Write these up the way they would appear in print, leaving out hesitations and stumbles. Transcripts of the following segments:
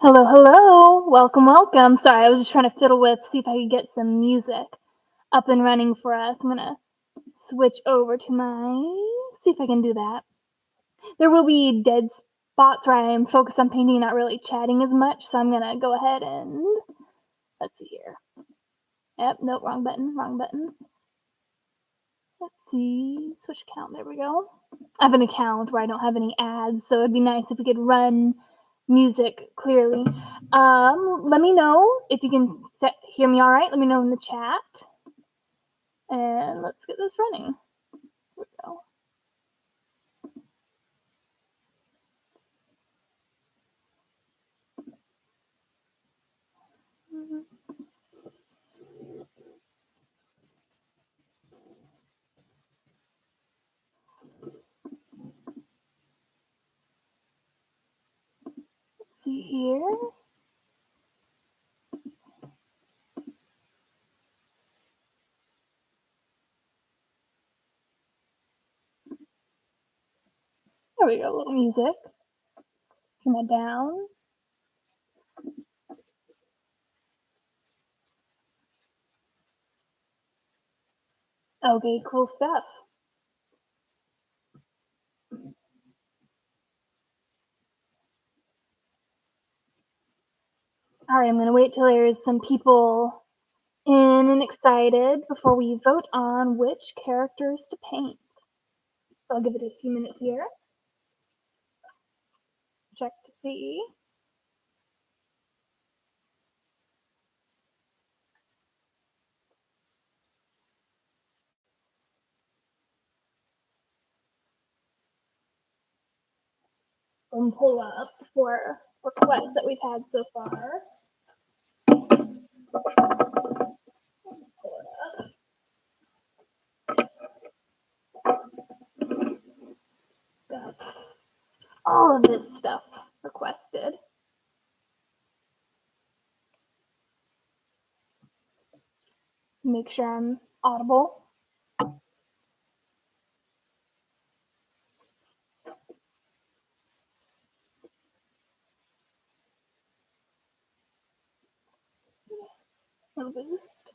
Hello, hello. Welcome, welcome. Sorry, I was just trying to fiddle with, see if I could get some music up and running for us. I'm gonna switch over to see if I can do that. There will be dead spots where I'm focused on painting, not really chatting as much, so I'm gonna go ahead and, let's see here. Yep, nope, wrong button, wrong button. Let's see, switch account, there we go. I have an account where I don't have any ads, so it'd be nice if we could run music clearly. Let me know if you can hear me all right. Let me know in the chat. And let's get this running. Here we go. Let's see here. There we go, a little music. Turn that down. Okay, cool stuff. All right, I'm going to wait till there's some people in and excited before we vote on which characters to paint. So I'll give it a few minutes here. Check to see. And pull up for requests that we've had so far. Pull it up. Got all of this stuff requested. Make sure I'm audible. Little boost.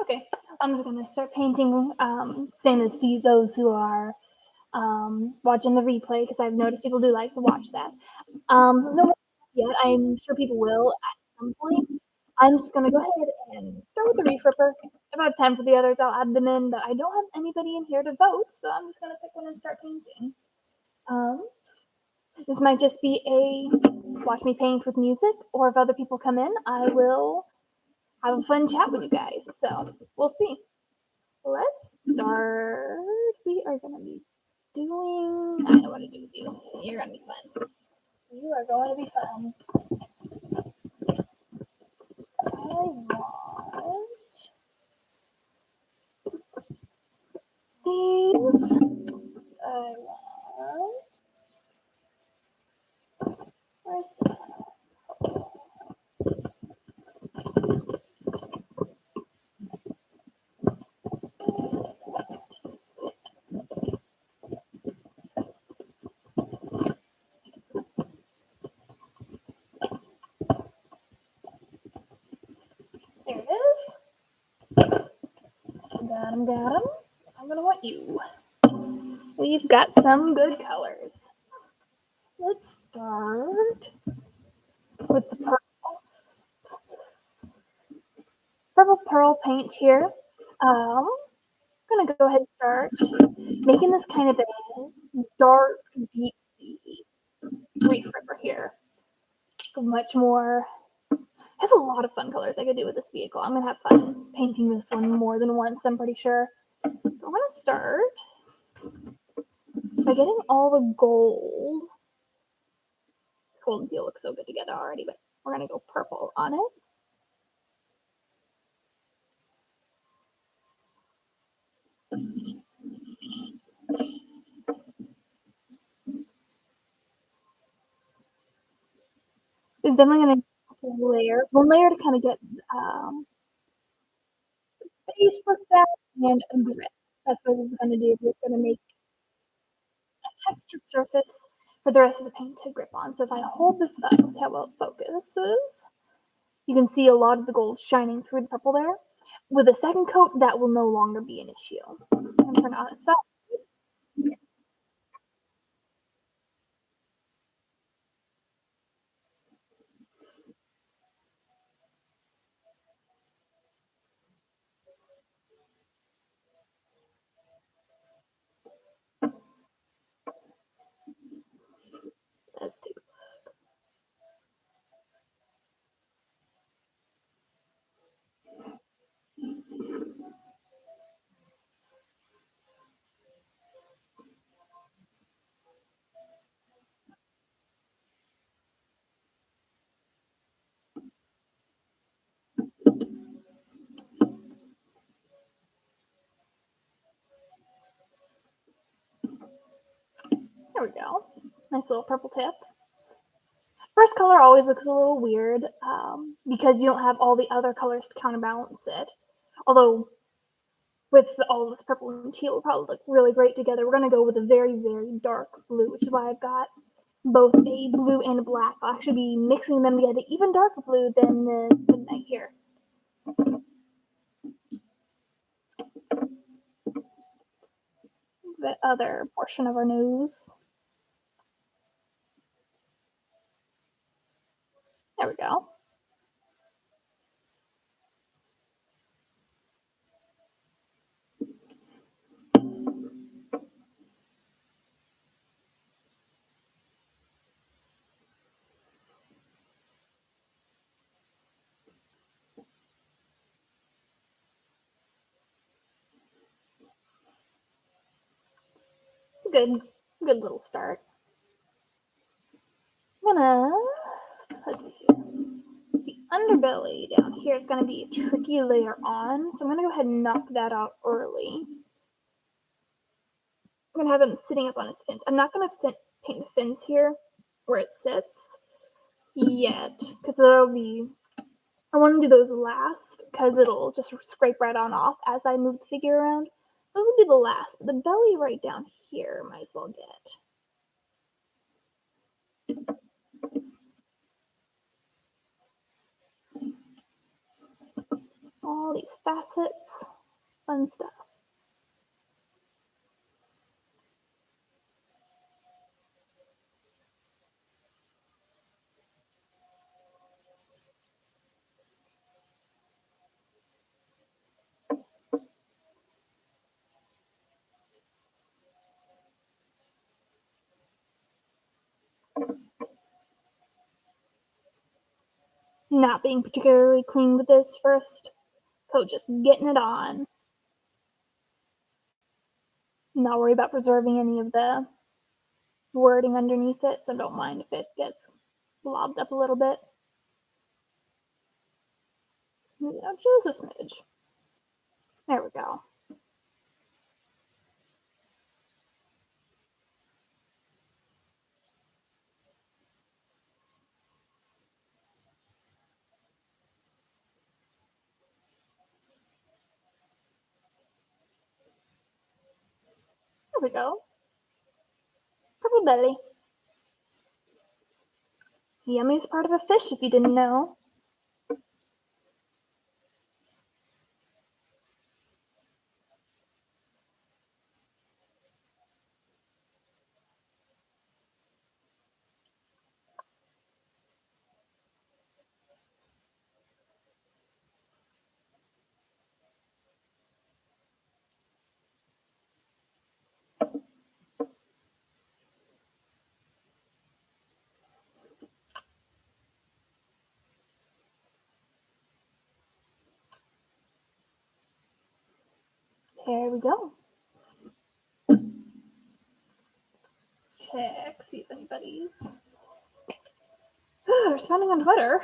Okay, I'm just gonna start painting. Saying this to those who are watching the replay because I've noticed people do like to watch that. Since no one yet, I'm sure people will at some point. I'm just gonna go ahead and start with the Reef Ripper. If I have time for the others, I'll add them in, but I don't have anybody in here to vote, so I'm just gonna pick one and start painting. Um, this might just be a watch me paint with music, or if other people come in, I will have a fun chat with you guys. So we'll see. Let's start. We are gonna be doing. I know what to do with you. You're gonna be fun. You are going to be fun. I want these. I want. Where's that? There it is. Got him, got him. I'm gonna want you. We've got some good colors. Let's start with the purple pearl paint here. I'm gonna go ahead and start making this kind of a dark, deep sea Reef Ripper here. Much more. Has a lot of fun colors I could do with this vehicle. I'm gonna have fun painting this one more than once, I'm pretty sure. So I'm gonna start by getting all the gold. Gold and teal looks so good together already, but we're gonna go purple on it. It's definitely gonna be layers. One layer to kind of get base like that and a grip. That's what this is gonna do. It's gonna make a textured surface for the rest of the paint to grip on. So if I hold this up, let's see how well it focuses. You can see a lot of the gold shining through the purple there. With a second coat, that will no longer be an issue. And turn it on its side. Let's take There we go. Nice little purple tip. First color always looks a little weird because you don't have all the other colors to counterbalance it. Although with all this purple and teal, will probably look really great together. We're going to go with a very, very dark blue, which is why I've got both a blue and a black. I'll actually be mixing them together, even darker blue than this midnight here. The other portion of our nose. There we go. It's a good little start. I'm gonna, let's see here. The underbelly down here is gonna be a tricky layer on, so I'm gonna go ahead and knock that out early. I'm gonna have him sitting up on his fins. I'm not gonna paint the fins here where it sits yet, because there'll be, I want to do those last because it'll just scrape right on off as I move the figure around. Those will be the last, but the belly right down here might as well get. All all these facets, fun stuff. Not being particularly clean with this first coat, just getting it on. Not worry about preserving any of the wording underneath it, so don't mind if it gets blobbed up a little bit. Just a smidge. There we go. There we go. Purple belly. Yummiest part of a fish, if you didn't know. There we go. Check, see if anybody's responding on Twitter.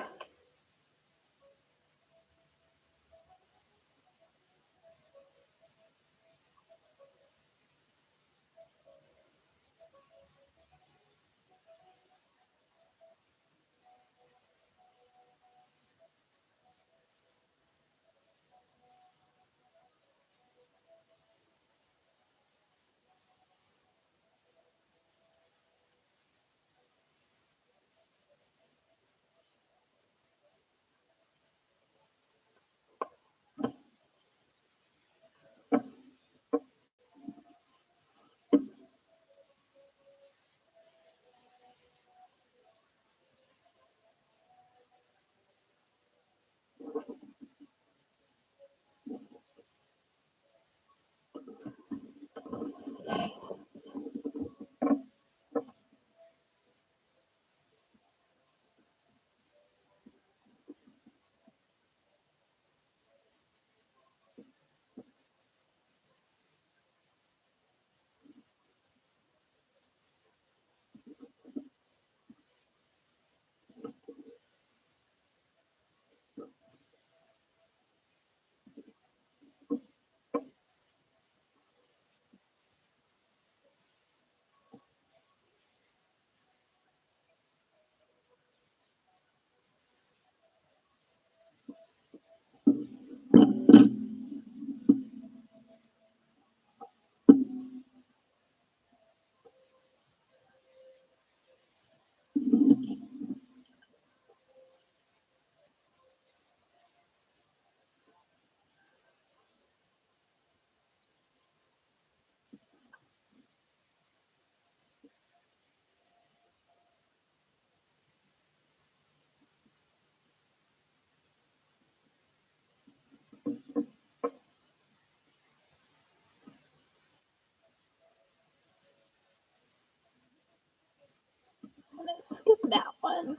I'm gonna skip that one.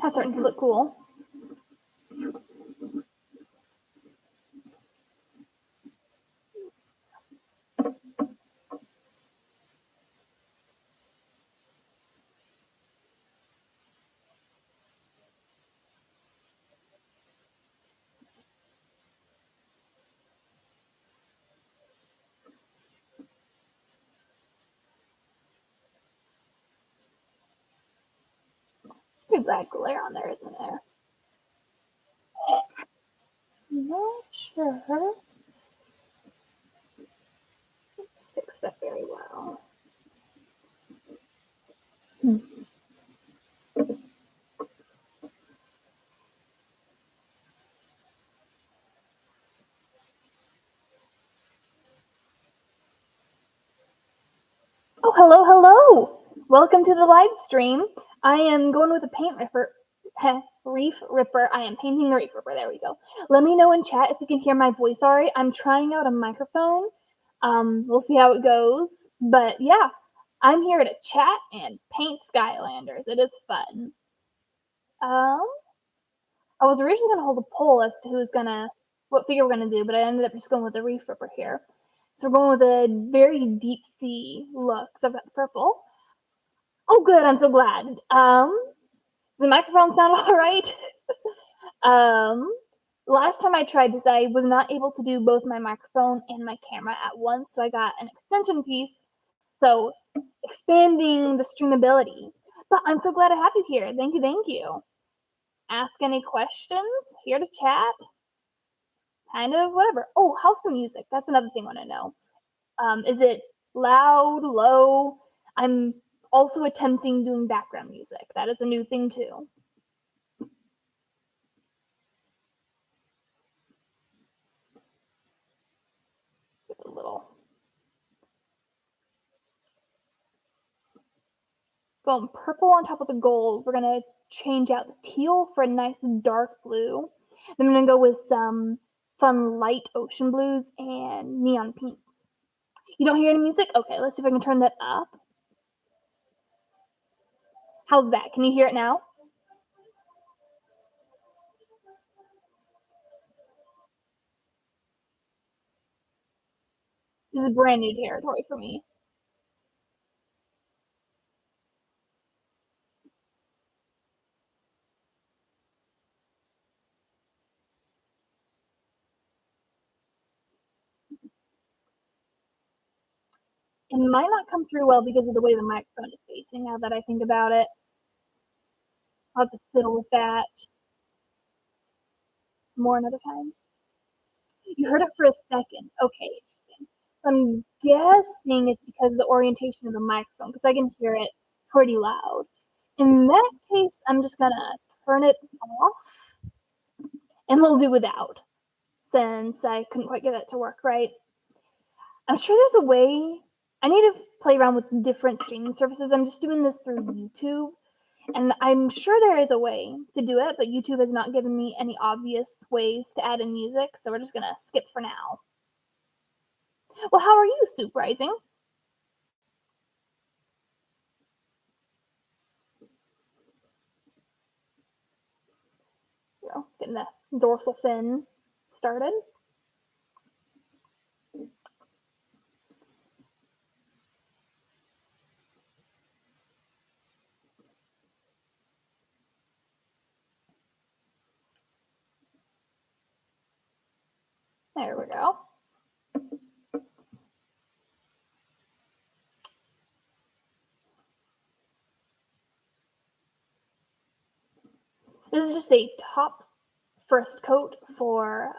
That's starting to look cool. There's that glare on there, isn't there? Not sure. Fix that very well. Hmm. Oh, hello, hello! Welcome to the live stream. I am going with a paint ripper. Reef Ripper. I am painting the Reef Ripper. There we go. Let me know in chat if you can hear my voice alright. I'm trying out a microphone. We'll see how it goes. But yeah, I'm here to chat and paint Skylanders. It is fun. I was originally going to hold a poll as to what figure we're going to do, but I ended up just going with the Reef Ripper here. So we're going with a very deep sea look. So I've got the purple. Oh, good. I'm so glad. Does the microphone sound all right? Last time I tried this, I was not able to do both my microphone and my camera at once, so I got an extension piece. So expanding the streamability. But I'm so glad to have you here. Thank you, thank you. Ask any questions. Here to chat. Kind of whatever. Oh, how's the music? That's another thing I want to know. Is it loud, low? I'm also attempting doing background music. That is a new thing too. Give it a little. Going purple on top of the gold. We're gonna change out the teal for a nice dark blue. Then I'm gonna go with some fun light ocean blues and neon pink. You don't hear any music? Okay, let's see if I can turn that up. How's that? Can you hear it now? This is brand new territory for me. It might not come through well because of the way the microphone is facing now that I think about it. I'll have to fiddle with that more another time. You heard it for a second. Okay, interesting. So I'm guessing it's because of the orientation of the microphone, because I can hear it pretty loud. In that case, I'm just gonna turn it off and we'll do without, since I couldn't quite get that to work right. I'm sure there's a way. I need to play around with different streaming services. I'm just doing this through YouTube, and I'm sure there is a way to do it, but YouTube has not given me any obvious ways to add in music, so we're just gonna skip for now. Well, how are you, Soup Rising? Getting the dorsal fin started. There we go. This is just a top first coat for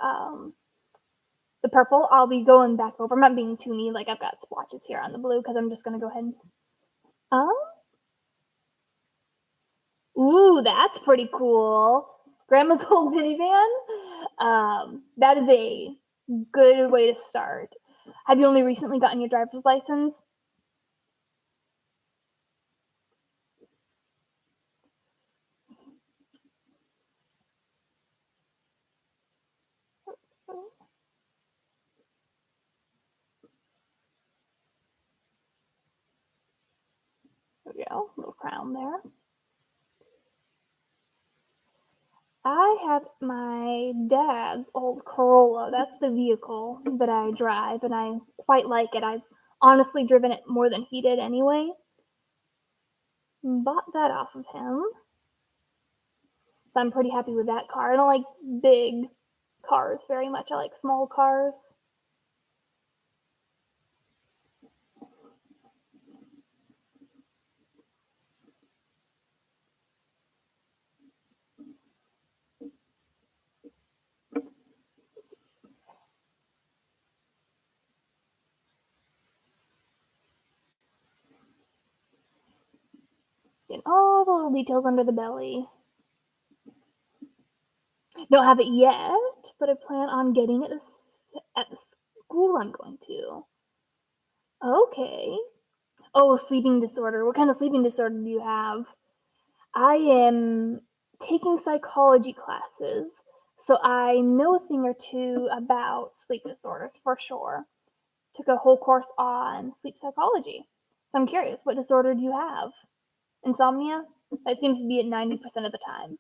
the purple. I'll be going back over. I'm not being too neat. Like I've got splotches here on the blue because I'm just gonna go ahead and. Ooh, that's pretty cool. Grandma's old minivan. That is a good way to start. Have you only recently gotten your driver's license? There we go. Little crown there. I have my dad's old Corolla. That's the vehicle that I drive, and I quite like it. I've honestly driven it more than he did anyway. Bought that off of him. So I'm pretty happy with that car. I don't like big cars very much. I like small cars. Getting all the little details under the belly. Don't have it yet, but I plan on getting it at the school I'm going to. Okay. Oh, sleeping disorder. What kind of sleeping disorder do you have? I am taking psychology classes, so I know a thing or two about sleep disorders for sure. Took a whole course on sleep psychology. So I'm curious, what disorder do you have? Insomnia? That seems to be at 90% of the time.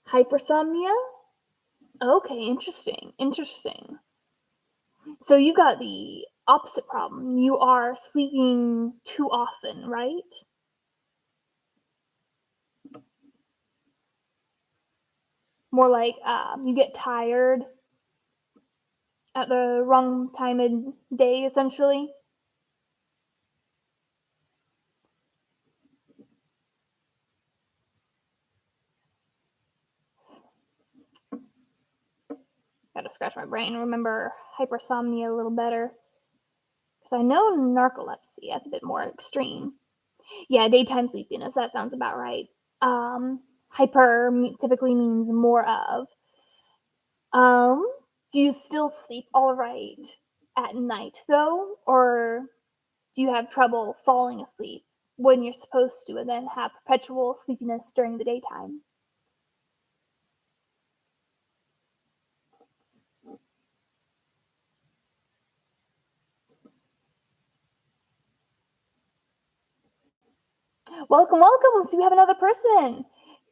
Hypersomnia? Okay, interesting. So you got the opposite problem. You are sleeping too often, right? More like you get tired at the wrong time of day, essentially. Gotta scratch my brain, remember hypersomnia a little better. Because I know narcolepsy, that's a bit more extreme. Yeah, daytime sleepiness, that sounds about right. Hyper typically means more of. Um, do you still sleep all right at night, though? Or do you have trouble falling asleep when you're supposed to and then have perpetual sleepiness during the daytime? Welcome, welcome. So we have another person.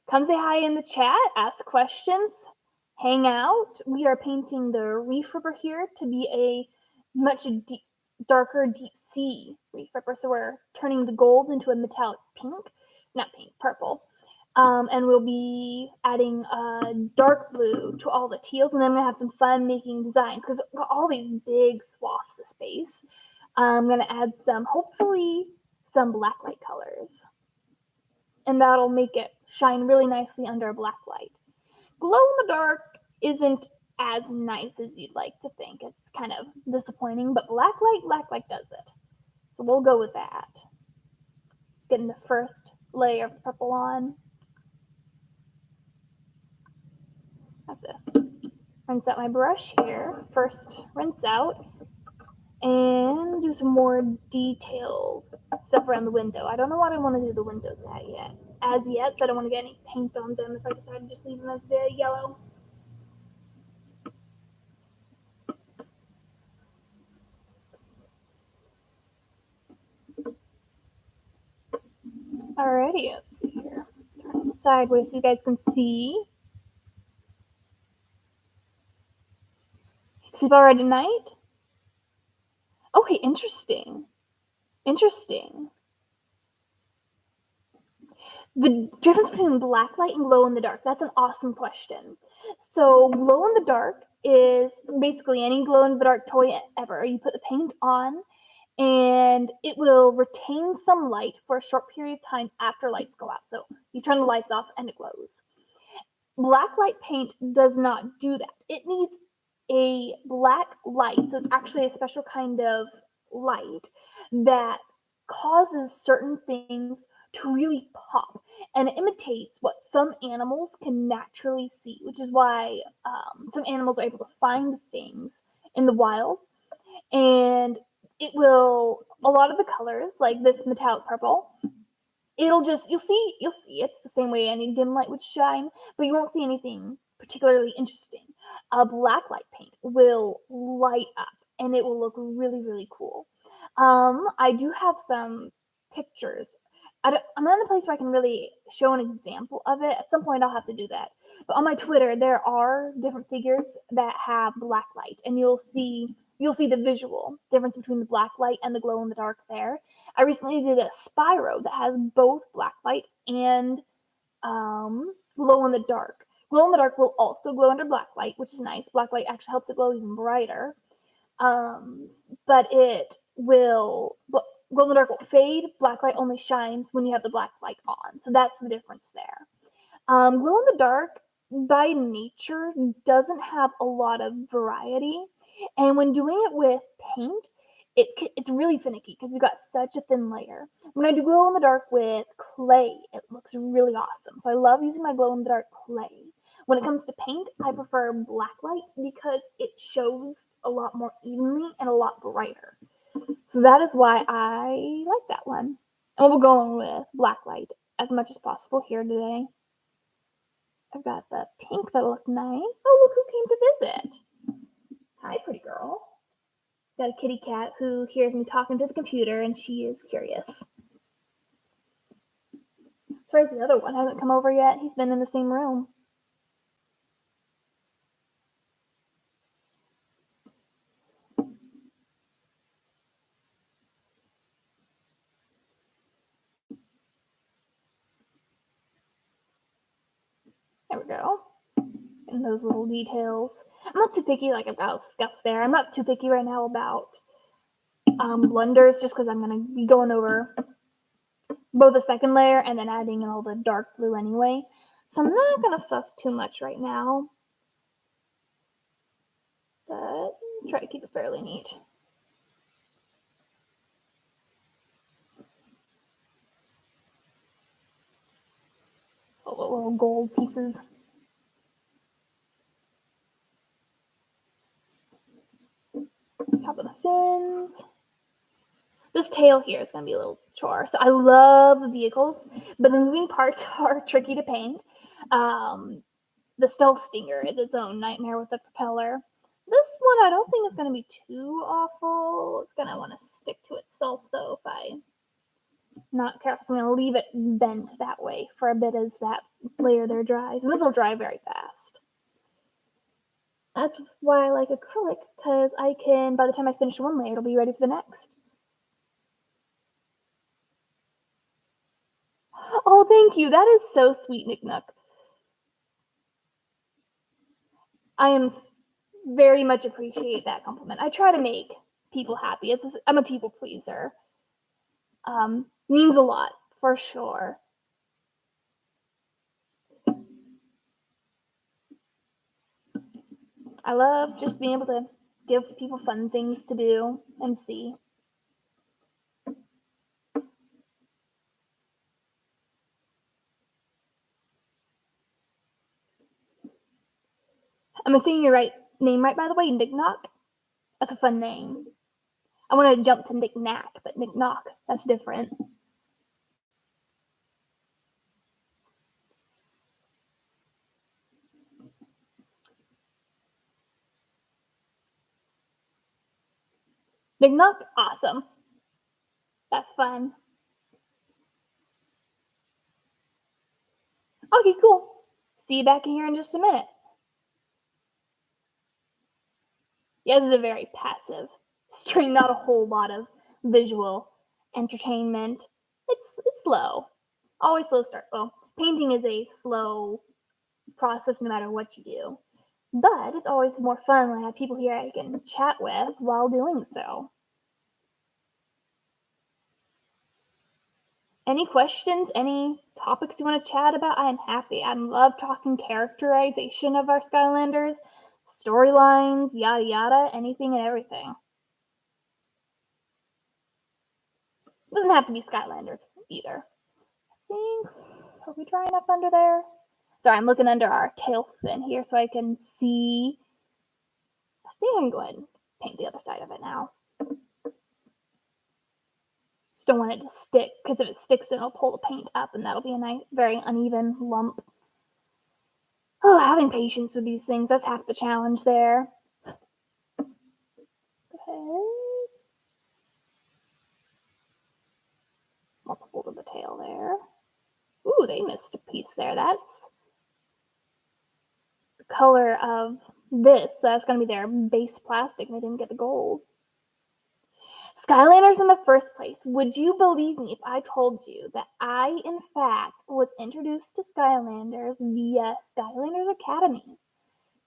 Come say hi in the chat, ask questions, hang out. We are painting the Reef Ripper here to be a much darker deep sea Reef Ripper. So we're turning the gold into a metallic pink, not pink, purple. And we'll be adding a dark blue to all the teals, and then I'm gonna have some fun making designs because we've got all these big swaths of space. I'm gonna add some, hopefully, some blacklight colors, and that'll make it shine really nicely under a black light. Glow in the dark isn't as nice as you'd like to think. It's kind of disappointing, but black light does it. So we'll go with that. Just getting the first layer of purple on. That's it. Rinse out my brush here. First rinse out and do some more detailed stuff around the window. I don't know what I want to do the windows as yet, so I don't want to get any paint on them if I decide to just leave them as the yellow. Alrighty, let's see here. Turn it sideways so you guys can see. Sleep alright at night? Okay, interesting. The difference between black light and glow in the dark, that's an awesome question. So glow in the dark is basically any glow in the dark toy ever. You put the paint on and it will retain some light for a short period of time after lights go out. So you turn the lights off and it glows. Black light paint does not do that. It needs a black light, so it's actually a special kind of light that causes certain things to really pop, and it imitates what some animals can naturally see, which is why some animals are able to find things in the wild, and it will, a lot of the colors, like this metallic purple, it'll just, you'll see it's the same way any dim light would shine, but you won't see anything particularly interesting. A black light paint will light up and it will look really cool. I do have some pictures. I'm not in a place where I can really show an example of it. At some point I'll have to do that. But on my Twitter there are different figures that have black light, and you'll see the visual difference between the black light and the glow in the dark there. I recently did a Spyro that has both black light and glow in the dark. Glow in the dark will also glow under black light, which is nice. Black light actually helps it glow even brighter. But it will, glow in the dark will fade, black light only shines when you have the black light on. So that's the difference there. Glow in the dark by nature doesn't have a lot of variety, and when doing it with paint, it's really finicky because you've got such a thin layer. When I do glow in the dark with clay, it looks really awesome. So I love using my glow in the dark clay. When it comes to paint, I prefer black light because it shows a lot more evenly and a lot brighter. So that is why I like that one. And we'll go on with black light as much as possible here today. I've got the pink that'll look nice. Oh, look who came to visit. Hi, pretty girl. Got a kitty cat who hears me talking to the computer and she is curious. As far as the other one hasn't come over yet. He's been in the same room. There we go. And those little details. I'm not too picky like about stuff there. I'm not too picky right now about blenders just because I'm going to be going over both the second layer and then adding in all the dark blue anyway. So I'm not going to fuss too much right now. But try to keep it fairly neat. All the little gold pieces. Top of the fins. This tail here is going to be a little chore. So I love the vehicles, but the moving parts are tricky to paint. The Stealth Stinger is its own nightmare with the propeller. This one I don't think is going to be too awful. It's going to want to stick to itself though if I'm not careful. So I'm going to leave it bent that way for a bit as that layer there dries. And this will dry very fast. That's why I like acrylic, because I can, by the time I finish one layer, it'll be ready for the next. Oh, thank you. That is so sweet, Nick Nuck. I am very much appreciate that compliment. I try to make people happy. I'm a people pleaser. Means a lot, for sure. I love just being able to give people fun things to do and see. Am I saying your name right, by the way? Nick Knock? That's a fun name. I want to jump to Nick Knack, but Nick Knock, that's different. Nick Knock? Awesome. That's fun. Okay, cool. See you back in here in just a minute. Yeah, this is a very passive stream, not a whole lot of visual entertainment. It's slow. Always slow start. Well, painting is a slow process no matter what you do. But it's always more fun when I have people here I can chat with while doing so. Any questions? Any topics you want to chat about? I am happy. I love talking characterization of our Skylanders, storylines, yada yada, anything and everything. It doesn't have to be Skylanders either. I think, are we dry enough under there? Sorry, I'm looking under our tail fin here so I can see. I think I can go ahead and paint the other side of it now. Just don't want it to stick, because if it sticks, then it'll pull the paint up, and that'll be a nice, very uneven lump. Oh, having patience with these things, that's half the challenge there. Okay. Multiple to the tail there. Ooh, they missed a piece there. That's the color of this. So that's going to be their base plastic, and they didn't get the gold. Skylanders in the first place. Would you believe me if I told you that I, in fact, was introduced to Skylanders via Skylanders Academy?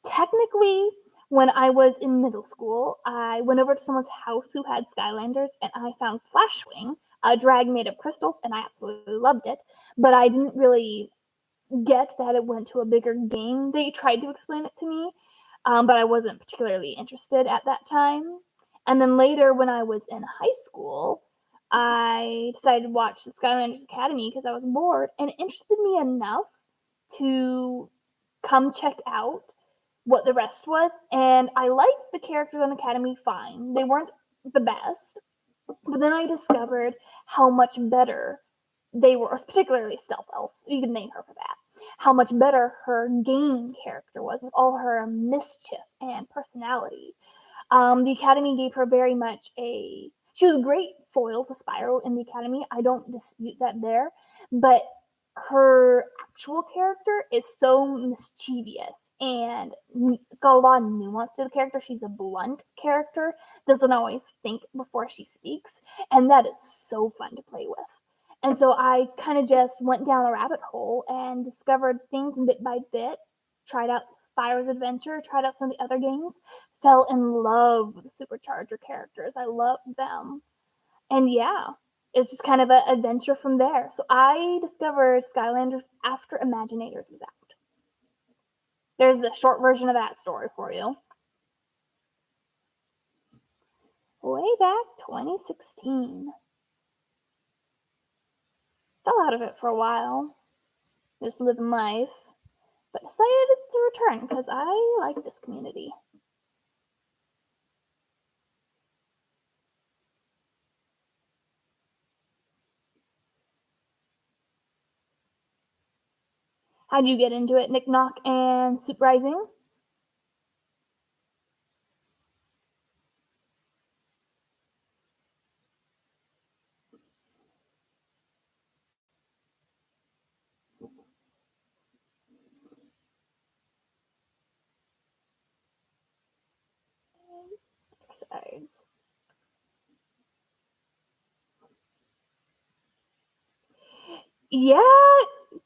Technically, When I was in middle school, I went over to someone's house who had Skylanders, and I found Flashwing, a drag made of crystals, and I absolutely loved it. But I didn't really get that it went to a bigger game. They tried to explain it to me, but I wasn't particularly interested at that time. And then later, when I was in high school, I decided to watch the Skylanders Academy because I was bored, and it interested me enough to come check out what the rest was. And I liked the characters on Academy fine. They weren't the best, but then I discovered how much better they were, particularly Stealth Elf. You can thank her for that. How much better her game character was with all her mischief and personality. The Academy gave her very much a. She was a great foil to Spyro in the Academy. I don't dispute that there, but her actual character is so mischievous and got a lot of nuance to the character. She's a blunt character, doesn't always think before she speaks, and that is so fun to play with. And so I kind of just went down a rabbit hole and discovered things bit by bit, tried out Spyro's Adventure, tried out some of the other games, fell in love with the Supercharger characters. I loved them. And yeah, it's just kind of an adventure from there. So I discovered Skylanders after Imaginators was out. There's the short version of that story for you. Way back 2016. Fell out of it for a while, just living life, but decided to return because I like this community. How'd you get into it, Nick Knock and Soup Rising? Sides. Yeah,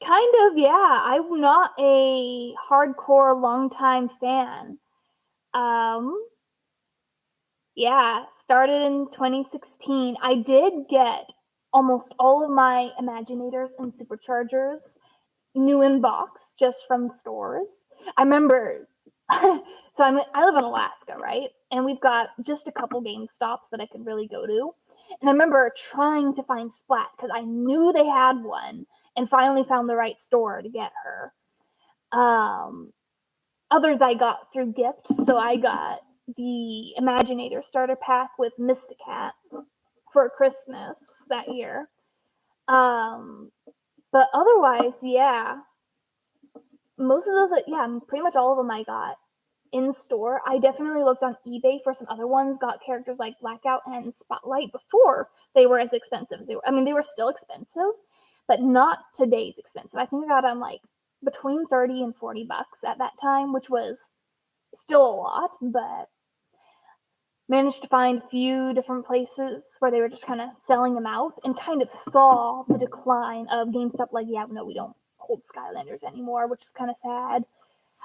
kind of, yeah. I'm not a hardcore longtime fan. Yeah, started in 2016. I did get almost all of my Imaginators and Superchargers new in box just from stores. I remember, so I live in Alaska, right? And we've got just a couple GameStops that I could really go to. And I remember trying to find Splat because I knew they had one and finally found the right store to get her. Others I got through gifts. So I got the Imaginator starter pack with Mysticat for Christmas that year. But otherwise, yeah, most of those, yeah, pretty much all of them I got in store. I definitely looked on eBay for some other ones, got characters like Blackout and Spotlight before they were as expensive as they were. I mean, they were still expensive, but not today's expensive. I think I got them like between 30 and 40 bucks at that time, which was still a lot, but managed to find a few different places where they were just kind of selling them out and kind of saw the decline of GameStop. Like, yeah, no, we don't hold Skylanders anymore, which is kind of sad.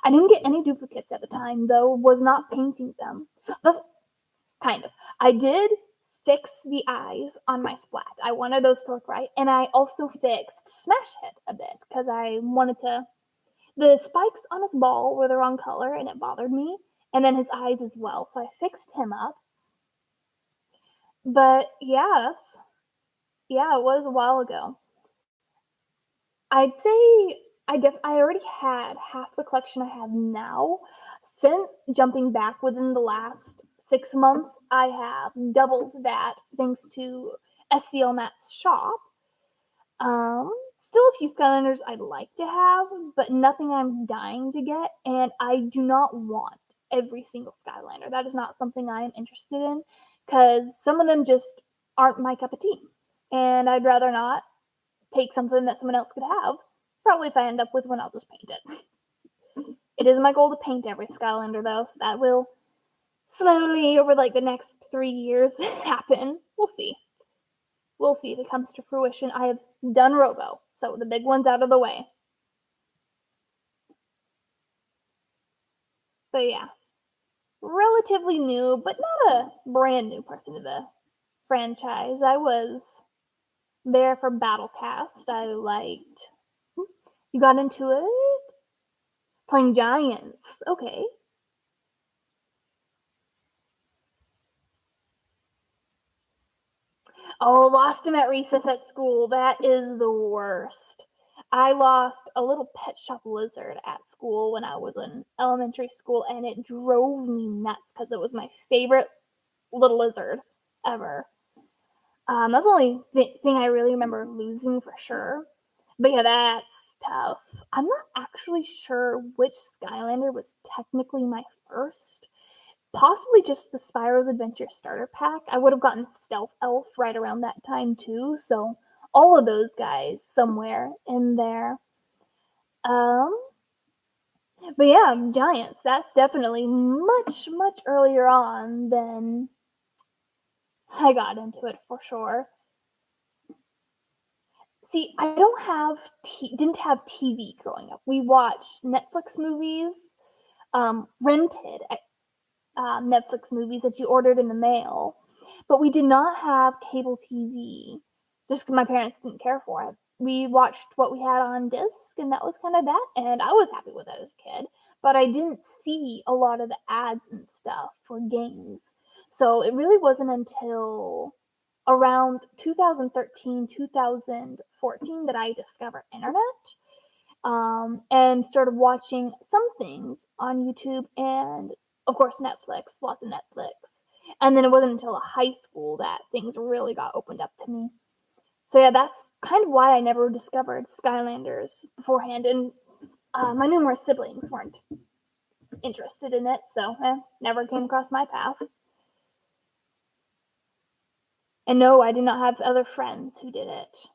I didn't get any duplicates at the time, though, was not painting them. That's kind of. I did fix the eyes on my Splat. I wanted those to look right, and I also fixed Smash Hit a bit because I wanted to. The spikes on his ball were the wrong color, and it bothered me, and then his eyes as well, so I fixed him up. But yeah, it was a while ago. I'd say I already had half the collection I have now. Since jumping back within the last 6 months, I have doubled that thanks to SCL Matt's shop. Still a few Skylanders I'd like to have, but nothing I'm dying to get, and I do not want every single Skylander. That is not something I am interested in, because some of them just aren't my cup of tea, and I'd rather not take something that someone else could have. Probably if I end up with one, I'll just paint it. It is my goal to paint every Skylander, though, so that will slowly, over like the next 3 years, happen. We'll see. We'll see if it comes to fruition. I have done Robo, so the big one's out of the way. But yeah. relatively new, but not a brand new person to the franchise. I was there for Battlecast. I liked. You got into it? Playing Giants. Okay. Oh, lost him at recess at school. That is the worst. I lost a little pet shop lizard at school when I was in elementary school, and it drove me nuts because it was my favorite little lizard ever. That's the only thing I really remember losing for sure. But yeah, that's tough. I'm not actually sure which Skylander was technically my first. Possibly just the Spyro's Adventure starter pack. I would have gotten Stealth Elf right around that time too, so all of those guys somewhere in there. Um, but yeah, Giants. That's definitely much, much earlier on than I got into it for sure. See, I don't have didn't have TV growing up. We watched Netflix movies, rented Netflix movies that you ordered in the mail, but we did not have cable TV just because my parents didn't care for it. We watched what we had on disc, and that was kind of that, and I was happy with it as a kid, but I didn't see a lot of the ads and stuff for games. So it really wasn't until around 2013, 2014 that I discovered internet and started watching some things on YouTube and, of course, Netflix, lots of Netflix. And then it wasn't until high school that things really got opened up to me. So, yeah, that's kind of why I never discovered Skylanders beforehand. And my numerous siblings weren't interested in it, so never came across my path. And no, I did not have other friends who did it.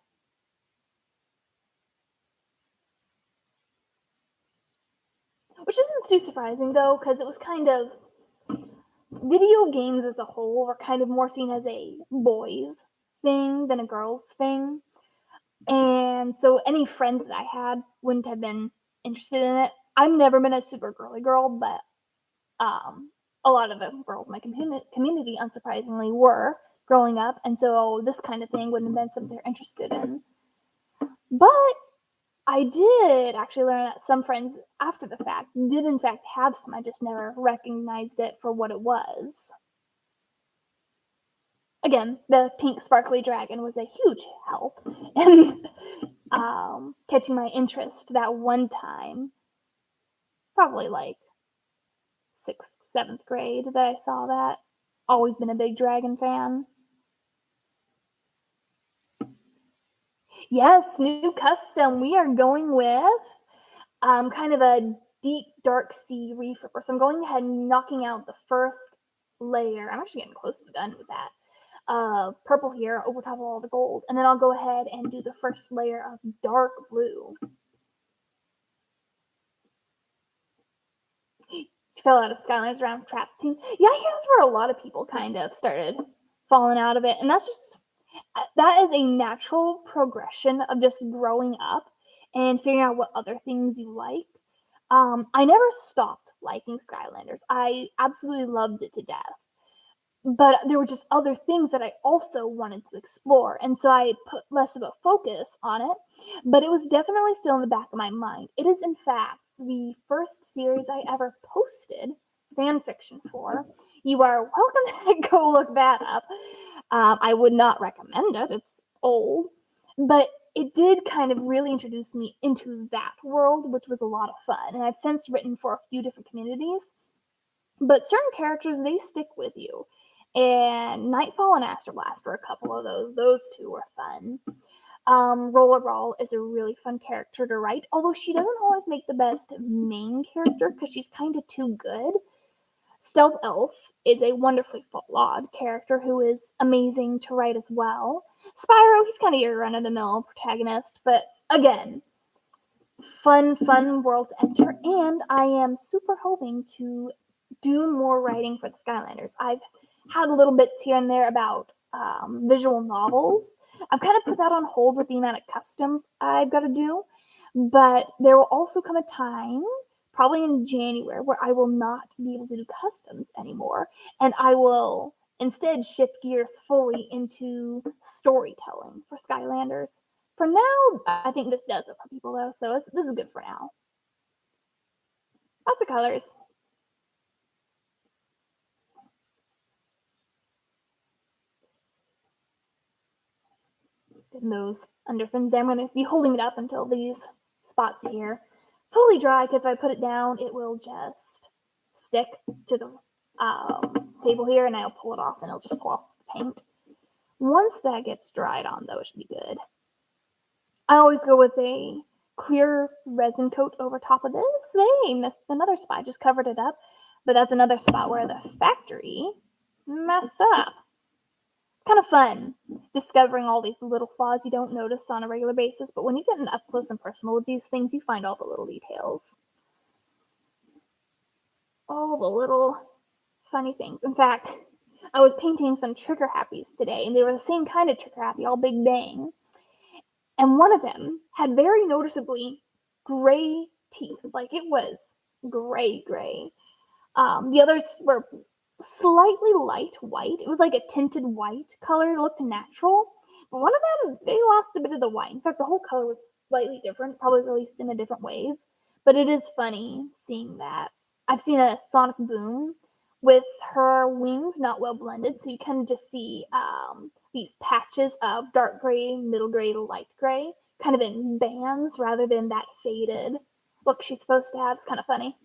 Which isn't too surprising, though, because it was kind of video games as a whole were kind of more seen as a boys thing than a girls thing. And so any friends that I had wouldn't have been interested in it. I've never been a super girly girl, but a lot of the girls in my community, unsurprisingly, were growing up. And so this kind of thing wouldn't have been something they're interested in. But I did actually learn that some friends, after the fact, did in fact have some. I just never recognized it for what it was. Again, the pink sparkly dragon was a huge help in catching my interest that one time. Probably like 6th, 7th grade that I saw that. Always been a big dragon fan. Yes, new custom. We are going with kind of a deep dark sea reef ripper. So I'm going ahead and knocking out the first layer. I'm actually getting close to done with that. Purple here over top of all the gold. And then I'll go ahead and do the first layer of dark blue. She fell out of Skylanders around trap team. Yeah, I hear that's where a lot of people kind of started falling out of it. And that is a natural progression of just growing up and figuring out what other things you like. I never stopped liking Skylanders. I absolutely loved it to death. But there were just other things that I also wanted to explore. And so I put less of a focus on it, but it was definitely still in the back of my mind. It is, in fact, the first series I ever posted fan fiction for. You are welcome to go look that up. I would not recommend it, it's old, but it did kind of really introduce me into that world, which was a lot of fun. And I've since written for a few different communities, but certain characters, they stick with you. And Nightfall and Astro Blast were a couple of those. Those two were fun. Roller Brawl is a really fun character to write, although she doesn't always make the best main character because she's kind of too good. Stealth Elf is a wonderfully flawed character who is amazing to write as well. Spyro, he's kind of your run-of-the-mill protagonist, but again, fun world to enter, and I am super hoping to do more writing for the Skylanders. I've had little bits here and there about visual novels. I've kind of put that on hold with the amount of customs I've got to do, but there will also come a time, probably in January, where I will not be able to do customs anymore, and I will instead shift gears fully into storytelling for Skylanders. For now, I think this does it for people though, so this is good for now. Lots of colors. Getting those underfins there. I'm going to be holding it up until these spots here fully dry, because if I put it down, it will just stick to the table here, and I'll pull it off, and it'll just pull off the paint. Once that gets dried on, though, it should be good. I always go with a clear resin coat over top of this. Hey, missed another spot. I just covered it up, but that's another spot where the factory messed up. Kind of fun discovering all these little flaws you don't notice on a regular basis, but when you get up close and personal with these things, you find all the little details. All the little funny things. In fact, I was painting some trigger happies today, and they were the same kind of trigger happy, all big bang. And one of them had very noticeably gray teeth. Like, it was gray. The others were slightly light white. It was like a tinted white color. It looked natural. But one of them, they lost a bit of the white. In fact, the whole color was slightly different, probably released in a different wave. But it is funny seeing that. I've seen a Sonic Boom with her wings not well blended, so you kind of just see these patches of dark gray, middle gray, light gray, kind of in bands rather than that faded look she's supposed to have. It's kind of funny.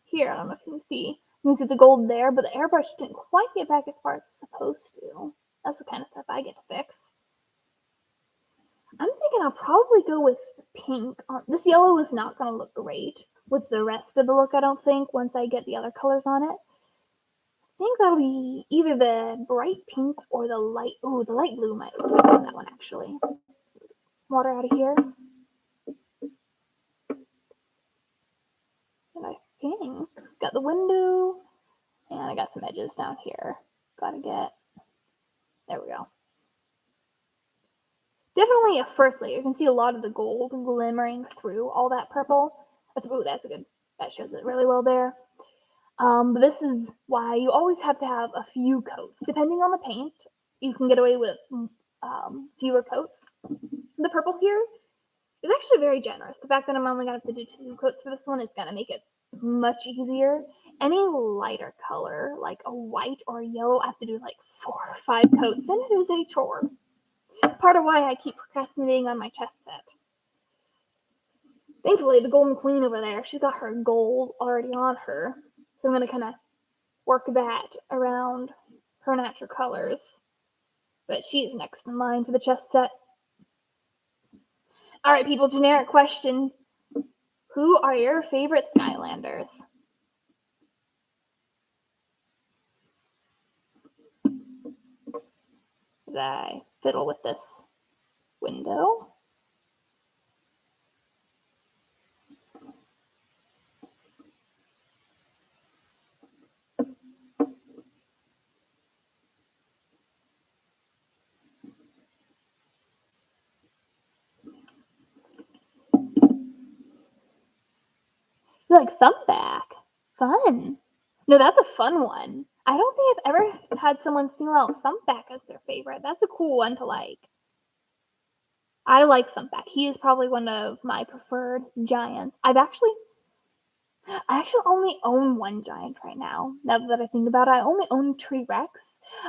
Here, I don't know if you can see. You can see the gold there, but the airbrush didn't quite get back as far as it's supposed to. That's the kind of stuff I get to fix. I'm thinking I'll probably go with pink. This yellow is not going to look great with the rest of the look, I don't think, once I get the other colors on it. I think that'll be either the bright pink or the light... Ooh, the light blue might look good on that one, actually. Water out of here. And I think got the window, and I got some edges down here. Gotta get... There we go. Definitely a first layer. You can see a lot of the gold glimmering through all that purple. That's a good. That shows it really well there. But this is why you always have to have a few coats. Depending on the paint, you can get away with fewer coats. The purple here is actually very generous. The fact that I'm only going to have to do 2 coats for this one is going to make it much easier. Any lighter color, like a white or a yellow, I have to do like 4 or 5 coats, and it is a chore. Part of why I keep procrastinating on my chess set. Thankfully, the Golden Queen over there, she's got her gold already on her. So I'm going to kind of work that around her natural colors. But she's next in line for the chess set. Alright, people, generic question. Who are your favorite Skylanders? As I fiddle with this window. You like Thumpback? Fun. No, that's a fun one. I don't think I've ever had someone single out Thumpback as their favorite. That's a cool one to like. I like Thumpback. He is probably one of my preferred giants. I actually only own one giant right now. Now that I think about it, I only own T-Rex.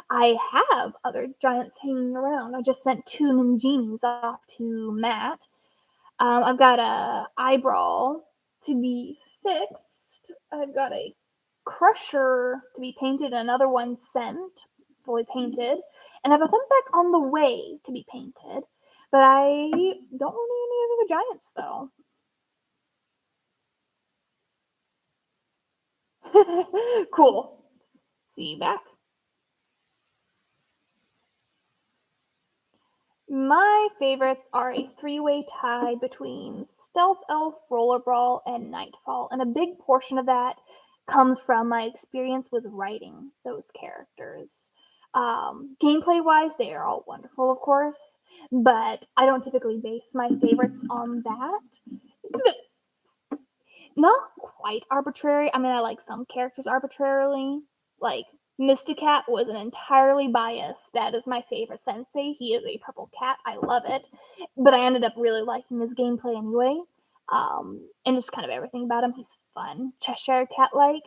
I have other giants hanging around. I just sent 2 Ninjinis off to Matt. I've got a eyebrow to be fixed. I've got a Crusher to be painted, another one sent, fully painted, and I have a Thumpback on the way to be painted. But I don't own any other giants, though. Cool. See you back. My favorites are a 3-way tie between Stealth Elf, Roller Brawl, and Nightfall, and a big portion of that comes from my experience with writing those characters. Gameplay-wise, they are all wonderful, of course, but I don't typically base my favorites on that. It's a bit not quite arbitrary. I mean, I like some characters arbitrarily. Like, Mysticat was an entirely biased. That is my favorite sensei. He is a purple cat. I love it. But I ended up really liking his gameplay anyway. And just kind of everything about him. He's fun. Cheshire Cat-like.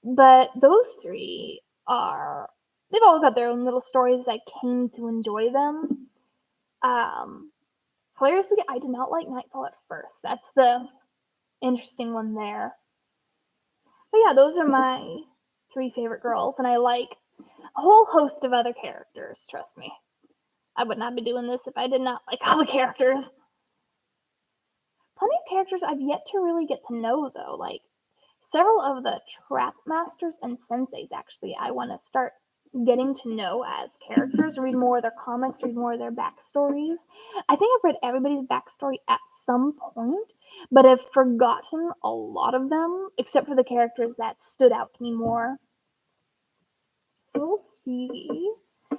But those three are... They've all got their own little stories. I came to enjoy them. Hilariously, I did not like Nightfall at first. That's the interesting one there. But yeah, those are my 3 favorite girls, and I like a whole host of other characters, trust me. I would not be doing this if I did not like all the characters. Plenty of characters I've yet to really get to know, though. Like, several of the trap masters and senseis, actually, I want to start getting to know as characters, read more of their comics, read more of their backstories. I think I've read everybody's backstory at some point, but I've forgotten a lot of them, except for the characters that stood out to me more. So we'll see,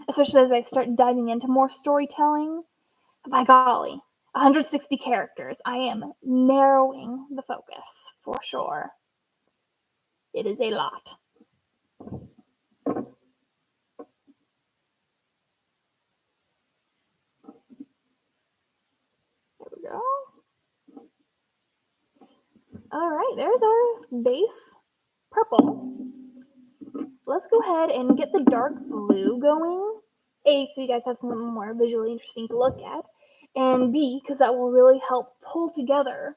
especially as I start diving into more storytelling. By golly, 160 characters. I am narrowing the focus, for sure. It is a lot. Go. All right, there's our base purple. Let's go ahead and get the dark blue going. A, so you guys have something more visually interesting to look at. And B, because that will really help pull together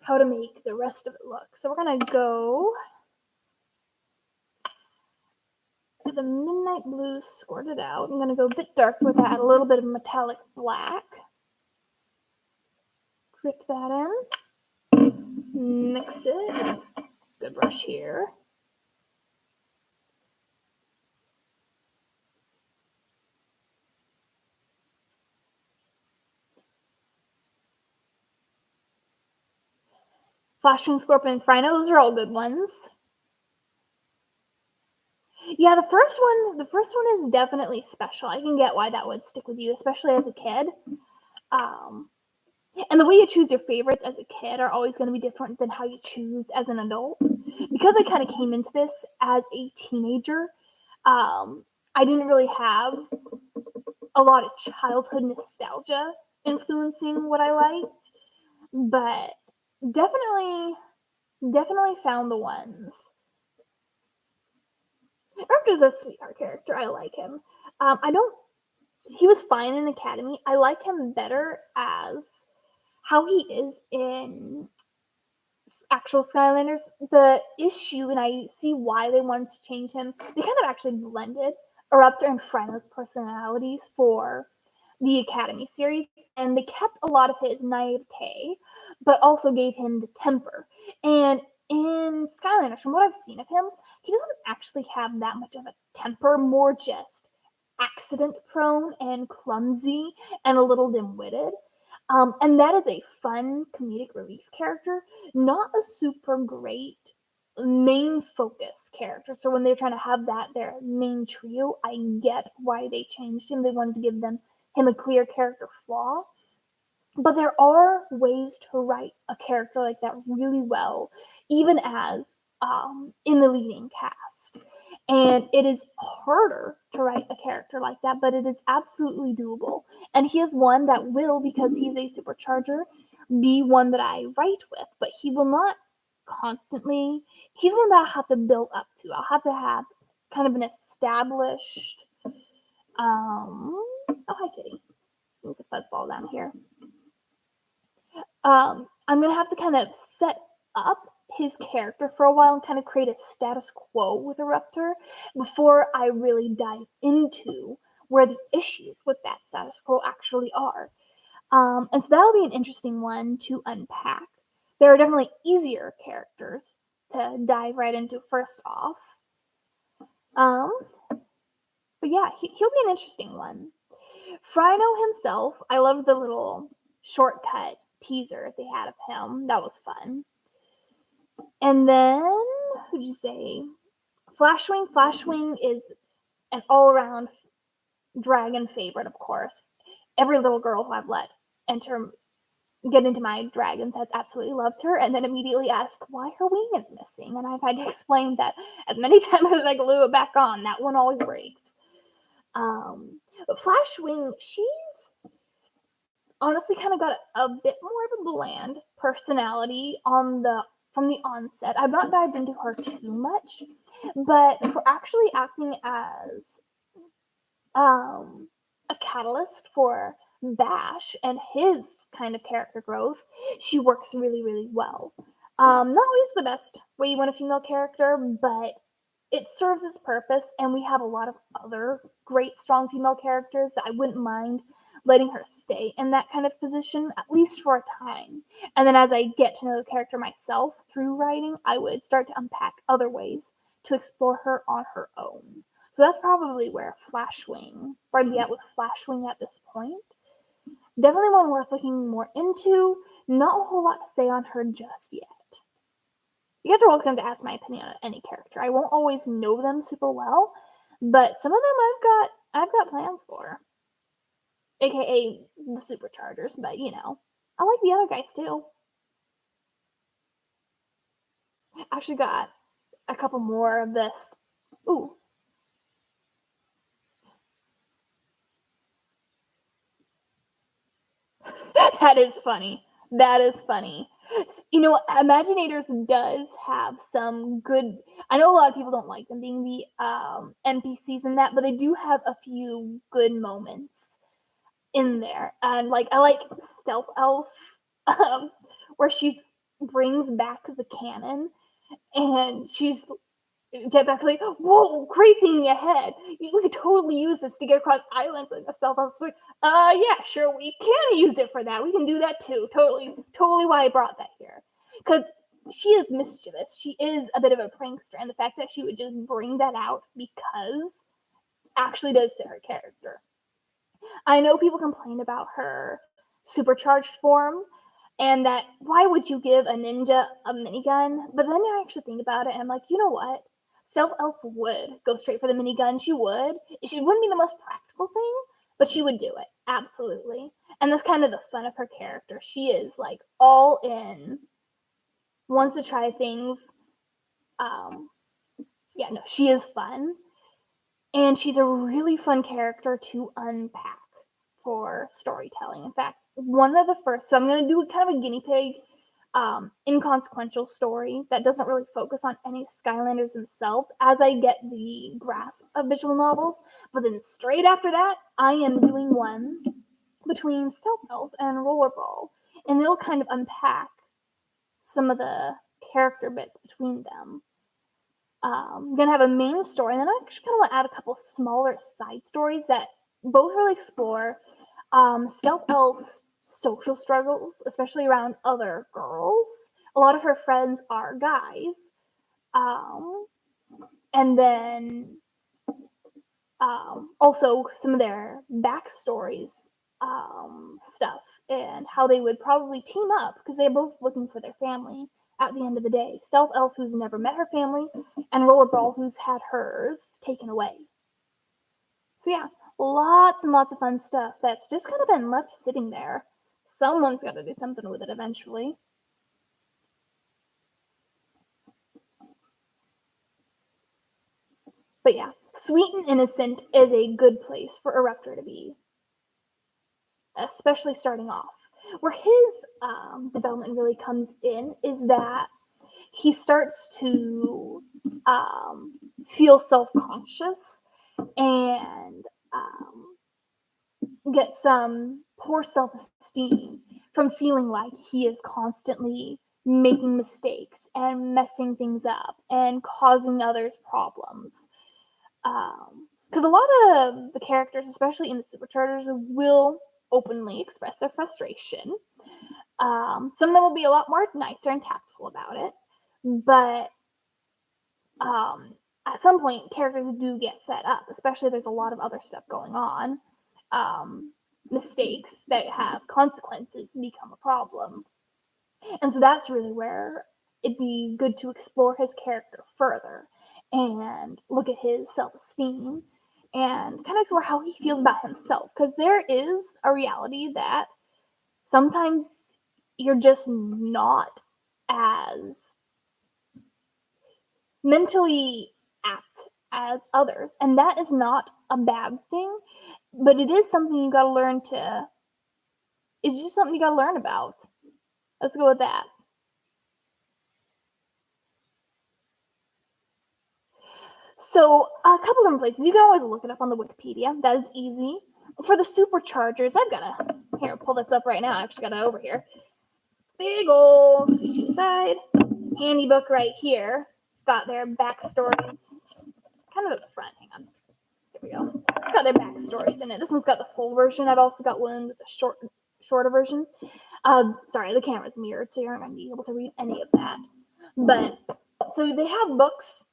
how to make the rest of it look. So we're going to go with the midnight blue squirted out. I'm going to go a bit dark with that, add a little bit of metallic black. Click that in. Mix it. Good brush here. Flashing Scorpion and Frino, those are all good ones. Yeah, the first one is definitely special. I can get why that would stick with you, especially as a kid. And the way you choose your favorites as a kid are always going to be different than how you choose as an adult. Because I kind of came into this as a teenager, I didn't really have a lot of childhood nostalgia influencing what I liked, but definitely found the ones. Raptor's a sweetheart character. I like him. He was fine in Academy. I like him better as how he is in actual Skylanders. The issue, and I see why they wanted to change him, they kind of actually blended Eruptor and Frino's personalities for the Academy series, and they kept a lot of his naivete, but also gave him the temper. And in Skylanders, from what I've seen of him, he doesn't actually have that much of a temper, more just accident prone and clumsy and a little dim-witted. And that is a fun comedic relief character, not a super great main focus character. So when they're trying to have that their main trio, I get why they changed him. They wanted to give him a clear character flaw. But there are ways to write a character like that really well, even as in the leading cast. And it is harder to write a character like that, but it is absolutely doable. And he is one that will, because he's a supercharger, be one that I write with, but he will not constantly. He's one that I have to build up to. I'll have to have kind of an established. Oh, hi, kitty. Move the fuzzball down here. I'm gonna have to kind of set up his character for a while and kind of create a status quo with Eruptor before I really dive into where the issues with that status quo actually are. And so that'll be an interesting one to unpack. There are definitely easier characters to dive right into first off. But yeah, he'll be an interesting one. Frino himself, I love the little shortcut teaser they had of him. That was fun. And then, who'd you say? Flashwing. Flashwing is an all-around dragon favorite, of course. Every little girl who I've let enter get into my dragon sets absolutely loved her, and then immediately ask why her wing is missing. And I've had to explain that as many times as I glue it back on, that one always breaks. But Flashwing, she's honestly kind of got a bit more of a bland personality from the onset. I've not dived into her too much, but for actually acting as a catalyst for Bash and his kind of character growth, she works really, really well. Not always the best way you want a female character, but it serves its purpose, and we have a lot of other great, strong female characters that I wouldn't mind letting her stay in that kind of position, at least for a time. And then as I get to know the character myself through writing, I would start to unpack other ways to explore her on her own. So that's probably where I'd be at with Flashwing at this point. Definitely one worth looking more into. Not a whole lot to say on her just yet. You guys are welcome to ask my opinion on any character. I won't always know them super well, but some of them I've got plans for. AKA the Superchargers, but I like the other guys too. I actually got a couple more of this. Ooh. That is funny. That is funny. Imaginators does have some good. I know a lot of people don't like them being the NPCs in that, but they do have a few good moments in there. And I like Stealth Elf, where she brings back the cannon, and she's Jetpack's like, whoa, great thing ahead. We could totally use this to get across islands. And the Stealth Elf's like, yeah, sure, we can use it for that. We can do that too. Totally why I brought that here. Because she is mischievous. She is a bit of a prankster, and the fact that she would just bring that out because actually does fit her character. I know people complain about her supercharged form, and that why would you give a ninja a minigun? But then I actually think about it, and I'm like, you know what? Stealth Elf would go straight for the minigun. She would. She wouldn't be the most practical thing, but she would do it. Absolutely. And that's kind of the fun of her character. She is all in, wants to try things. She is fun. And she's a really fun character to unpack for storytelling. In fact, one of the first, so I'm going to do kind of a guinea pig inconsequential story that doesn't really focus on any Skylanders themselves as I get the grasp of visual novels. But then straight after that, I am doing one between Stealth Elf and Rollerball, and it'll kind of unpack some of the character bits between them. I'm gonna have a main story, and then I actually kind of want to add a couple smaller side stories that both really explore Stealth Elf's social struggles, especially around other girls. A lot of her friends are guys, and then also some of their backstories stuff and how they would probably team up because they're both looking for their family at the end of the day. Stealth Elf, who's never met her family, and Rollerball, who's had hers taken away. So yeah, lots and lots of fun stuff that's just kind of been left sitting there. Someone's got to do something with it eventually. But yeah, Sweet and Innocent is a good place for Eruptor to be, especially starting off. Where his development really comes in is that he starts to feel self-conscious and get some poor self-esteem from feeling like he is constantly making mistakes and messing things up and causing others problems. Because a lot of the characters, especially in the Superchargers, will openly express their frustration. Some of them will be a lot more nicer and tactful about it, but at some point, characters do get fed up, especially if there's a lot of other stuff going on. Mistakes that have consequences become a problem. And so that's really where it'd be good to explore his character further and look at his self-esteem and kind of explore how he feels about himself. Because there is a reality that sometimes you're just not as mentally apt as others. And that is not a bad thing, but it is something you gotta learn to, it's just something you gotta learn about. Let's go with that. So, a couple different places. You can always look it up on the Wikipedia. That is easy. For the superchargers, I've got to, here, pull this up right now. I actually got it over here. Big ol' side handy book right here. It's got their backstories. Kind of at the front. Hang on. There we go. It's got their backstories in it. This one's got the full version. I've also got one with the shorter version. Sorry, the camera's mirrored, so you're not going to be able to read any of that. But, so they have books.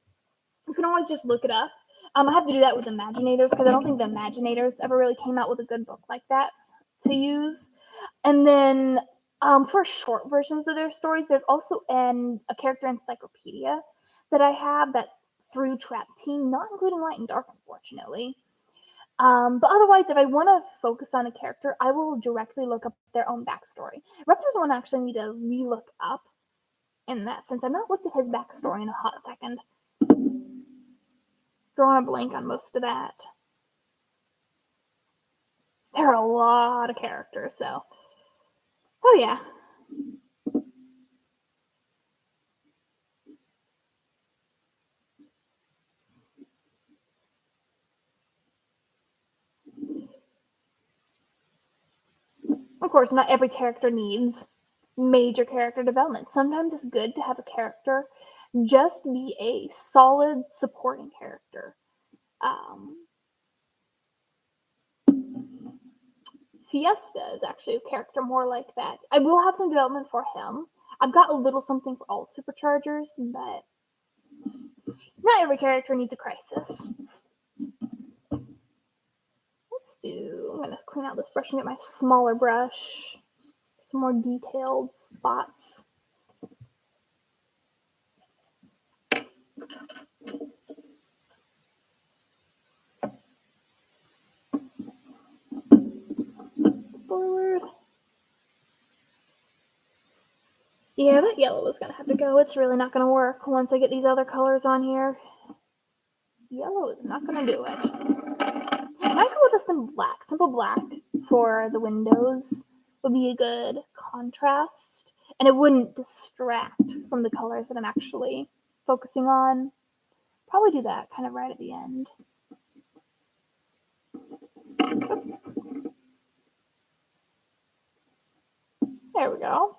You can always just look it up. I have to do that with Imaginators because I don't think the Imaginators ever really came out with a good book like that to use. And then for short versions of their stories, there's also a character encyclopedia that I have that's through Trap Team, not including Light and Dark, unfortunately. But otherwise, if I want to focus on a character, I will directly look up their own backstory. Raptor's one I actually need to re-look up in that sense. I've not looked at his backstory in a hot second. Drawing a blank on most of that. There are a lot of characters, so. Oh, yeah. Of course, not every character needs major character development. Sometimes it's good to have a character just be a solid supporting character. Fiesta is actually a character more like that. I will have some development for him. I've got a little something for all superchargers, but not every character needs a crisis. I'm going to clean out this brush and get my smaller brush. Some more detailed spots. Forward. Yeah, that yellow is going to have to go. It's really not going to work once I get these other colors on here. Yellow is not going to do it. I might go with some black. Simple black for the windows would be a good contrast. And it wouldn't distract from the colors that I'm actually focusing on. Probably do that kind of right at the end. There we go.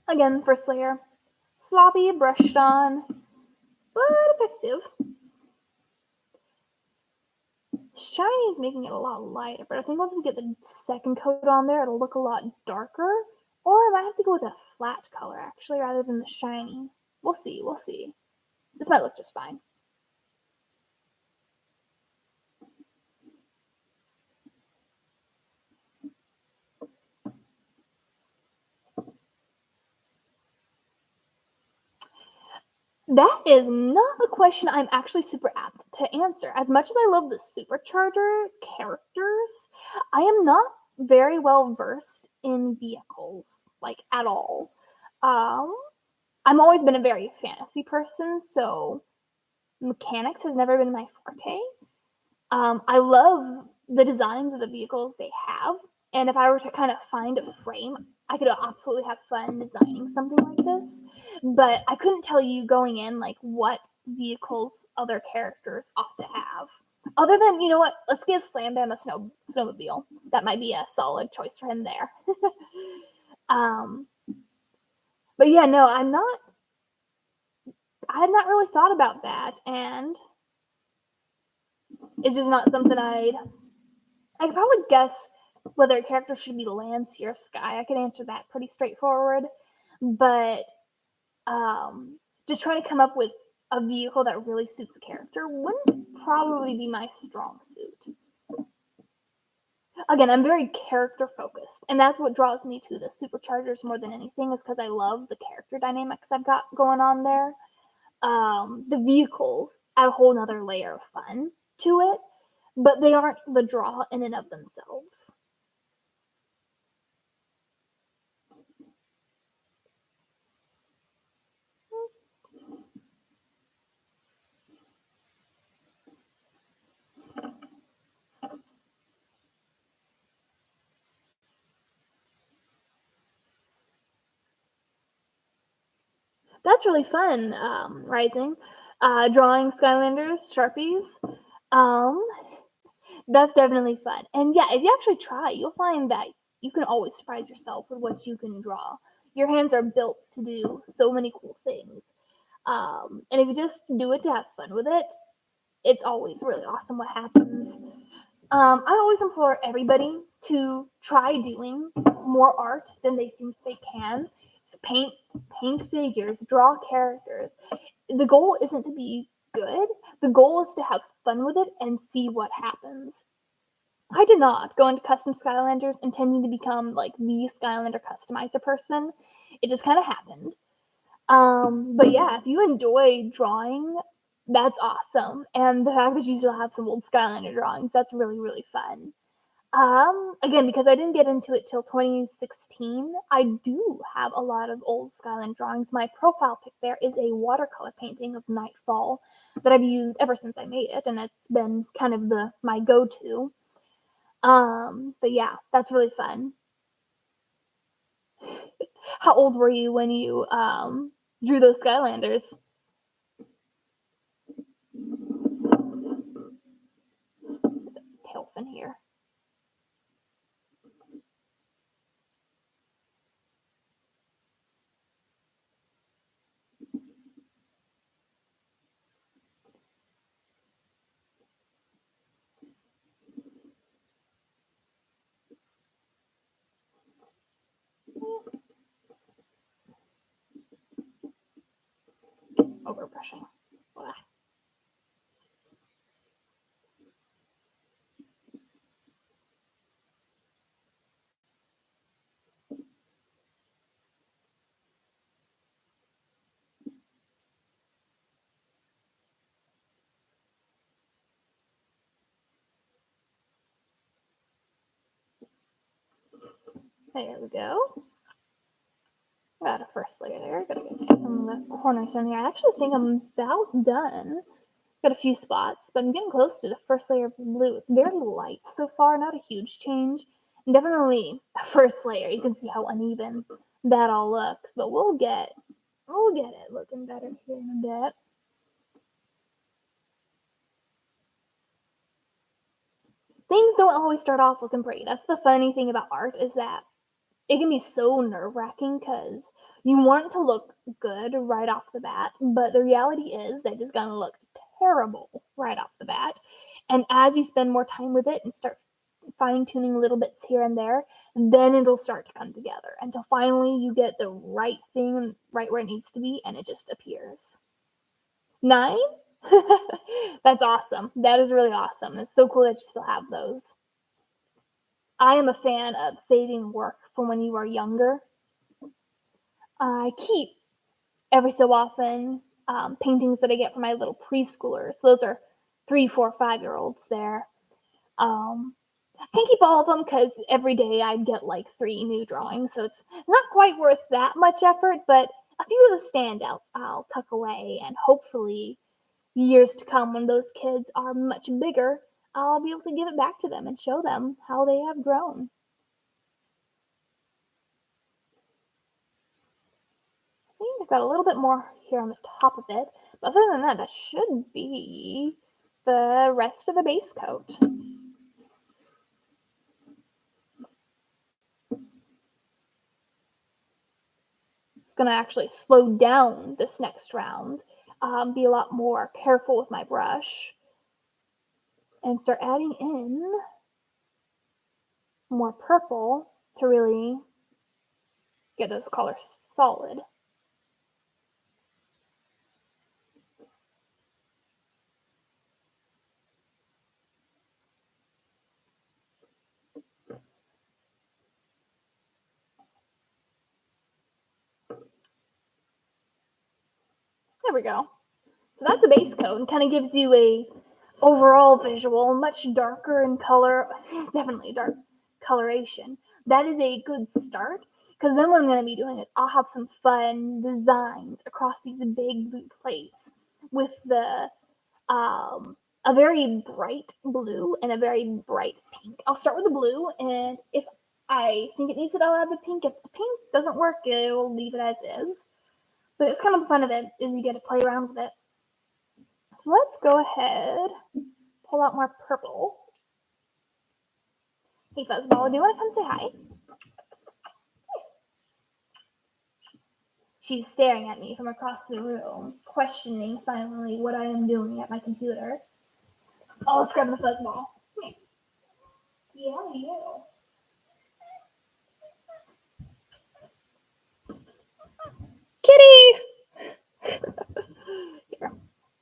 Again, first layer. Sloppy, brushed on, but effective. Shiny is making it a lot lighter, but I think once we get the second coat on there, it'll look a lot darker. Or I might have to go with a flat color, actually, rather than the shiny. We'll see, we'll see. This might look just fine. That is not a question I'm actually super apt to answer. As much as I love the supercharger characters, I am not very well versed in vehicles, like at all. I've always been a very fantasy person, so mechanics has never been my forte. I love the designs of the vehicles they have, and if I were to kind of find a frame, I could absolutely have fun designing something like this. But I couldn't tell you going in like what vehicles other characters ought to have. Other than, you know what, let's give Slam Bam a snowmobile. That might be a solid choice for him there. But yeah, no, I had not really thought about that, and it's just not something I could probably guess whether a character should be land, sea, or sky. I could answer that pretty straightforward. But just trying to come up with a vehicle that really suits the character wouldn't probably be my strong suit. Again, I'm very character focused, and that's what draws me to the superchargers more than anything, is because I love the character dynamics I've got going on there. The vehicles add a whole nother layer of fun to it, but they aren't the draw in and of themselves. That's really fun, Rising. Drawing Skylanders, Sharpies. Um, that's definitely fun. And yeah, if you actually try, you'll find that you can always surprise yourself with what you can draw. Your hands are built to do so many cool things. And if you just do it to have fun with it, it's always really awesome what happens. I always implore everybody to try doing more art than they think they can. Paint figures, draw characters. The goal isn't to be good. The goal is to have fun with it and see what happens. I did not go into custom Skylanders intending to become like the Skylander customizer person. It just kind of happened. But yeah, if you enjoy drawing, that's awesome. And the fact that you still have some old Skylander drawings, that's really, really fun. Again, because I didn't get into it till 2016, I do have a lot of old Skylander drawings. My profile pic there is a watercolor painting of Nightfall that I've used ever since I made it, and it's been kind of my go-to. But yeah, that's really fun. How old were you when you drew those Skylanders? Tail fin here. Overbrushing. Blah. There we go. Got a first layer there. Gotta get some of the corners in here. I actually think I'm about done. Got a few spots, but I'm getting close to the first layer of blue. It's very light so far, not a huge change. And definitely a first layer. You can see how uneven that all looks, but we'll get it looking better here in a bit. Things don't always start off looking pretty. That's the funny thing about art, is that it can be so nerve-wracking because you want it to look good right off the bat, but the reality is that it's gonna look terrible right off the bat. And as you spend more time with it and start fine-tuning little bits here and there, then it'll start to come together until finally you get the right thing right where it needs to be, and it just appears. 9? That's awesome. That is really awesome. It's so cool that you still have those. I am a fan of saving work from when you are younger. I keep every so often paintings that I get from my little preschoolers. Those are 3, 4, 5-year-olds there. I can't keep all of them because every day I'd get like 3 new drawings, so it's not quite worth that much effort, but a few of the standouts I'll tuck away, and hopefully years to come when those kids are much bigger, I'll be able to give it back to them and show them how they have grown. I think I've got a little bit more here on the top of it, but other than that, that should be the rest of the base coat. It's going to actually slow down this next round, be a lot more careful with my brush, and start adding in more purple to really get those colors solid. There we go. So that's a base coat and kind of gives you a overall visual, much darker in color, definitely dark coloration. That is a good start, because then what I'm going to be doing is I'll have some fun designs across these big blue plates with a very bright blue and a very bright pink. I'll start with the blue, and if I think it needs it, I'll add the pink. If the pink doesn't work, I'll leave it as is. But it's kind of the fun of it, is you get to play around with it. So let's go ahead, pull out more purple. Hey Fuzzball, do you want to come say hi? She's staring at me from across the room, questioning silently what I am doing at my computer. Oh, let's grab the Fuzzball. Yeah, you. Kitty! Here,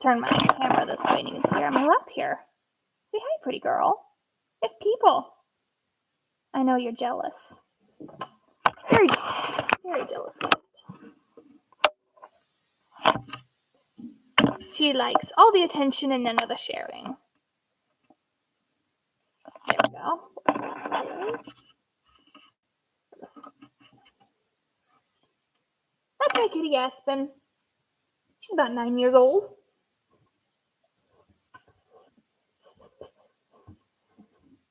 turn my camera this way and you can see her on my lap here. Say hi, pretty girl. There's people. I know you're jealous. Very jealous cat. She likes all the attention and none of the sharing. There we go. That's my kitty Aspen. She's about 9 years old.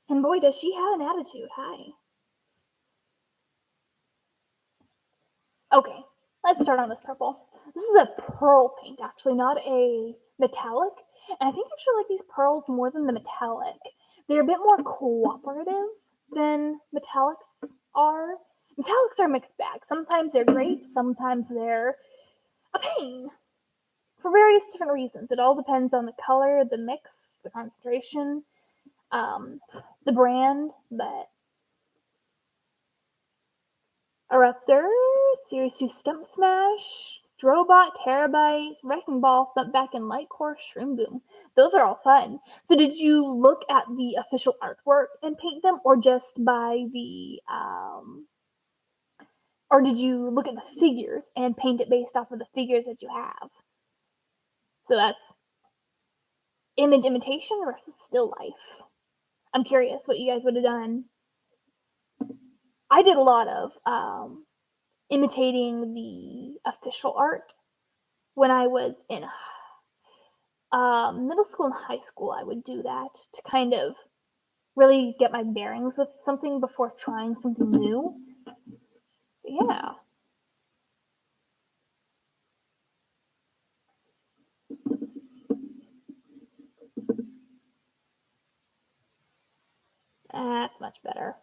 And boy, does she have an attitude. Hi. Okay, let's start on this purple. This is a pearl paint, actually, not a metallic. And I think I actually like these pearls more than the metallic. They're a bit more cooperative than metallics are. Metallics are a mixed bag. Sometimes they're great, sometimes they're a pain. For various different reasons. It all depends on the color, the mix, the concentration, the brand, but Eruptor, Series 2 Stump Smash, Drobot, Terabyte, Wrecking Ball, Thumpback, and Lightcore, Shroom Boom. Those are all fun. So did you look at the official artwork and paint them, or just by the, or did you look at the figures and paint it based off of the figures that you have? So that's image imitation versus still life. I'm curious what you guys would have done. I did a lot of imitating the official art when I was in middle school and high school. I would do that to kind of really get my bearings with something before trying something new. Yeah. That's much better.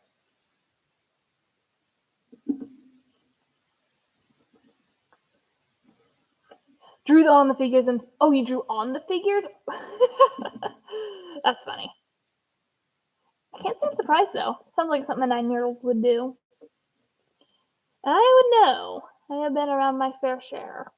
Drew on the figures and oh, you drew on the figures? That's funny. I can't say I'm surprised though. Sounds like something a 9-year-old would do. I would know. I have been around my fair share.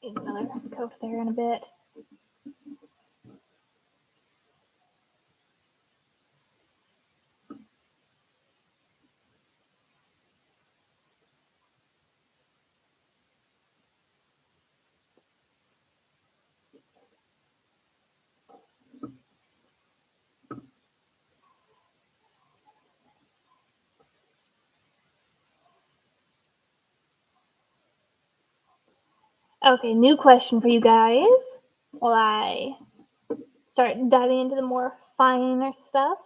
Need another coat there in a bit. Okay, new question for you guys while I start diving into the more finer stuff.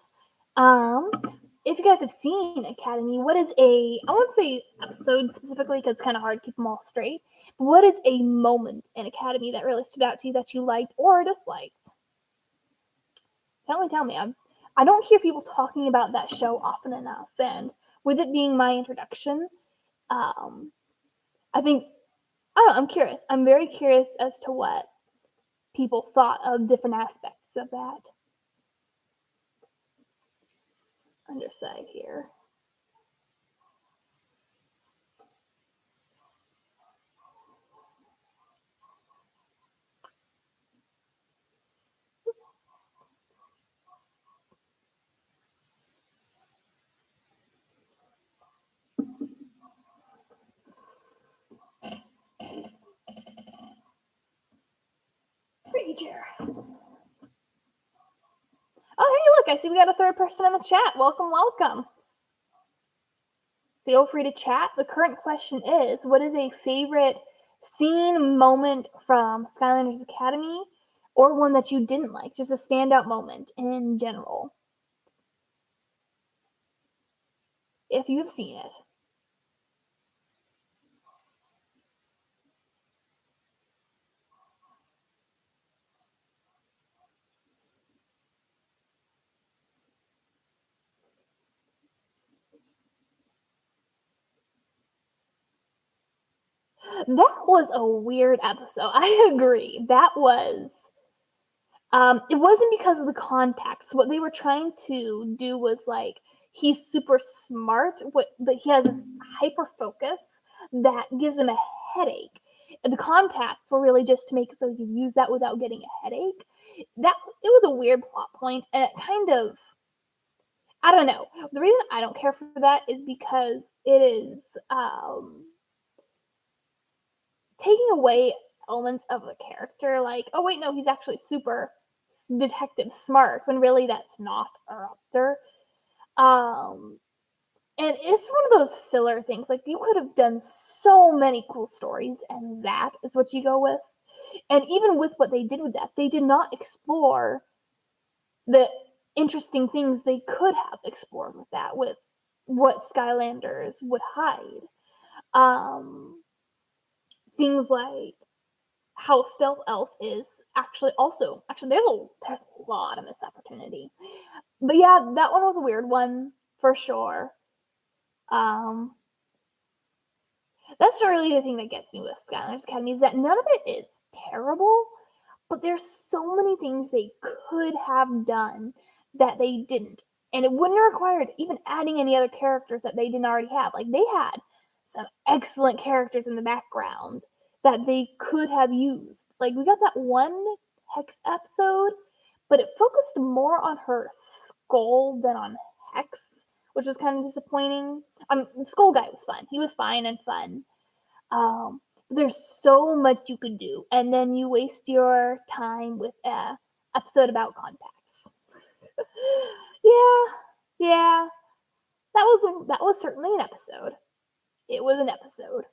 if you guys have seen Academy, what is I won't say episode specifically because it's kind of hard to keep them all straight, but what is a moment in Academy that really stood out to you that you liked or disliked? Tell me. I don't hear people talking about that show often enough, and with it being my introduction, I think, I don't know, I'm curious. I'm very curious as to what people thought of different aspects of that. Underside here. Chair. Oh, hey, look, I see we got a third person in the chat. Welcome. Feel free to chat. The current question is, what is a favorite scene, moment from Skylanders Academy, or one that you didn't like? Just a standout moment in general, if you've seen it. That was a weird episode. I agree. That was. It wasn't because of the context. What they were trying to do was like, he's super smart, but he has this hyper focus that gives him a headache. And the contacts were really just to make it so he could use that without getting a headache. It was a weird plot point, and it kind of, I don't know. The reason I don't care for that is because it is taking away elements of the character. Like, oh wait, no, he's actually super detective smart, when really that's not a raptor. And it's one of those filler things. Like, you could have done so many cool stories, and that is what you go with. And even with what they did with that, they did not explore the interesting things they could have explored with that, with what Skylanders would hide. Things like how Stealth Elf is actually there's a lot of missed opportunity. But yeah, that one was a weird one for sure. That's not really the thing that gets me with Skylanders Academy, is that none of it is terrible, but there's so many things they could have done that they didn't. And it wouldn't have required even adding any other characters that they didn't already have. Like, they had some excellent characters in the background that they could have used. Like, we got that one Hex episode, but it focused more on her skull than on Hex, which was kind of disappointing. The skull guy was fun. He was fine and fun. There's so much you could do, and then you waste your time with an episode about contacts. yeah. That was certainly an episode. It was an episode.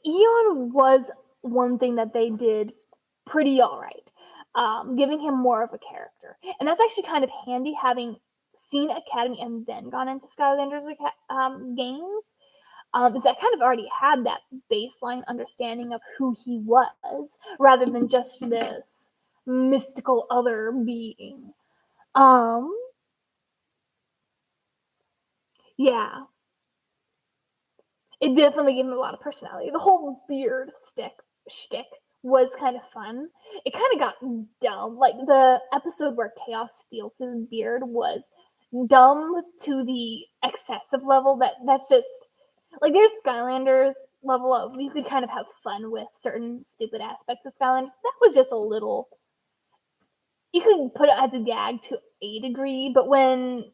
Eon was one thing that they did pretty alright, giving him more of a character. And that's actually kind of handy, having seen Academy and then gone into Skylanders games, is I kind of already had that baseline understanding of who he was, rather than just this mystical other being. Yeah. It definitely gave him a lot of personality. The whole beard shtick was kind of fun. It kind of got dumb. Like, the episode where Chaos steals his beard was dumb to the excessive level that's just, like, there's Skylanders level of, you could kind of have fun with certain stupid aspects of Skylanders. That was just a little, you could put it as a gag to a degree, but when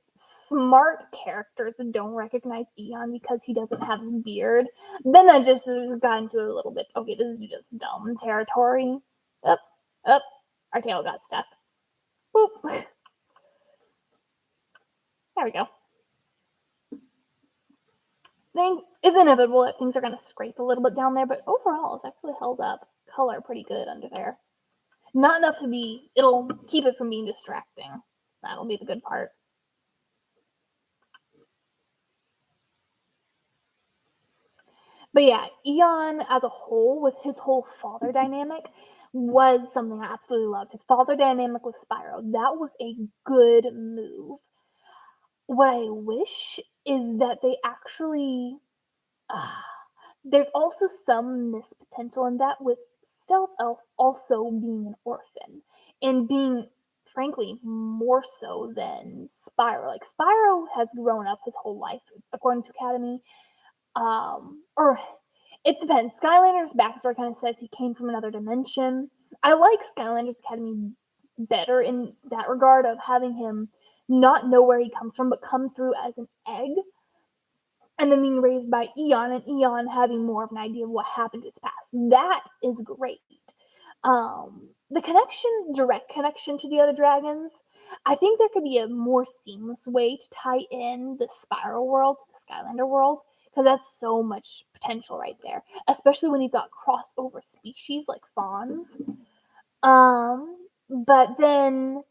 smart characters don't recognize Eon because he doesn't have a beard, then that just got into a little bit, okay, this is just dumb territory. Up, our tail got stuck. Boop. There we go. It's inevitable that things are going to scrape a little bit down there, but overall it's actually held up color pretty good under there. Not enough to be, it'll keep it from being distracting. That'll be the good part. But yeah, Eon as a whole, with his whole father dynamic, was something I absolutely loved. His father dynamic with Spyro, that was a good move. What I wish is that they actually there's also some missed potential in that, with Stealth Elf also being an orphan and being, frankly, more so than Spyro. Like, Spyro has grown up his whole life, according to Academy. Or it depends. Skylander's backstory kind of says he came from another dimension. I like Skylander's Academy better in that regard, of having him not know where he comes from, but come through as an egg, and then being raised by Eon, and Eon having more of an idea of what happened to his past. That is great. The direct connection to the other dragons, I think there could be a more seamless way to tie in the Spiral world to the Skylander world, because that's so much potential right there, especially when you've got crossover species like fawns. But then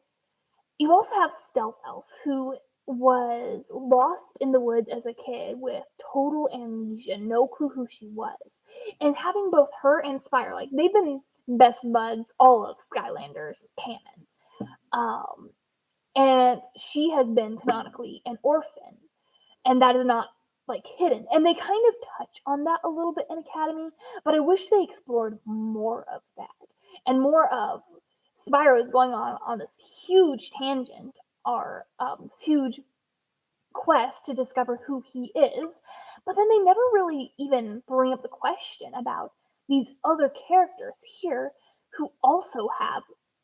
you also have Stealth Elf, who was lost in the woods as a kid with total amnesia, no clue who she was. And having both her and Spyro, like, they've been best buds all of Skylander's canon. And she has been canonically an orphan, and that is not, like, hidden. And they kind of touch on that a little bit in Academy, but I wish they explored more of that, and more of Spyro is going on this huge tangent, or this huge quest to discover who he is, but then they never really even bring up the question about these other characters here who also have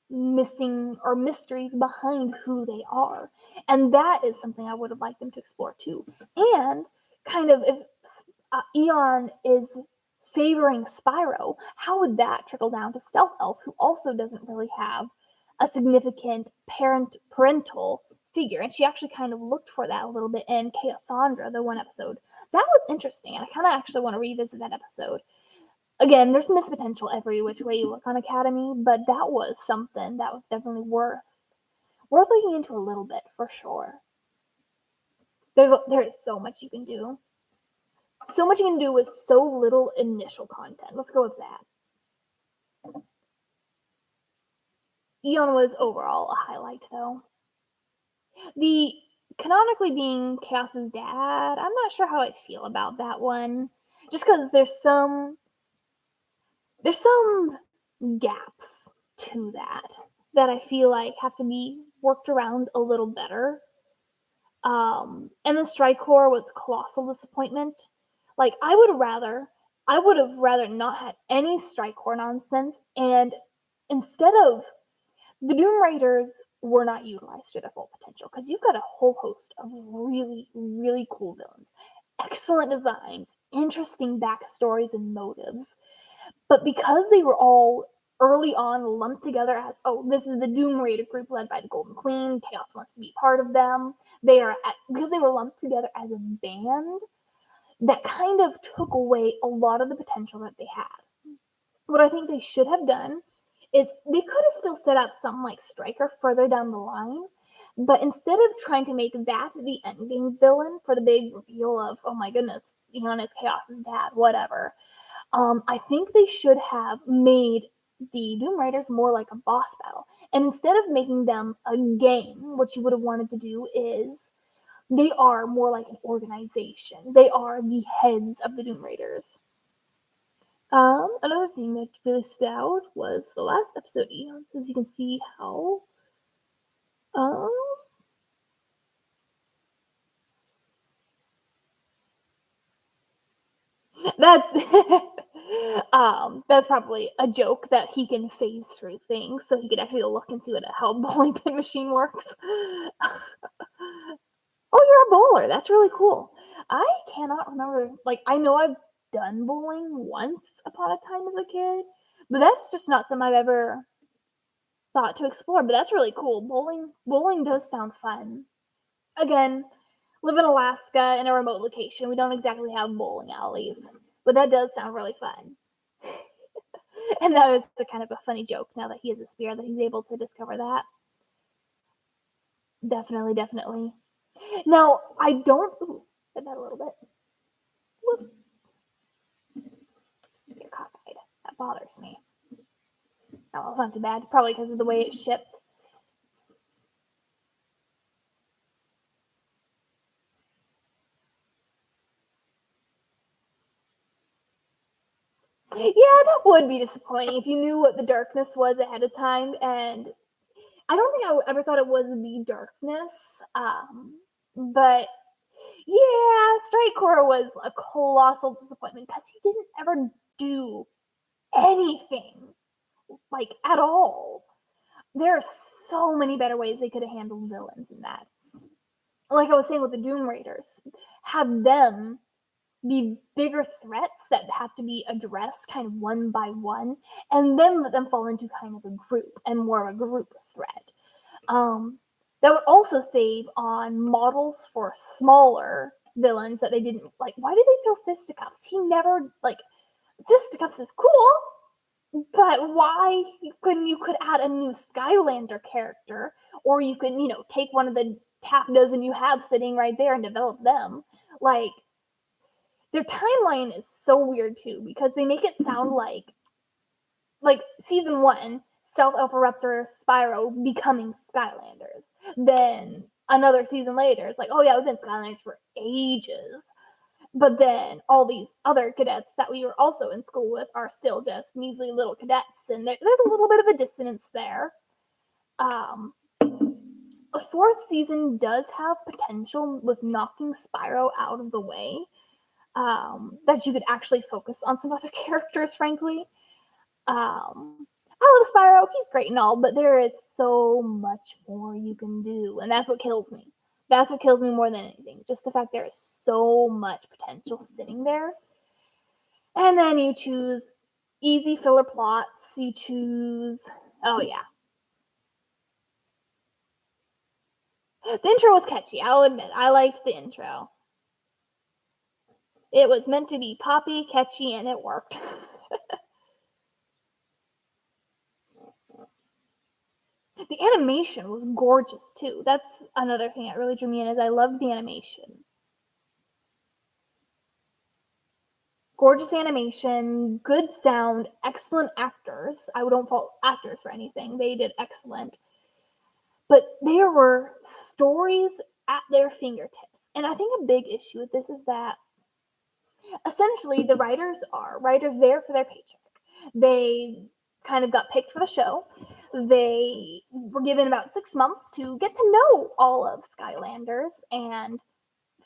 missing or mysteries behind who they are. And that is something I would have liked them to explore too. And kind of, if Eon is favoring Spyro, how would that trickle down to Stealth Elf, who also doesn't really have a significant parental figure? And she actually kind of looked for that a little bit in Chaosandra, the one episode. That was interesting, and I kind of actually want to revisit that episode. Again, there's missed potential every which way you look on Academy, but that was something that was definitely worth looking into a little bit, for sure. There is so much you can do. So much you can do with so little initial content. Let's go with that. Eon was overall a highlight, though. The canonically being Chaos's dad, I'm not sure how I feel about that one. Just because there's some gaps to that I feel like have to be worked around a little better. And the Strikor was colossal disappointment. Like, I would have rather not had any Strikor nonsense, and instead of, the Doom Raiders were not utilized to their full potential, because you've got a whole host of really, really cool villains, excellent designs, interesting backstories and motives, but because they were all early on lumped together as, oh, this is the Doom Raider group led by the Golden Queen, Chaos wants to be part of them, because they were lumped together as a band, that kind of took away a lot of the potential that they had. What I think they should have done is they could have still set up something like Striker further down the line, but instead of trying to make that the ending villain for the big reveal of, oh my goodness, Eon is Chaos's dad, whatever, I think they should have made the Doom Raiders more like a boss battle. And instead of making them a game, what you would have wanted to do is, they are more like an organization. They are the heads of the Doom Raiders. Another thing that really stood out was the last episode, Eon, as you can see how, that's, that's probably a joke that he can phase through things, so he could actually look and see how a bowling pin machine works. Oh, you're a bowler. That's really cool. I cannot remember, like, I know I've done bowling once upon a time as a kid, but that's just not something I've ever thought to explore. But that's really cool. Bowling does sound fun. Again, live in Alaska in a remote location. We don't exactly have bowling alleys, but that does sound really fun. And that was a kind of a funny joke now that he has a spear that he's able to discover that. Definitely, definitely. Now, I don't. Ooh, hit that a little bit. Whoop. Get cockeyed. That bothers me. Oh, it's not too bad. Probably because of the way it's shipped. Yeah, that would be disappointing if you knew what the darkness was ahead of time. And I don't think I ever thought it was the darkness. But yeah, Strikecore was a colossal disappointment because he didn't ever do anything, like, at all. There are so many better ways they could have handled villains in that. Like I was saying with the Doom Raiders, have them be bigger threats that have to be addressed kind of one by one, and then let them fall into kind of a group and more of a group threat. That would also save on models for smaller villains that they didn't like. Why did they throw Fisticuffs? He never like Fisticuffs is cool, but why couldn't you could add a new Skylander character, or you could take one of the half dozen you have sitting right there and develop them. Like their timeline is so weird too because they make it sound like season 1, Stealth Alpha Raptor Spyro becoming Skylanders. Then another season later, it's like, oh yeah, we've been Skylanders for ages. But then all these other cadets that we were also in school with are still just measly little cadets, and there's a little bit of a dissonance there. A fourth season does have potential with knocking Spyro out of the way, that you could actually focus on some other characters, frankly. I love Spyro, he's great and all, but there is so much more you can do, and that's what kills me. That's what kills me more than anything. Just the fact there is so much potential sitting there. And then you choose easy filler plots. You choose. Oh, yeah. The intro was catchy, I'll admit. I liked the intro. It was meant to be poppy, catchy, and it worked. The animation was gorgeous, too. That's another thing that really drew me in, is I loved the animation. Gorgeous animation, good sound, excellent actors. I don't fault actors for anything. They did excellent. But there were stories at their fingertips. And I think a big issue with this is that essentially the writers are writers there for their paycheck. They kind of got picked for the show. They were given about 6 months to get to know all of Skylanders and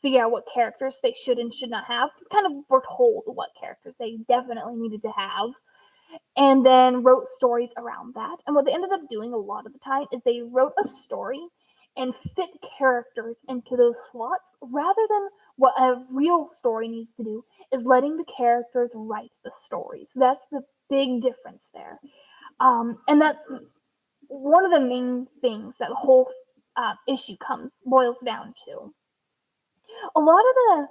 figure out what characters they should and should not have. Kind of were told what characters they definitely needed to have, and then wrote stories around that. And what they ended up doing a lot of the time is they wrote a story and fit characters into those slots rather than what a real story needs to do is letting the characters write the stories. That's the big difference there. And that's one of the main things that the whole issue boils down to. A lot of the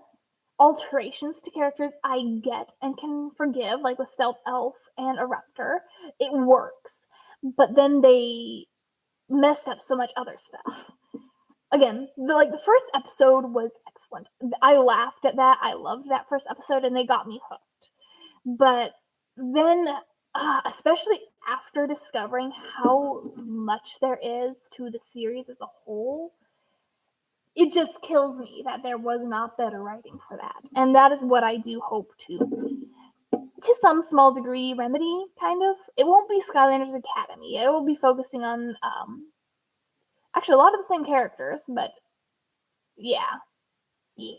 alterations to characters I get and can forgive, like with Stealth Elf and a Raptor, it works. But then they messed up so much other stuff. Again, the first episode was excellent. I laughed at that. I loved that first episode, and they got me hooked. But then, especially after discovering how much there is to the series as a whole, it just kills me that there was not better writing for that. And that is what I do hope to some small degree, remedy, kind of. It won't be Skylanders Academy. It will be focusing on, actually, a lot of the same characters, but yeah. Yeah.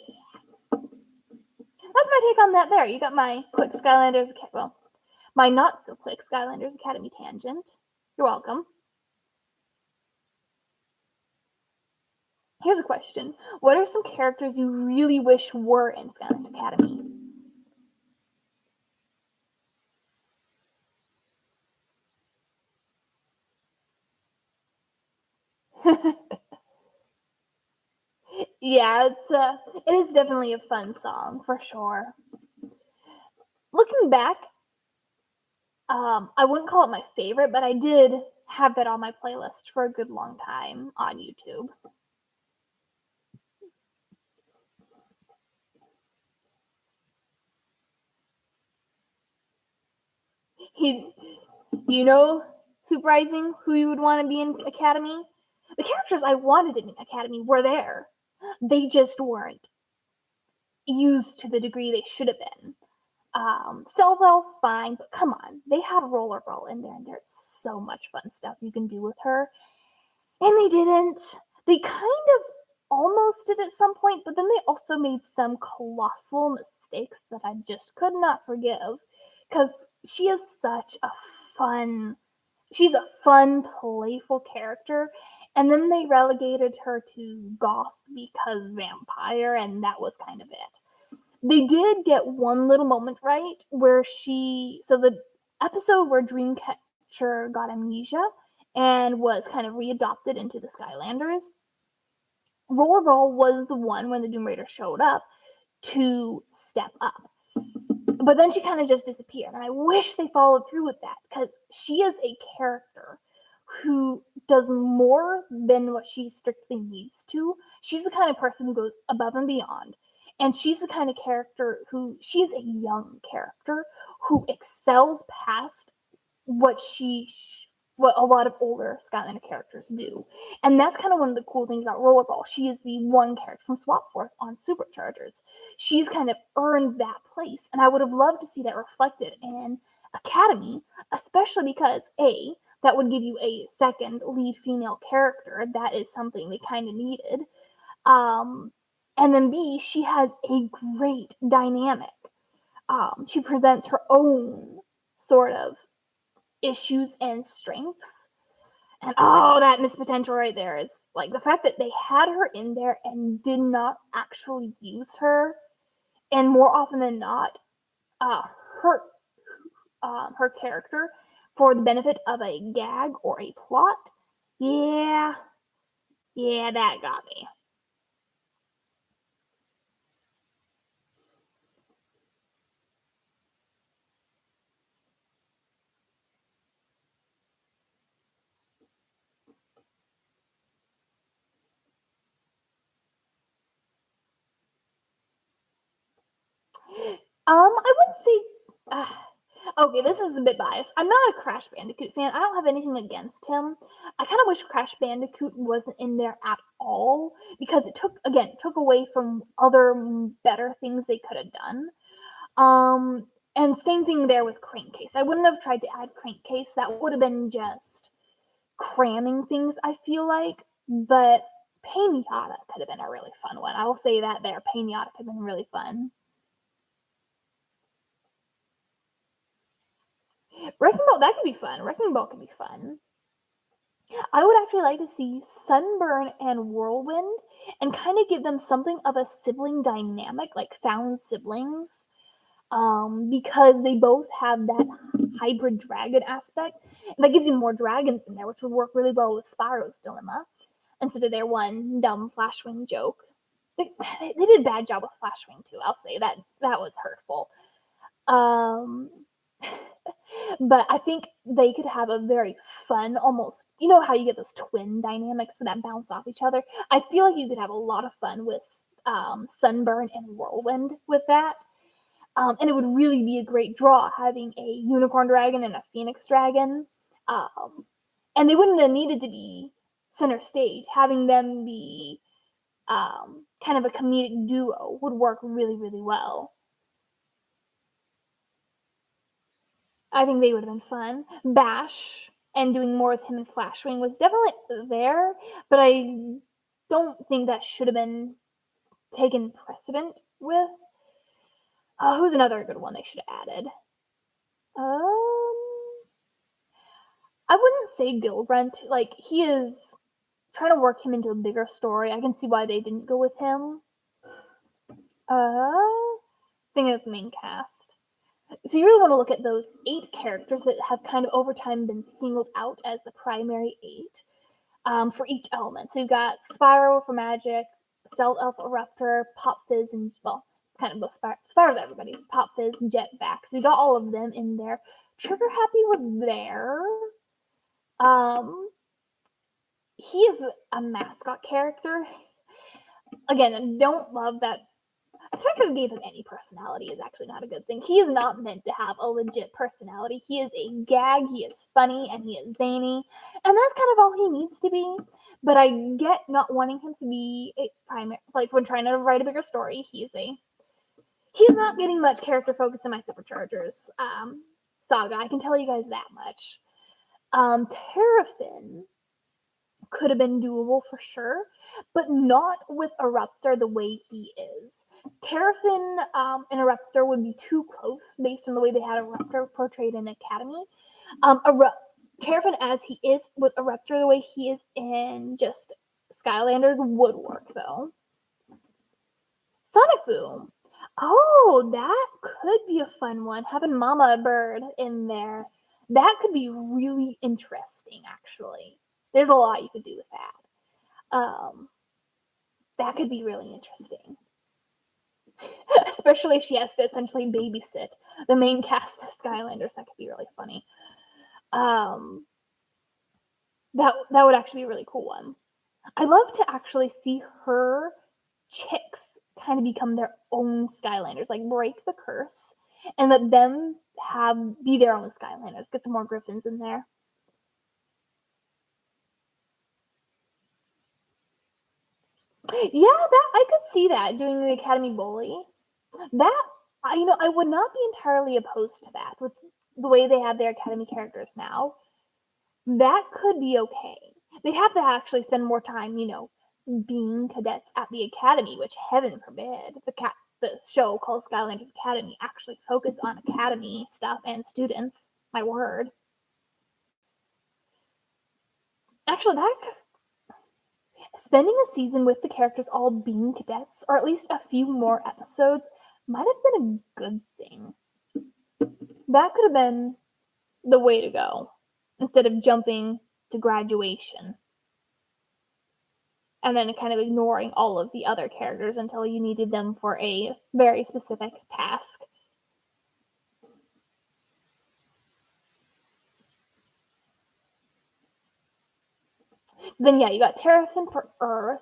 That's my take on that there. You got my quick Skylanders, well, my not so quick Skylanders Academy tangent. You're welcome. Here's a question. What are some characters you really wish were in Skylanders Academy? Yeah, it is definitely a fun song for sure. Looking back, I wouldn't call it my favorite, but I did have that on my playlist for a good long time on YouTube. He, do you know, surprising who you would want to be in Academy? The characters I wanted in Academy were there. They just weren't used to the degree they should have been. Selval, fine, but come on, they had Rollerball in there, and there's so much fun stuff you can do with her. And they didn't. They kind of almost did at some point, but then they also made some colossal mistakes that I just could not forgive. Because she is such a fun, she's a fun, playful character. And then they relegated her to goth because vampire, and that was kind of it. They did get one little moment right where so the episode where Dreamcatcher got amnesia and was kind of readopted into the Skylanders, Rollerball was the one when the Doom Raider showed up to step up. But then she kind of just disappeared, and I wish they followed through with that because she is a character who does more than what she strictly needs to. She's the kind of person who goes above and beyond. And she's the kind of character she's a young character who excels past what what a lot of older Skylander characters do. And that's kind of one of the cool things about Rollerball. She is the one character from Swap Force on Superchargers. She's kind of earned that place. And I would have loved to see that reflected in Academy, especially because that would give you a second lead female character. That is something they kind of needed. And then B, she has a great dynamic. She presents her own sort of issues and strengths. And that missed potential right there is like the fact that they had her in there and did not actually use her, and more often than not, hurt her character for the benefit of a gag or a plot. Yeah, that got me. I wouldn't say. Okay, this is a bit biased. I'm not a Crash Bandicoot fan. I don't have anything against him. I kind of wish Crash Bandicoot wasn't in there at all because it took away from other better things they could have done. And same thing there with Crankcase. I wouldn't have tried to add Crankcase. That would have been just cramming things, I feel like. But Pinata could have been a really fun one. I will say that there. Pinata could have been really fun. Wrecking Ball, that could be fun. Wrecking Ball could be fun. I would actually like to see Sunburn and Whirlwind and kind of give them something of a sibling dynamic, like found siblings, because they both have that hybrid dragon aspect. And that gives you more dragons in there, which would work really well with Spyro's Dilemma instead of their one dumb Flashwing joke. They did a bad job with Flashwing too. I'll say that was hurtful. Um, but I think they could have a very fun, almost, you know how you get those twin dynamics that bounce off each other? I feel like you could have a lot of fun with Sunburn and Whirlwind with that. And it would really be a great draw having a unicorn dragon and a phoenix dragon. And they wouldn't have needed to be center stage. Having them be kind of a comedic duo would work really, really well. I think they would have been fun. Bash and doing more with him and Flashwing was definitely there, but I don't think that should have been taken precedent with. Who's another good one they should have added? I wouldn't say Gilgrunt. Like, he is trying to work him into a bigger story. I can see why they didn't go with him. Thinking of the main cast. So you really want to look at those 8 characters that have kind of over time been singled out as the primary 8 for each element. So you've got Spyro for magic, Stealth Elf, Eruptor, Pop Fizz, and, well, kind of both as far as everybody. Pop Fizz, Jetback. So we got all of them in there. Trigger Happy was there. He is a mascot character. Again, I don't love that. The fact that they gave him any personality is actually not a good thing. He is not meant to have a legit personality. He is a gag, he is funny, and he is zany. And that's kind of all he needs to be. But I get not wanting him to be a primary, like when trying to write a bigger story, he's not getting much character focus in my Superchargers saga. I can tell you guys that much. Terrafin could have been doable for sure, but not with Eruptor the way he is. Terrafin and Eruptor would be too close based on the way they had Eruptor portrayed in Academy. Terrafin as he is with Eruptor the way he is in just Skylanders would work though. Sonic Boom. Oh, that could be a fun one. Having Mama Bird in there. That could be really interesting, actually. There's a lot you could do with that. That could be really interesting. Especially if she has to essentially babysit the main cast of Skylanders. That could be really funny. That would actually be a really cool one. I'd love to actually see her chicks kind of become their own Skylanders, like break the curse and let them be their own Skylanders. Get some more Griffins in there. Yeah, that I could see that doing the Academy Bully. That I would not be entirely opposed to that with the way they have their Academy characters now. That could be okay. They'd have to actually spend more time, being cadets at the Academy, which heaven forbid the show called Skylanders Academy actually focus on Academy stuff and students. My word. Actually, spending a season with the characters all being cadets, or at least a few more episodes, might have been a good thing. That could have been the way to go, instead of jumping to graduation. And then kind of ignoring all of the other characters until you needed them for a very specific task. Then yeah, you got Terrafin for Earth.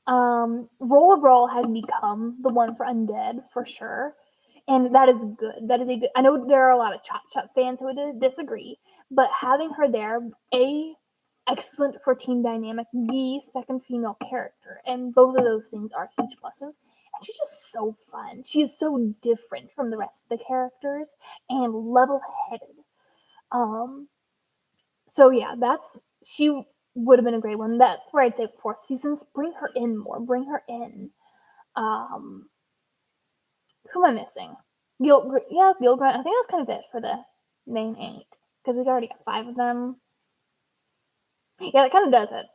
Roller Brawl has become the one for Undead for sure. And that is good. That is a good. I know there are a lot of Chop Chop fans who would disagree, but having her there, excellent for team dynamic, the second female character, and both of those things are huge pluses. And she's just so fun. She is so different from the rest of the characters and level-headed. So yeah, she would have been a great one. That's where I'd say fourth seasons. Bring her in more. Bring her in. Who am I missing? Gilgrunt. I think that's kind of it for the main 8 because we've already got 5 of them. Yeah, that kind of does it.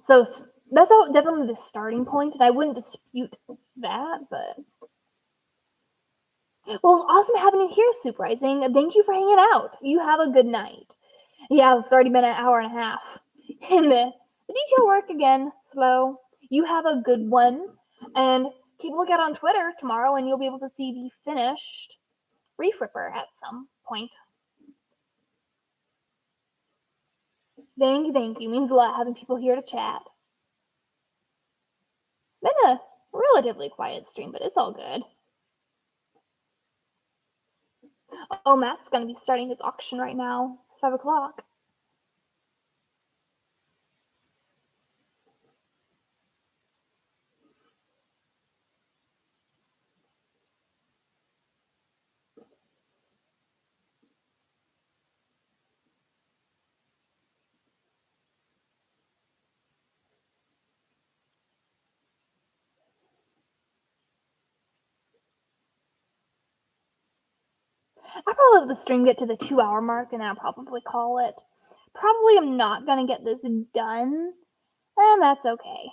So that's definitely the starting point, and I wouldn't dispute that, but. Well, it's awesome having you here, Soup Rising. Thank you for hanging out. You have a good night. Yeah, it's already been an hour and a half. And the detail work, again, slow. You have a good one. And keep a lookout on Twitter tomorrow, and you'll be able to see the finished Reef Ripper at some point. Thank you. Means a lot having people here to chat. Been a relatively quiet stream, but it's all good. Oh, Matt's going to be starting his auction right now. It's 5 o'clock. I'll probably let the stream get to the 2-hour mark, and then I'll probably call it. Probably I'm not going to get this done, and that's okay.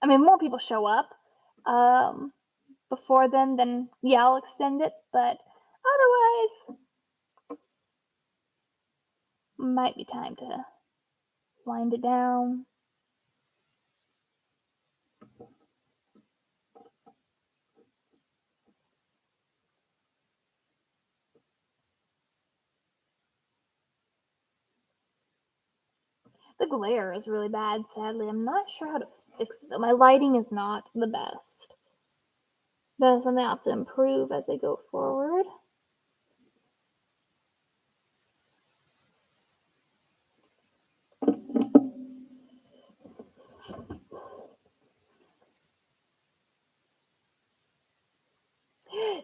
I mean, more people show up before then yeah, I'll extend it, but otherwise, might be time to wind it down. The glare is really bad, sadly. I'm not sure how to fix it, though. My lighting is not the best. That is something I have to improve as I go forward.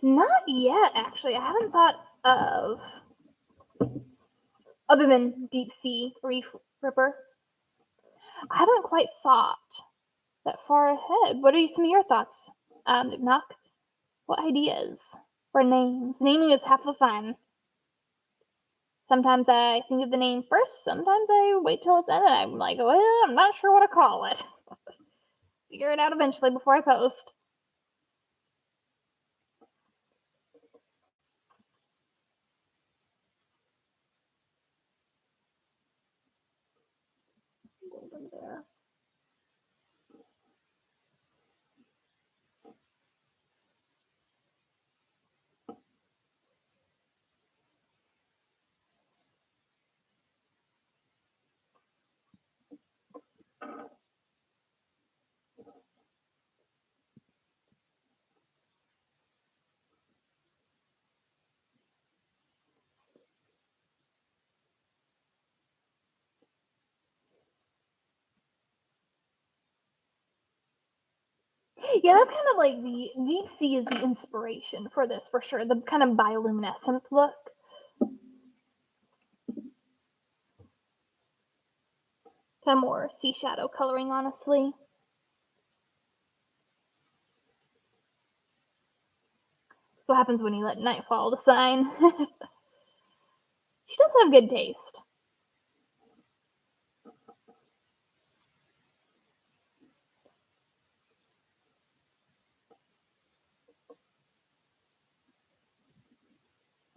Not yet, actually. I haven't thought of, other than deep sea reef ripper, I haven't quite thought that far ahead. What are some of your thoughts, Knock? What ideas for names? Naming is half the fun. Sometimes I think of the name first. Sometimes I wait till it's ended. I'm like, well, I'm not sure what to call it. Figure it out eventually before I post. There. Yeah, that's kind of like the deep sea is the inspiration for this for sure. The kind of bioluminescent look. Kind of more sea shadow coloring, honestly. That's what happens when you let night follow the sign. She does have good taste.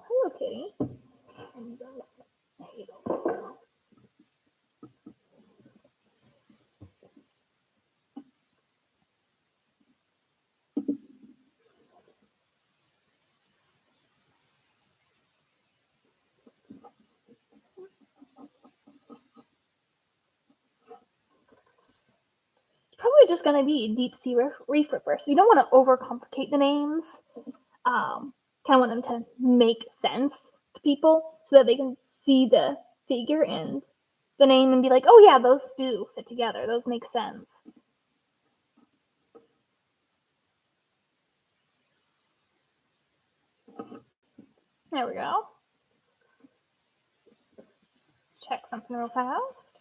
Hello, kitty. Probably just going to be deep sea reef ripper. So you don't want to overcomplicate the names. Kind of want them to make sense to people so that they can see the figure and the name and be like, oh yeah, those do fit together. Those make sense. There we go. Check something real fast.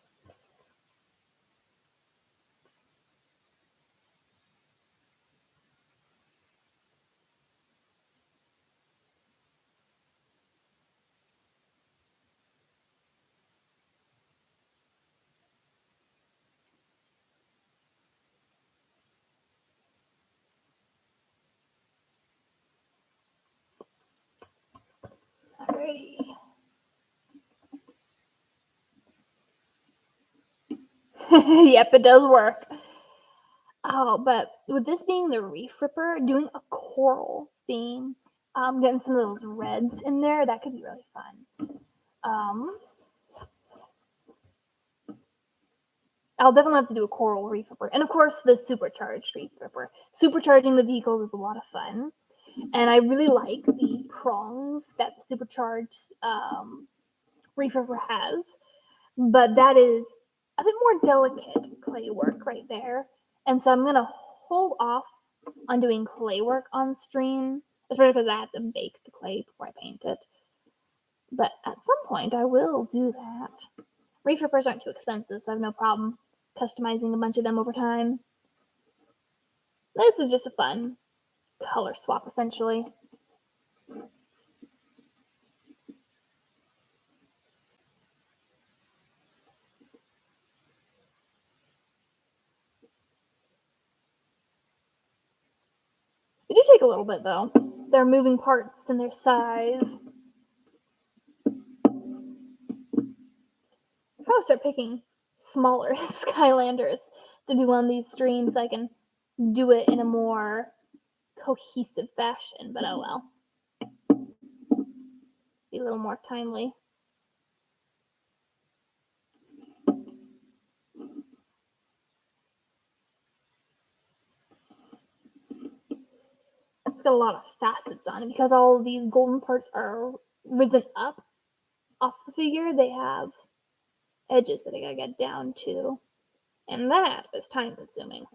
Alrighty. Yep, it does work. Oh, but with this being the Reef Ripper, doing a coral theme, getting some of those reds in there, that could be really fun. I'll definitely have to do a coral Reef Ripper. And of course, the supercharged Reef Ripper. Supercharging the vehicles is a lot of fun. And I really like the prongs that the supercharged Reef Ripper has. But that is a bit more delicate clay work right there. And so I'm going to hold off on doing clay work on stream, especially because I have to bake the clay before I paint it. But at some point, I will do that. Reef rippers aren't too expensive, so I have no problem customizing a bunch of them over time. This is just a fun color swap, essentially. They do take a little bit, though. They're moving parts and their size. I'll probably start picking smaller Skylanders to do on these streams. I can do it in a more cohesive fashion, but oh well. Be a little more timely. It's got a lot of facets on it because all of these golden parts are risen up off the figure. They have edges that I gotta get down to, and that is time consuming.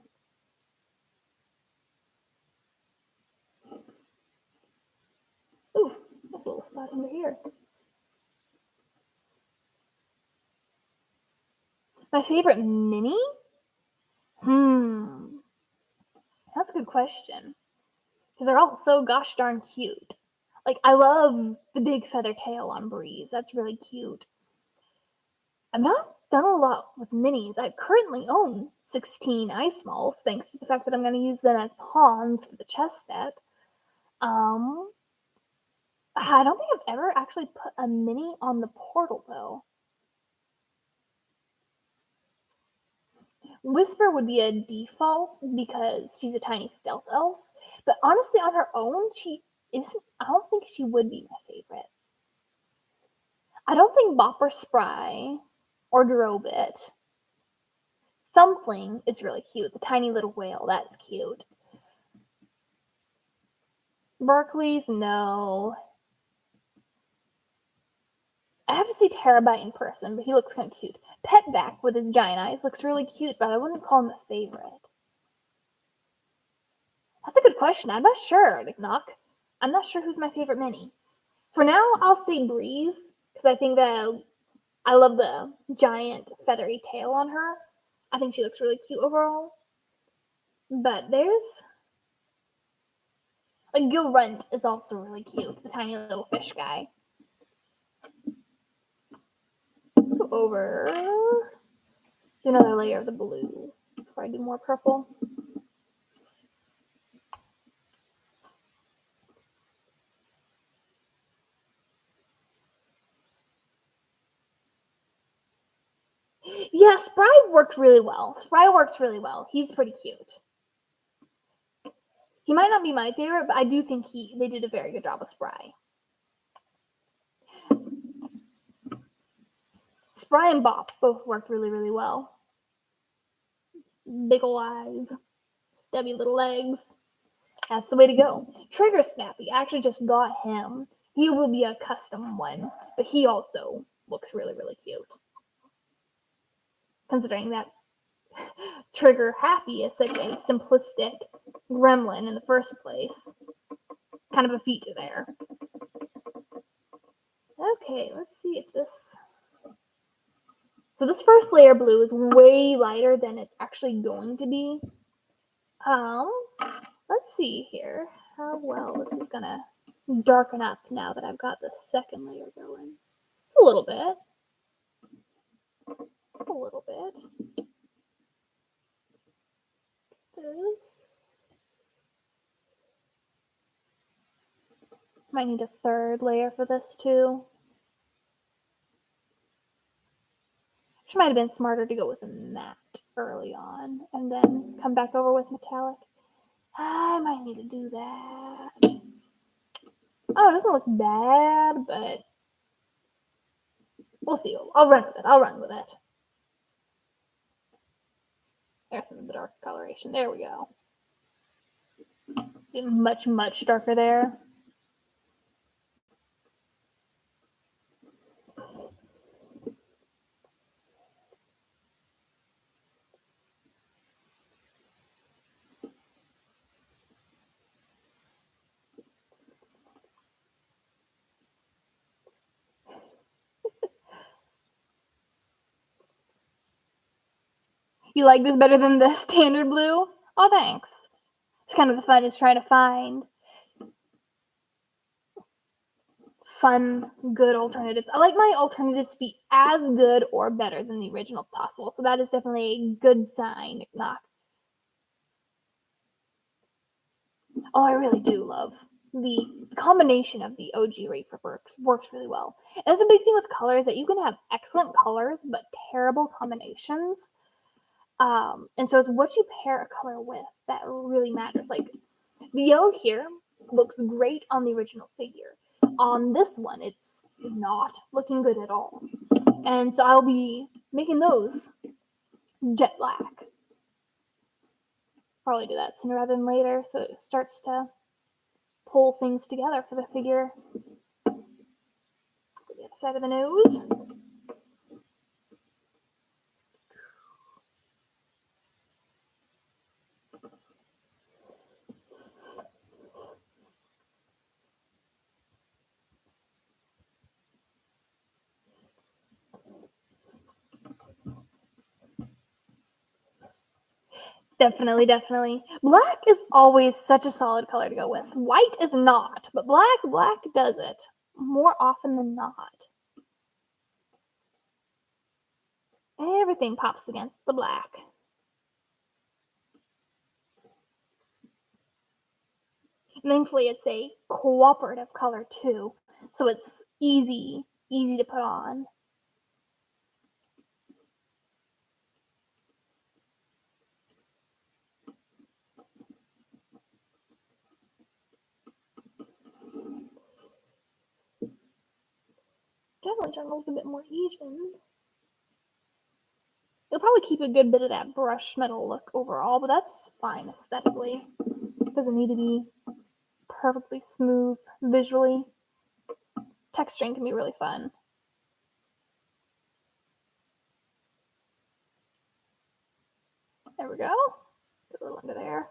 Ooh, there's a little spot under here. My favorite mini? That's a good question. Because they're all so gosh darn cute. Like, I love the big feather tail on Breeze. That's really cute. I've not done a lot with minis. I currently own 16 Ice Malls, thanks to the fact that I'm going to use them as pawns for the chess set. I don't think I've ever actually put a mini on the portal, though. Whisper would be a default because she's a tiny stealth elf. But honestly, on her own, she isn't. I don't think she would be my favorite. I don't think Bop or Spry or Drobit. Thumpling is really cute. The tiny little whale, that's cute. Berkeley's, no. I have to see Terabyte in person, but he looks kind of cute. Petback with his giant eyes looks really cute, but I wouldn't call him a favorite. That's a good question. I'm not sure, Knock. I'm not sure who's my favorite mini. For now, I'll say Breeze, because I think that I love the giant feathery tail on her. I think she looks really cute overall. But there's... Like, Gil Runt is also really cute, the tiny little fish guy. Let's go over... Do another layer of the blue before I do more purple. Yeah, Spry worked really well. Spry works really well. He's pretty cute. He might not be my favorite, but I do think they did a very good job with Spry. Spry and Bop both worked really, really well. Big ol' eyes, stubby little legs. That's the way to go. Trigger Snappy, I actually just got him. He will be a custom one, but he also looks really, really cute. Considering that Trigger Happy is such a simplistic gremlin in the first place. Kind of a feat there. Okay, let's see if this... So this first layer blue is way lighter than it's actually going to be. Let's see here how well this is gonna darken up now that I've got the second layer going. It's a little bit. A little bit. This. Might need a third layer for this too. Which might have been smarter to go with a matte early on and then come back over with metallic. I might need to do that. Oh, it doesn't look bad, but we'll see. I'll run with it. There's some of the dark coloration. There we go. See, much, much darker there. You like this better than the standard blue? Oh, thanks. It's kind of the fun is trying to find fun, good alternatives. I like my alternatives to be as good or better than the original if possible. So that is definitely a good sign, Knock. Oh, I really do love the combination of the OG Reaper works really well. And it's a big thing with colors that you can have excellent colors but terrible combinations. And so it's what you pair a color with that really matters. Like the yellow here looks great on the original figure. On this one, it's not looking good at all. And so I'll be making those jet black. Probably do that sooner rather than later, so it starts to pull things together for the figure. The other side of the nose. Definitely. Black is always such a solid color to go with. White is not, but black does it more often than not. Everything pops against the black. And thankfully, it's a cooperative color too, so it's easy to put on. Definitely turn a little bit more even. It'll probably keep a good bit of that brushed metal look overall, but that's fine aesthetically. It doesn't need to be perfectly smooth visually. Texturing can be really fun. There we go. Put a little under there.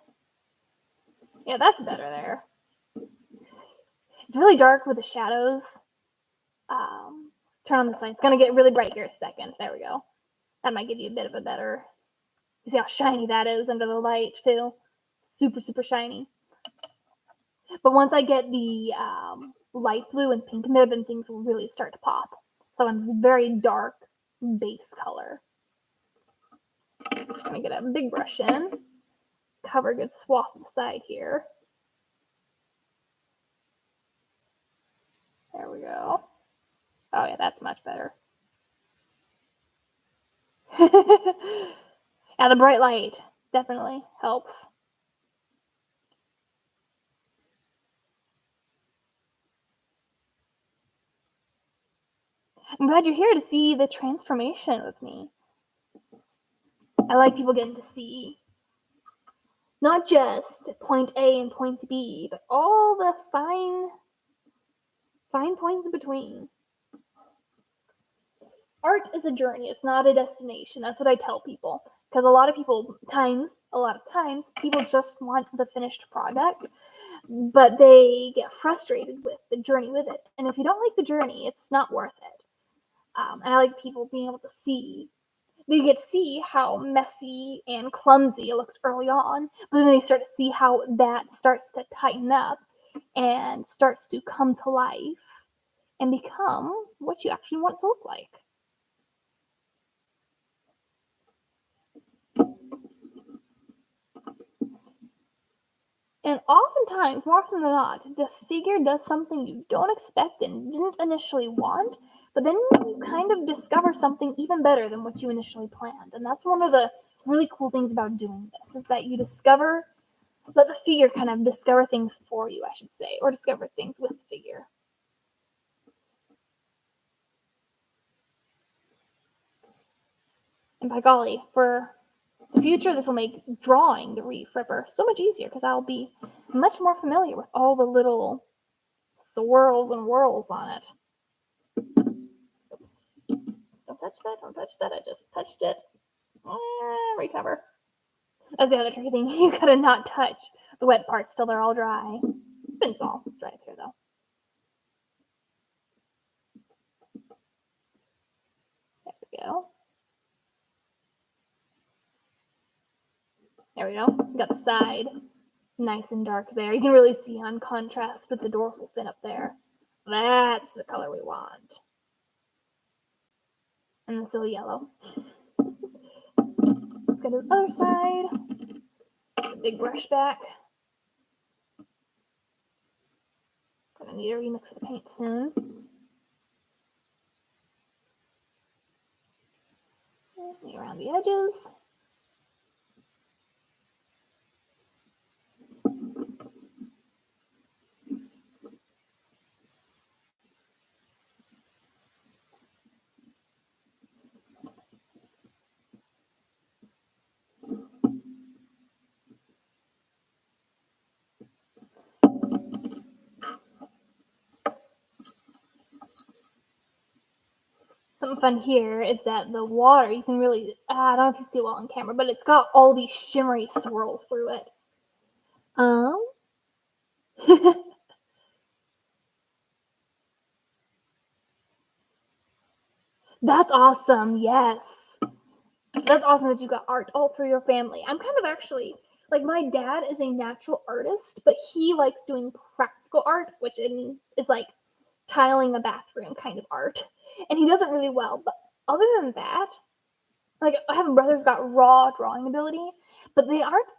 Yeah, that's better there. It's really dark with the shadows. Turn on this light. It's going to get really bright here in a second. There we go. That might give you a bit of a better... You see how shiny that is under the light, too? Super shiny. But once I get the light blue and pink in there, then things will really start to pop. So it's a very dark base color. I'm going to get a big brush in. Cover a good swath on the side here. There we go. Oh yeah, that's much better. Yeah, the bright light definitely helps. I'm glad you're here to see the transformation with me. I like people getting to see not just point A and point B, but all the fine points in between. Art is a journey. It's not a destination. That's what I tell people. Because a lot of times, people just want the finished product, but they get frustrated with the journey with it. And if you don't like the journey, it's not worth it. And I like people being able to see. They get to see how messy and clumsy it looks early on, but then they start to see how that starts to tighten up and starts to come to life and become what you actually want it to look like. And oftentimes, more often than not, the figure does something you don't expect and didn't initially want, but then you kind of discover something even better than what you initially planned. And that's one of the really cool things about doing this, is that you let the figure kind of discover things for you, I should say, or discover things with the figure. And by golly, for the future, this will make drawing the Reef Ripper so much easier, because I'll be much more familiar with all the little swirls and whirls on it. Don't touch that, I just touched it. Recover. That's the other tricky thing, you gotta not touch the wet parts till they're all dry. It's all dry up here though. There we go. There we go. Got the side nice and dark there. You can really see on contrast with the dorsal fin up there. That's the color we want. And the silly yellow. Let's go to the other side. The big brush back. gonna need to remix the paint soon. Around the edges. Something fun here is that the water, you can really, I don't know if you see it well on camera, but it's got all these shimmery swirls through it. That's awesome, yes. That's awesome that you got art all through your family. I'm kind of actually, like, my dad is a natural artist, but he likes doing practical art, which is like tiling a bathroom kind of art. And he does it really well. But other than that, like, I have a brother who's got raw drawing ability, but they aren't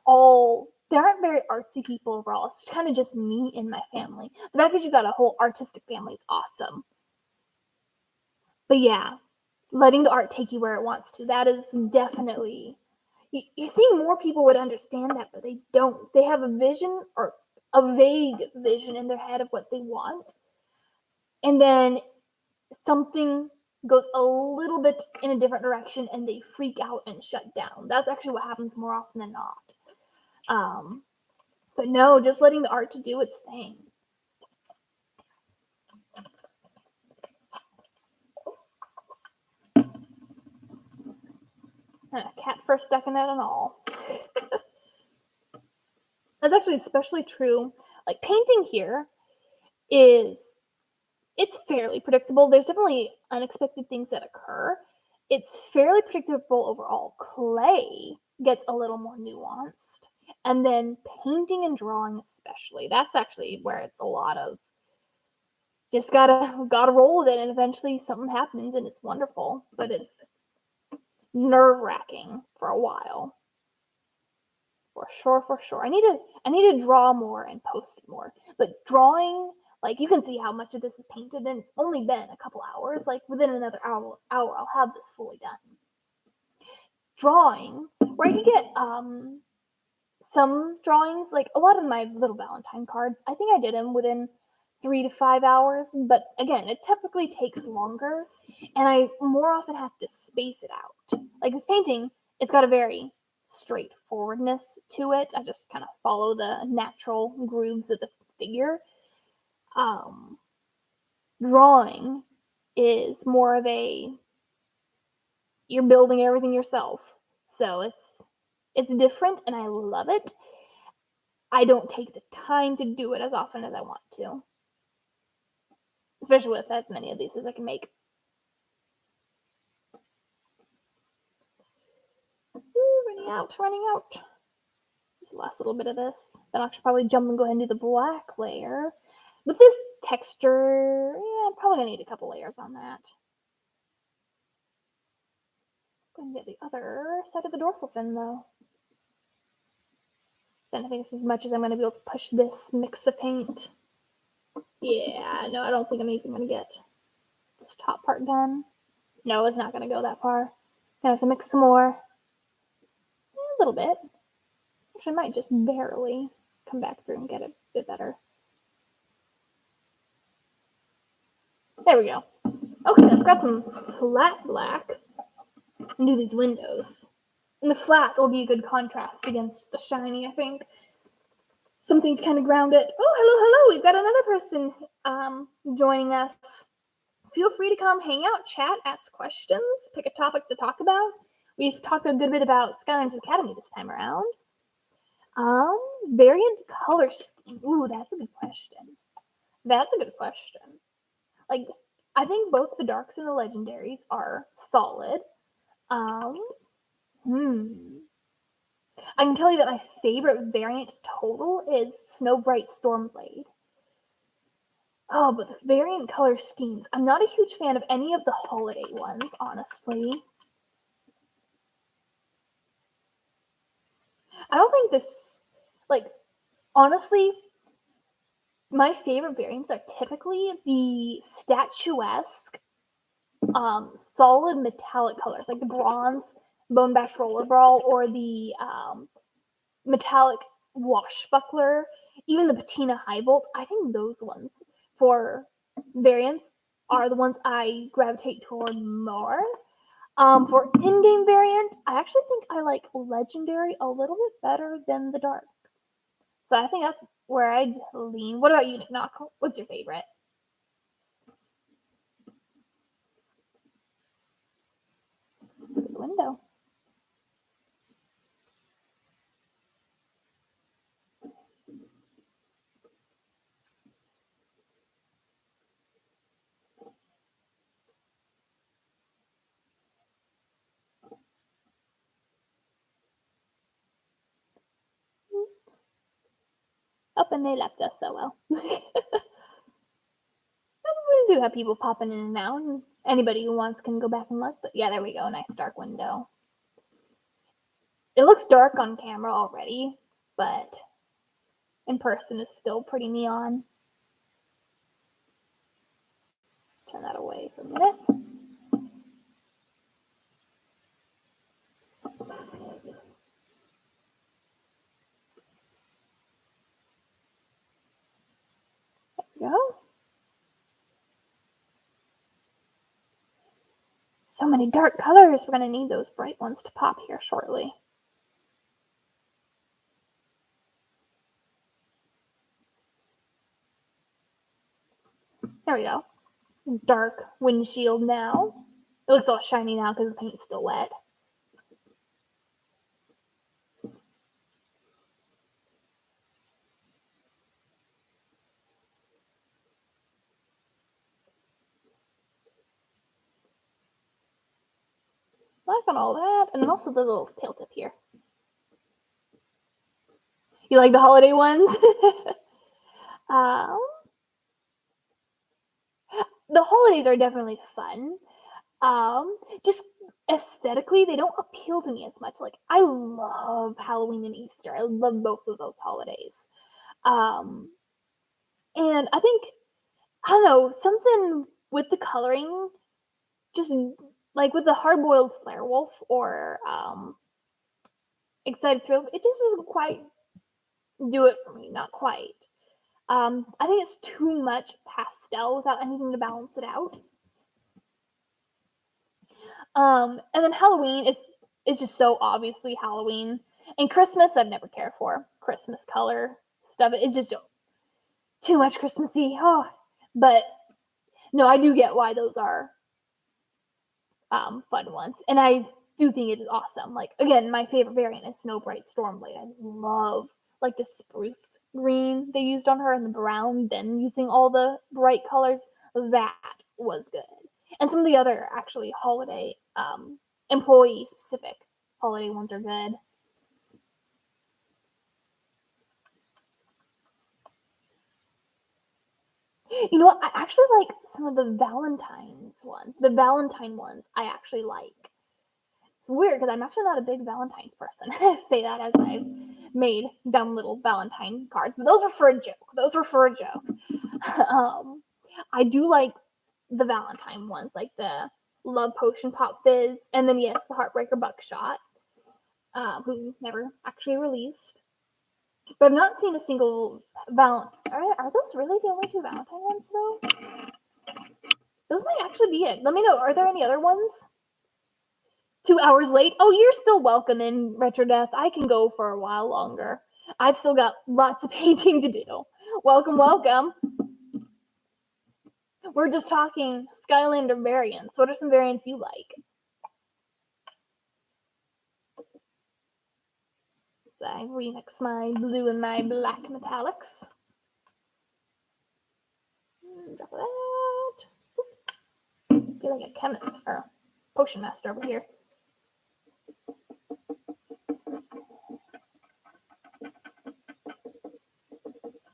very artsy people overall. It's kind of just me and my family. The fact that you got a whole artistic family is awesome. But yeah, letting the art take you where it wants to. That is definitely, you think more people would understand that, but they don't. They have a vision or a vague vision in their head of what they want. And then something goes a little bit in a different direction and they freak out and shut down. That's actually what happens more often than not. But no, just letting the art to do its thing. Cat first stuck in it and all. That's actually especially true. Like, painting here it's fairly predictable. There's definitely unexpected things that occur. It's fairly predictable overall. Clay gets a little more nuanced. And then painting and drawing especially. That's actually where it's a lot of just gotta roll with it, and eventually something happens and it's wonderful. But it's nerve-wracking for a while. For sure. I need to draw more and post it more. But drawing, like, you can see how much of this is painted, and it's only been a couple hours. Like, within another hour I'll have this fully done. Drawing, where I could get some drawings, like a lot of my little Valentine cards, I think I did them within 3 to 5 hours. But again, it typically takes longer, and I more often have to space it out. Like, this painting, it's got a very straightforwardness to it. I just kind of follow the natural grooves of the figure. Drawing is more of you're building everything yourself. So it's different and I love it. I don't take the time to do it as often as I want to. Especially with as many of these as I can make. Running out. Just the last little bit of this. Then I should probably jump and go ahead and do the black layer. With this texture, I'm probably going to need a couple layers on that. I'm going to get the other side of the dorsal fin, though. Then I think as much as I'm going to be able to push this mix of paint. Yeah, no, I don't think I'm even going to get this top part done. No, it's not going to go that far. Gonna have to mix some more. A little bit. Actually, I might just barely come back through and get it a bit better. There we go. Okay, let's grab some flat black and do these windows. And the flat will be a good contrast against the shiny, I think. Something to kind of ground it. Oh, hello. We've got another person joining us. Feel free to come hang out, chat, ask questions, pick a topic to talk about. We've talked a good bit about Skylander Academy this time around. Variant color scheme. Ooh, that's a good question. Like, I think both the darks and the legendaries are solid. I can tell you that my favorite variant total is Snow Bright Stormblade. Oh, but the variant color schemes. I'm not a huge fan of any of the holiday ones, honestly. I don't think this, like, honestly, my favorite variants are typically the statuesque, solid metallic colors, like the bronze bone bash rollerball or the metallic washbuckler, even the patina high volt. I think those ones for variants are the ones I gravitate toward more. For in-game variant, I actually think I like legendary a little bit better than the dark. So I think that's where I'd lean. What about you, Nick Knock? What's your favorite? Window. Oh, and they left us so well. We do have people popping in and out, and anybody who wants can go back and look. But yeah, there we go. Nice dark window. It looks dark on camera already, but in person it's still pretty neon. Turn that away for a minute. There we go. So many dark colors. We're going to need those bright ones to pop here shortly. There we go. Dark windshield now. It looks all shiny now because the paint's still wet. Like on all that, and then also the little tail tip here. You like the holiday ones? The holidays are definitely fun. Just aesthetically, they don't appeal to me as much. Like, I love Halloween and Easter. I love both of those holidays. And I think, I don't know, something with the coloring, just like with the hard-boiled Flare Wolf or Excited Thrill, it just doesn't quite do it for me. Not quite. I think it's too much pastel without anything to balance it out. And then Halloween is just so obviously Halloween. And Christmas, I've never cared for. Christmas color stuff. It's just too much Christmassy. Oh, but no, I do get why those are fun ones. And I do think it is awesome. Like, again, my favorite variant is Snow Bright Stormblade. I love like the spruce green they used on her and the brown, then using all the bright colors. That was good. And some of the other actually holiday employee specific holiday ones are good. You know what? I actually like some of the Valentine's ones. The Valentine ones I actually like. It's weird because I'm actually not a big Valentine's person. I say that as I've made dumb little Valentine cards, but those were for a joke. I do like the Valentine ones, like the Love Potion Pop Fizz, and then yes, the Heartbreaker Buckshot, who never actually released. But I've not seen a single Are those really the only two Valentine ones though? Those might actually be it. Let me know. Are there any other ones? 2 hours late? Oh, you're still welcome in Retro Death. I can go for a while longer. I've still got lots of painting to do. Welcome, welcome. We're just talking Skylander variants. What are some variants you like? So I remix my blue and my black metallics. Drop that. I feel like a chemist or potion master over here.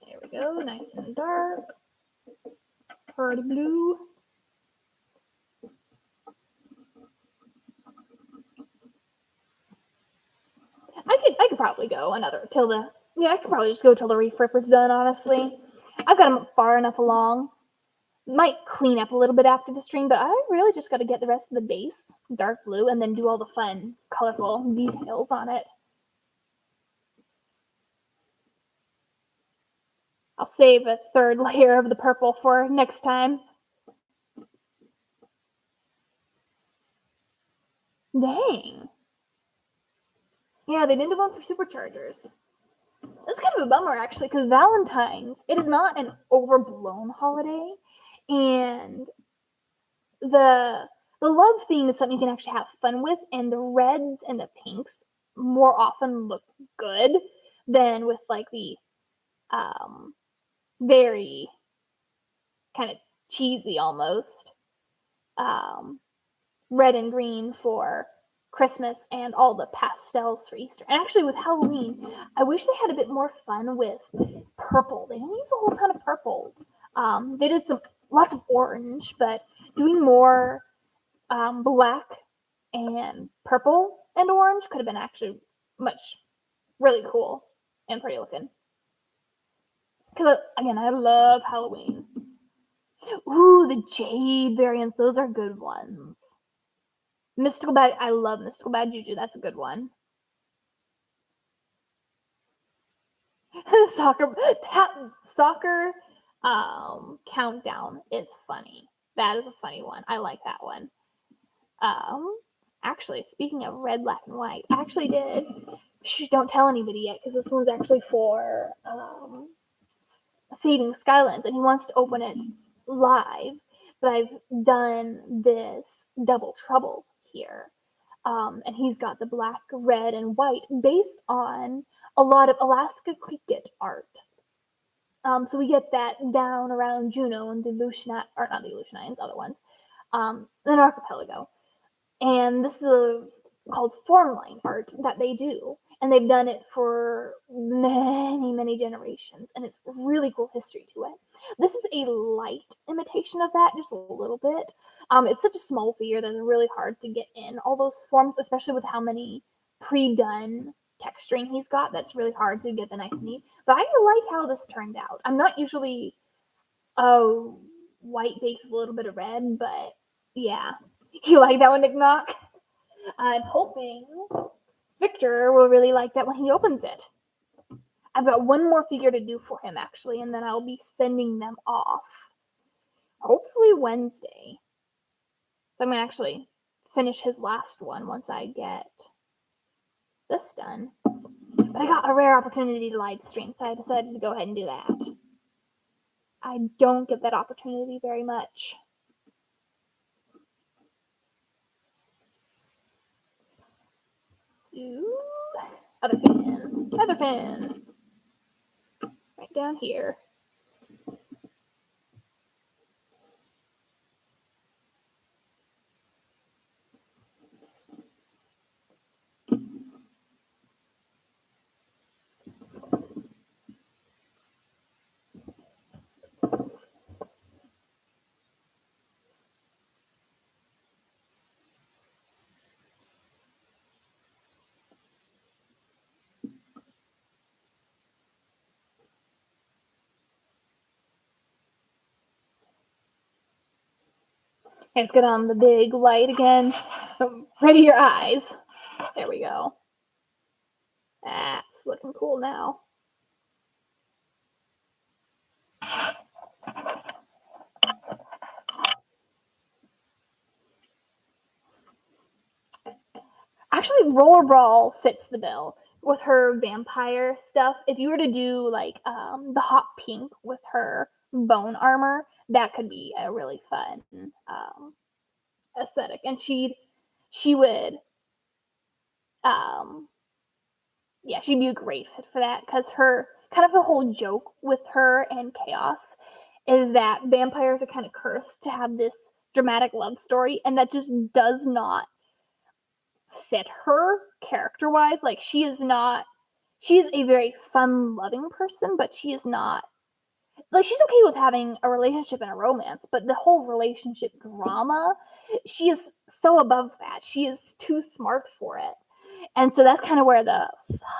There we go, nice and dark. Pretty blue. I could probably go another till the I could probably just go till the refrip was done, honestly. I've got them far enough along. Might clean up a little bit after the stream, but I really just got to get the rest of the base dark blue and then do all the fun, colorful details on it. I'll save a third layer of the purple for next time. Dang. Yeah, they didn't do one for superchargers. That's kind of a bummer, actually, because Valentine's, it is not an overblown holiday, and the love theme is something you can actually have fun with, and the reds and the pinks more often look good than with like the very kind of cheesy almost red and green for Christmas and all the pastels for Easter. And actually with Halloween, I wish they had a bit more fun with purple. They didn't use a whole ton of purple. They did lots of orange, but doing more black and purple and orange could have been actually really cool and pretty looking. Because, again, I love Halloween. Ooh, the jade variants. Those are good ones. Mystical Bad. I love Mystical Bad Juju. That's a good one. Soccer countdown is funny. That is a funny one. I like that one. Actually, speaking of red, black, and white, I actually did. Don't tell anybody yet, because this one's actually for saving Skylands, and he wants to open it live. But I've done this double trouble here, and he's got the black, red, and white based on a lot of Alaska cricket art. So we get that down around Juneau and the Aleutianians, or not the Aleutianians, other ones, an archipelago. And this is called form line art that they do. And they've done it for many, many generations. And it's really cool history to it. This is a light imitation of that, just a little bit. It's such a small figure that it's really hard to get in all those forms, especially with how many pre-done texturing he's got. That's really hard to get the nice and neat. But I like how this turned out. I'm not usually white base with a little bit of red, but yeah. You like that one, Nick Knock? I'm hoping Victor will really like that when he opens it. I've got one more figure to do for him, actually, and then I'll be sending them off. Hopefully Wednesday. So I'm going to actually finish his last one once I get this done. But I got a rare opportunity to live stream, so I decided to go ahead and do that. I don't get that opportunity very much. Other pin, right down here. Let's get on the big light again. Ready your eyes. There we go. That's looking cool now. Actually, Rollerball fits the bill with her vampire stuff. If you were to do like the hot pink with her bone armor, that could be a really fun aesthetic. And she would she'd be a great fit for that, because her kind of the whole joke with her and Chaos is that vampires are kind of cursed to have this dramatic love story, and that just does not fit her character-wise. Like, she is a very fun-loving person, but she is not, like, she's okay with having a relationship and a romance, but the whole relationship drama, she is so above that. She is too smart for it. And so that's kind of where the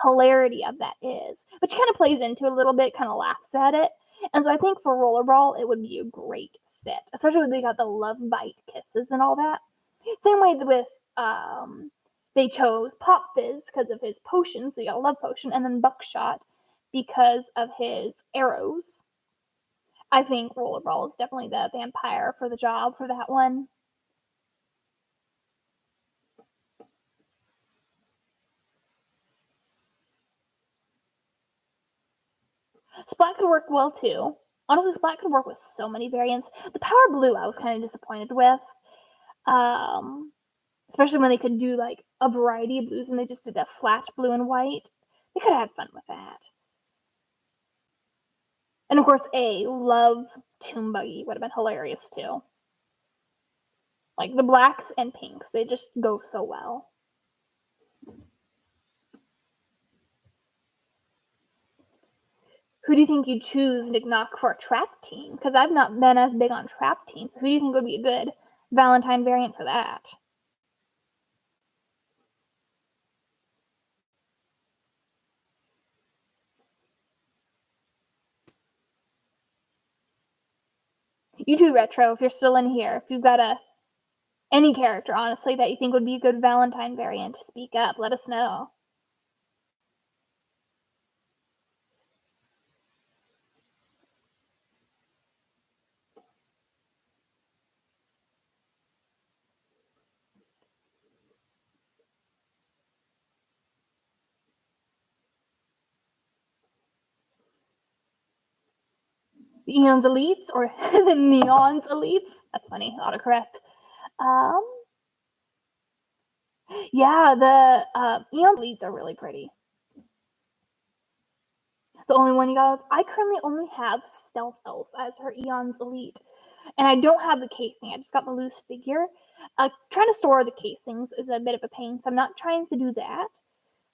hilarity of that is. But she kind of plays into it a little bit, kind of laughs at it. And so I think for Rollerball, it would be a great fit, especially when they got the love bite kisses and all that. Same way with they chose Pop Fizz because of his potion, so you got a love potion, and then Buckshot because of his arrows. I think Rollerball is definitely the vampire for the job for that one. Splat could work well too. Honestly, Splat could work with so many variants. The Power Blue I was kind of disappointed with. Especially when they could do like a variety of blues and they just did a flat blue and white. They could have had fun with that. And of course, a love Tomb Buggy would have been hilarious too. Like the blacks and pinks, they just go so well. Who do you think you'd choose, Nick Knock, for a trap team? Because I've not been as big on trap teams. Who do you think would be a good Valentine variant for that? You too, Retro, if you're still in here. If you've got any character, honestly, that you think would be a good Valentine variant, speak up. Let us know. The Eons Elites or the Neons Elites. That's funny, autocorrect. Yeah, the Eons Elites are really pretty. The only one you got, I currently only have Stealth Elf as her Eons Elite. And I don't have the casing, I just got the loose figure. Trying to store the casings is a bit of a pain, so I'm not trying to do that.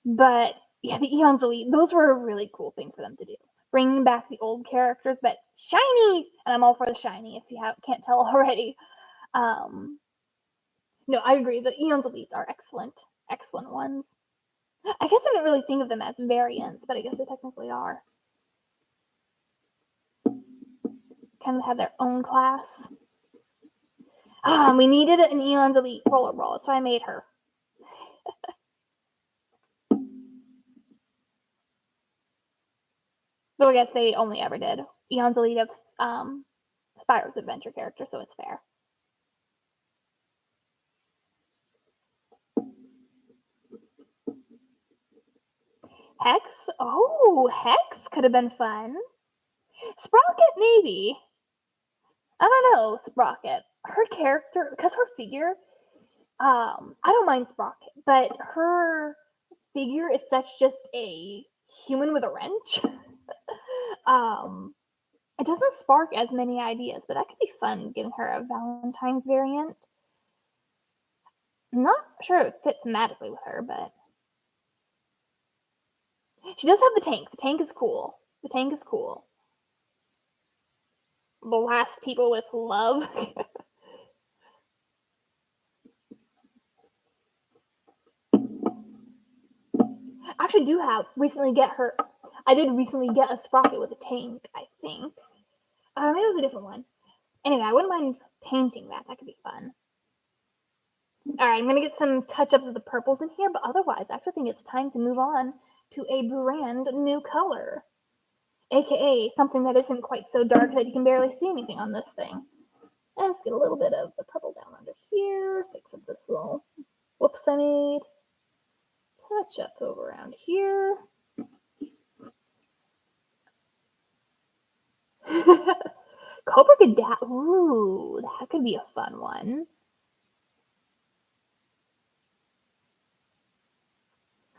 But yeah, the Eons Elite, those were a really cool thing for them to do. Bringing back the old characters, but shiny! And I'm all for the shiny, if you can't tell already. No, I agree. The Eons Elites are excellent. Excellent ones. I guess I didn't really think of them as variants, but I guess they technically are. Kind of have their own class. We needed an Eons Elite Rollerball, so I made her. Though I guess they only ever did Eons Elite of Spyro's Adventure character, so it's fair. Hex? Oh, Hex could have been fun. Sprocket, maybe. I don't know, Sprocket. Her character, because her figure, I don't mind Sprocket, but her figure is such just a human with a wrench. It doesn't spark as many ideas, but that could be fun giving her a Valentine's variant. I'm not sure it would fit thematically with her, but she does have the tank. The tank is cool. The tank is cool. Blast people with love. I actually do have recently get her. I did recently get a Sprocket with a tank, I think. Maybe it was a different one. Anyway, I wouldn't mind painting that. That could be fun. Alright, I'm going to get some touch-ups of the purples in here, but otherwise, I actually think it's time to move on to a brand new color. AKA something that isn't quite so dark that you can barely see anything on this thing. And let's get a little bit of the purple down under here. Fix up this little whoops I made. Touch up over around here. Cobra Cadet. Ooh, that could be a fun one.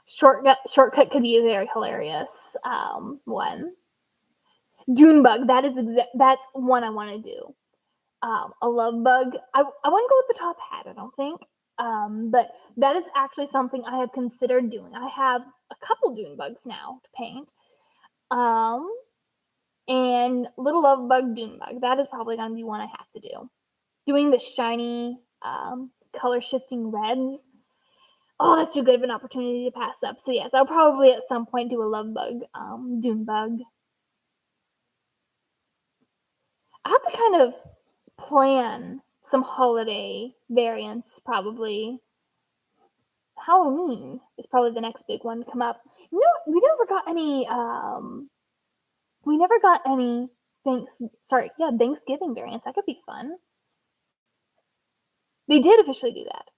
Shortcut could be a very hilarious one. Junebug. That's one I want to do. A love bug. I wouldn't go with the top hat. I don't think. But that is actually something I have considered doing. I have a couple Dune bugs now to paint. And Little Love Bug Dune Bug. That is probably going to be one I have to do. Doing the shiny, color shifting reds. Oh, that's too good of an opportunity to pass up. So yes, I'll probably at some point do a Love Bug, Dune Bug. I have to kind of plan some holiday variants, probably. Halloween is probably the next big one to come up. You know, we never got any Thanksgiving variants. That could be fun. They did officially do that.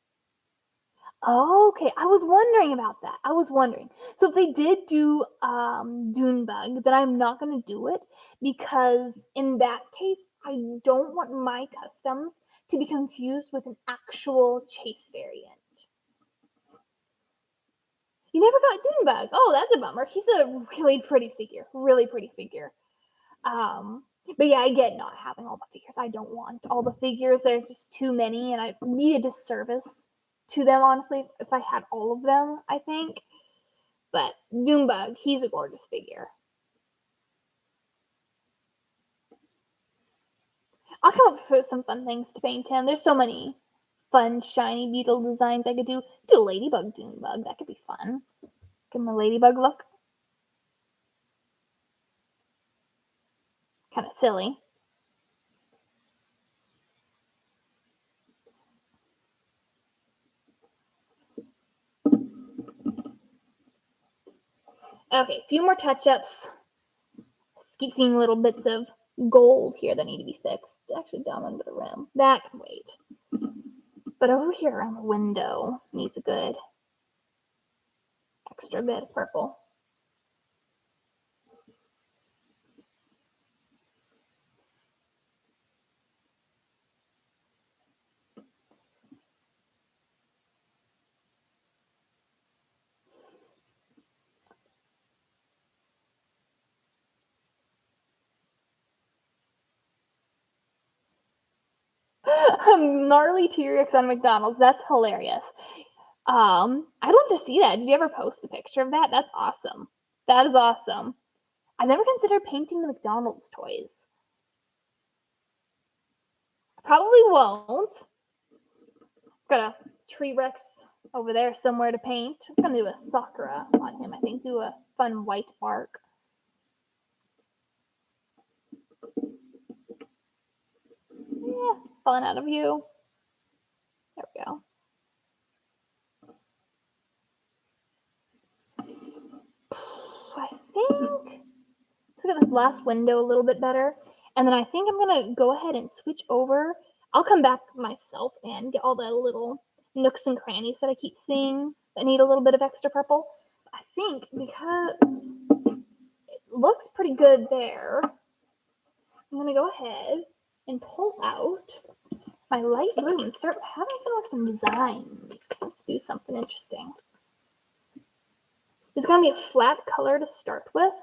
Okay, I was wondering about that. I was wondering. So if they did do Dunebug, then I'm not gonna do it because in that case, I don't want my customs to be confused with an actual Chase variant. You never got Dunebug. Oh, that's a bummer. He's a really pretty figure. Really pretty figure. But yeah, I get not having all the figures. I don't want all the figures. There's just too many, and I need a disservice to them, honestly, if I had all of them, I think. But Doombug, he's a gorgeous figure. I'll come up with some fun things to paint him. There's so many fun, shiny beetle designs I could do. Do a ladybug Doombug. That could be fun. Give him a ladybug look. Kind of silly. Okay, a few more touch-ups. Keep seeing little bits of gold here that need to be fixed. Actually, down under the rim. That can wait. But over here around the window needs a good extra bit of purple. A gnarly T-Rex on McDonald's. That's hilarious. I'd love to see that. Did you ever post a picture of that? That's awesome. That is awesome. I've never considered painting the McDonald's toys. Probably won't. Got a T-Rex over there somewhere to paint. I'm gonna do a Sakura on him. I think do a fun white bark. Yeah, falling out of view. There we go. I think look at this last window a little bit better. And then I think I'm gonna go ahead and switch over. I'll come back myself and get all the little nooks and crannies that I keep seeing that need a little bit of extra purple. I think because it looks pretty good there, I'm gonna go ahead and pull out my light blue and start having fun with some designs. Let's do something interesting. It's gonna be a flat color to start with.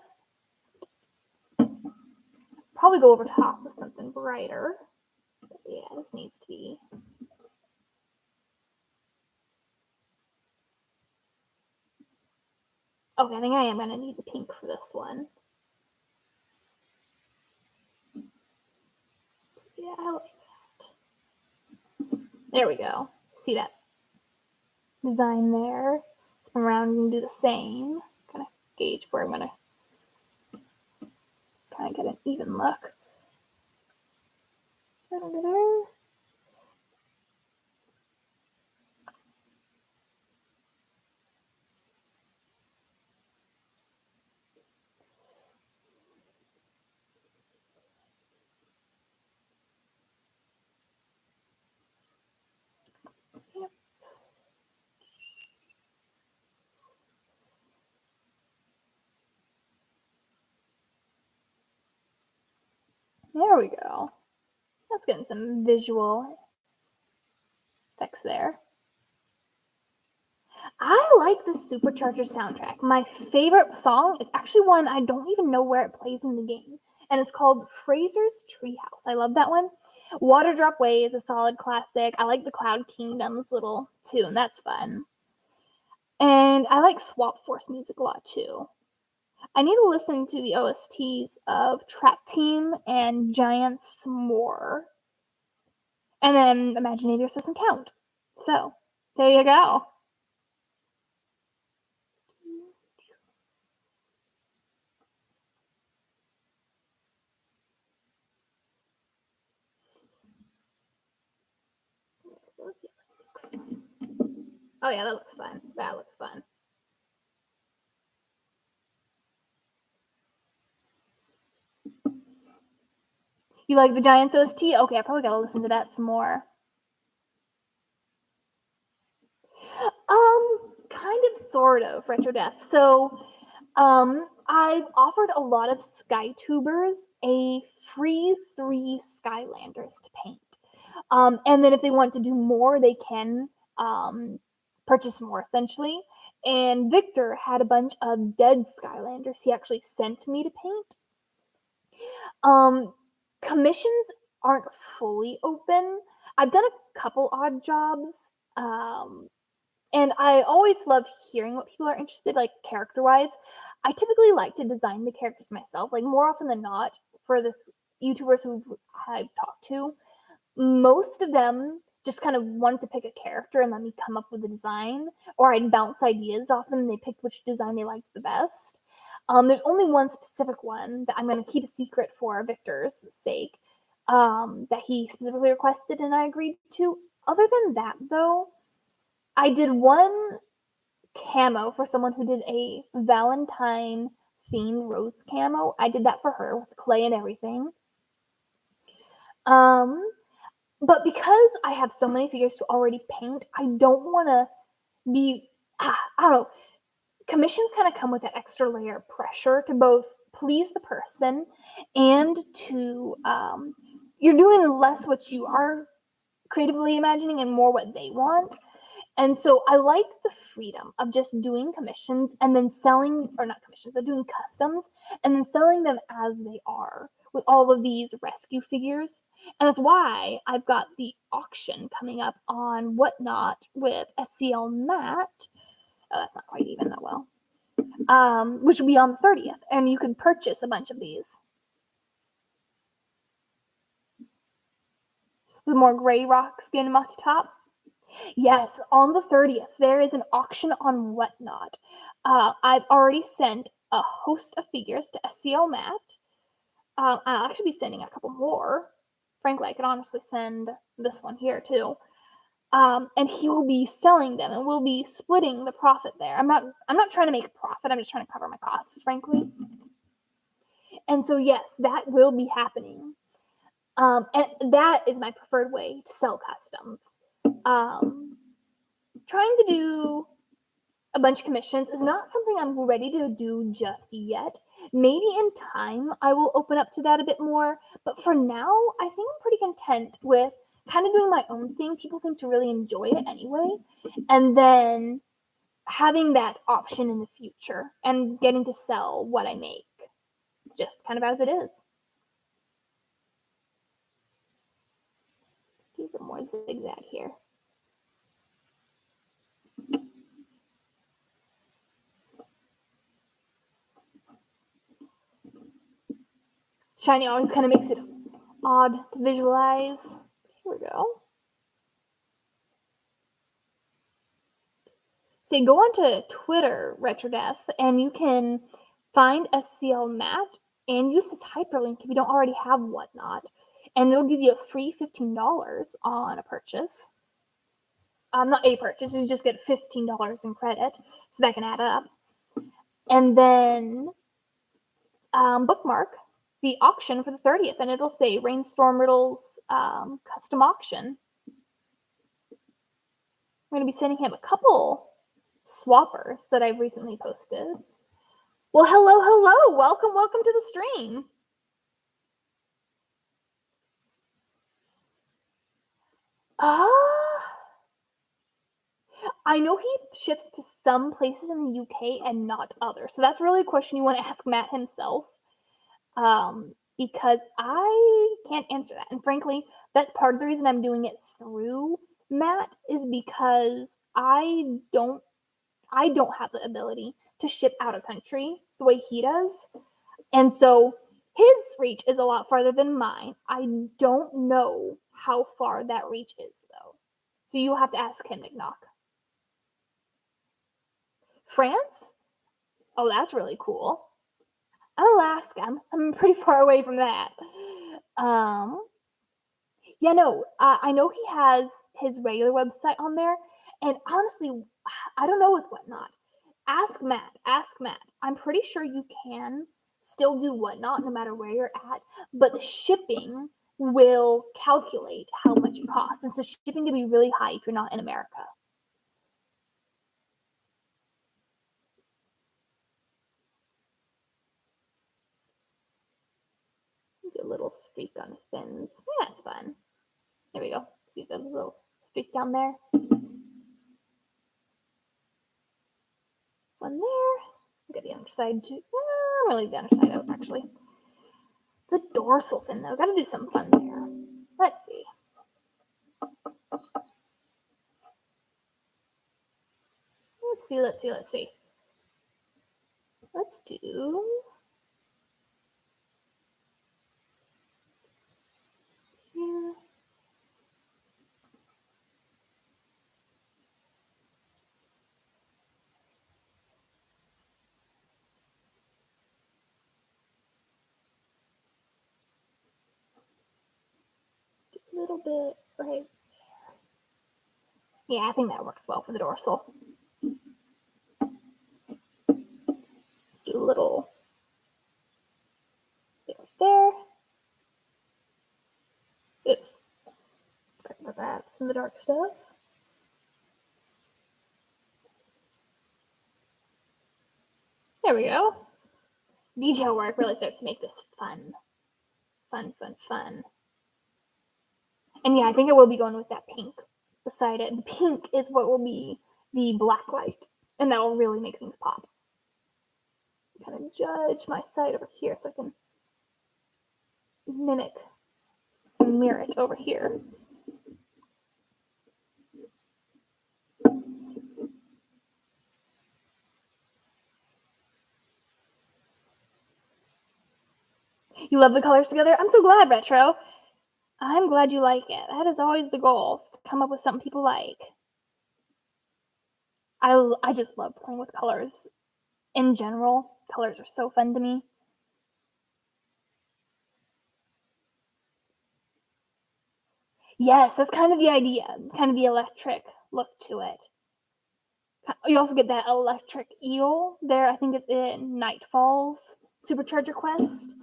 Probably go over top with something brighter. But yeah, this needs to be. Okay, I think I am gonna need the pink for this one. Yeah, I like that. There we go. See that design there? Come around and do the same. Kind of gauge where I'm gonna kind of get an even look. Right under there. Yep. There we go. That's getting some visual effects there. I like the Supercharger soundtrack. My favorite song is actually one I don't even know where it plays in the game, and it's called Fraser's Treehouse. I love that one. Water Drop Way is a solid classic. I like the Cloud Kingdom's little tune. That's fun. And I like Swap Force music a lot too. I need to listen to the OSTs of Trap Team and Giants more. And then Imaginator doesn't count. So, there you go. Oh yeah, that looks fun. That looks fun. You like the Giants OST? Okay, I probably gotta listen to that some more. Kind of, sort of, Retro Death. So, I've offered a lot of SkyTubers a free 3 Skylanders to paint. And then if they want to do more, they can purchase more, essentially. And Victor had a bunch of dead Skylanders he actually sent me to paint. Commissions aren't fully open. I've done a couple odd jobs. And I always love hearing what people are interested, like character wise. I typically like to design the characters myself, like more often than not, for this YouTubers who I've talked to. Most of them just kind of wanted to pick a character and let me come up with a design, or I'd bounce ideas off them and they picked which design they liked the best. There's only one specific one that I'm going to keep a secret for Victor's sake, that he specifically requested and I agreed to. Other than that, though, I did one camo for someone who did a Valentine themed rose camo. I did that for her with clay and everything. But because I have so many figures to already paint, I don't want to be, I don't know, commissions kind of come with that extra layer of pressure to both please the person and to, you're doing less what you are creatively imagining and more what they want. And so I like the freedom of just doing commissions and then selling, or not commissions, but doing customs and then selling them as they are with all of these rescue figures. And that's why I've got the auction coming up on Whatnot with SCL Matt. Oh, that's not quite even that well. Which will be on the 30th. And you can purchase a bunch of these. With more gray rock skin mossy top. Yes, on the 30th, there is an auction on Whatnot. I've already sent a host of figures to SCL Matt. I'll actually be sending a couple more. Frankly, I could honestly send this one here too. And he will be selling them, and we'll be splitting the profit there. I'm not trying to make a profit. I'm just trying to cover my costs, frankly. And so yes, that will be happening. And that is my preferred way to sell customs. Trying to do a bunch of commissions is not something I'm ready to do just yet. Maybe in time I will open up to that a bit more, but for now, I think I'm pretty content with kind of doing my own thing. People seem to really enjoy it anyway. And then having that option in the future and getting to sell what I make, just kind of as it is. Do a bit more zigzag here. Shiny always kind of makes it odd to visualize. Here we go. So you go onto Twitter, RetroDeath, and you can find SCL Matt and use this hyperlink if you don't already have Whatnot. And it'll give you a free $15 on a purchase. Not a purchase, you just get $15 in credit, so that can add up. And then bookmark the auction for the 30th, and it'll say Rainstorm Riddles custom auction. I'm going to be sending him a couple swappers that I've recently posted. Well, hello. Welcome to the stream. I know he ships to some places in the UK and not others. So that's really a question you want to ask Matt himself. Because I can't answer that. And frankly, that's part of the reason I'm doing it through Matt is because I don't have the ability to ship out of country the way he does. And so his reach is a lot farther than mine. I don't know how far that reach is, though. So you'll have to ask him, McNock. France? Oh, that's really cool. Alaska. I'm pretty far away from that. Yeah, no, I know he has his regular website on there, And honestly, I don't know with Whatnot. Ask Matt. I'm pretty sure you can still do Whatnot no matter where you're at, but the shipping will calculate how much it costs. And so shipping can be really high if you're not in America. Do a little streak on the spins. Yeah, it's fun. There we go. See the little streak down there? One there. Get the underside too. I'm gonna leave the underside out actually. The dorsal fin though, gotta do some fun there. Let's see. Let's see. Let's do here. A little bit right there. Yeah, I think that works well for the dorsal. Let's do a little bit right there. Oops. Sorry about that. Some of the dark stuff. There we go. Detail work really starts to make this fun. Fun. And yeah, I think I will be going with that pink beside it. The pink is what will be the black light, and that will really make things pop. Kind of judge my side over here so I can mimic and mirror it over here. You love the colors together? I'm so glad, Retro. I'm glad you like it. That is always the goal, come up with something people like. I just love playing with colors. In general, colors are so fun to me. Yes, that's kind of the idea. Kind of the electric look to it. You also get that electric eel there. I think it's in Nightfall's Supercharger Quest.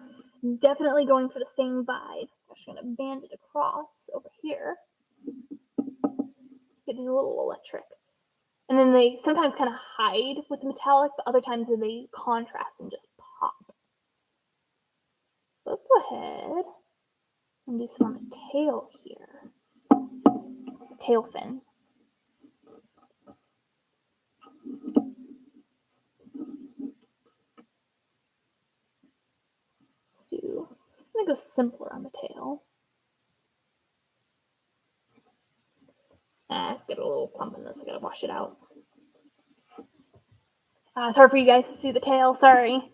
Definitely going for the same vibe. I'm just going to band it across over here. Get these little electric. And then they sometimes kind of hide with the metallic, but other times they contrast and just pop. So let's go ahead and do some on the tail here. The tail fin. I'm gonna go simpler on the tail. Let's get a little clump in this. I gotta wash it out. It's hard for you guys to see the tail. Sorry.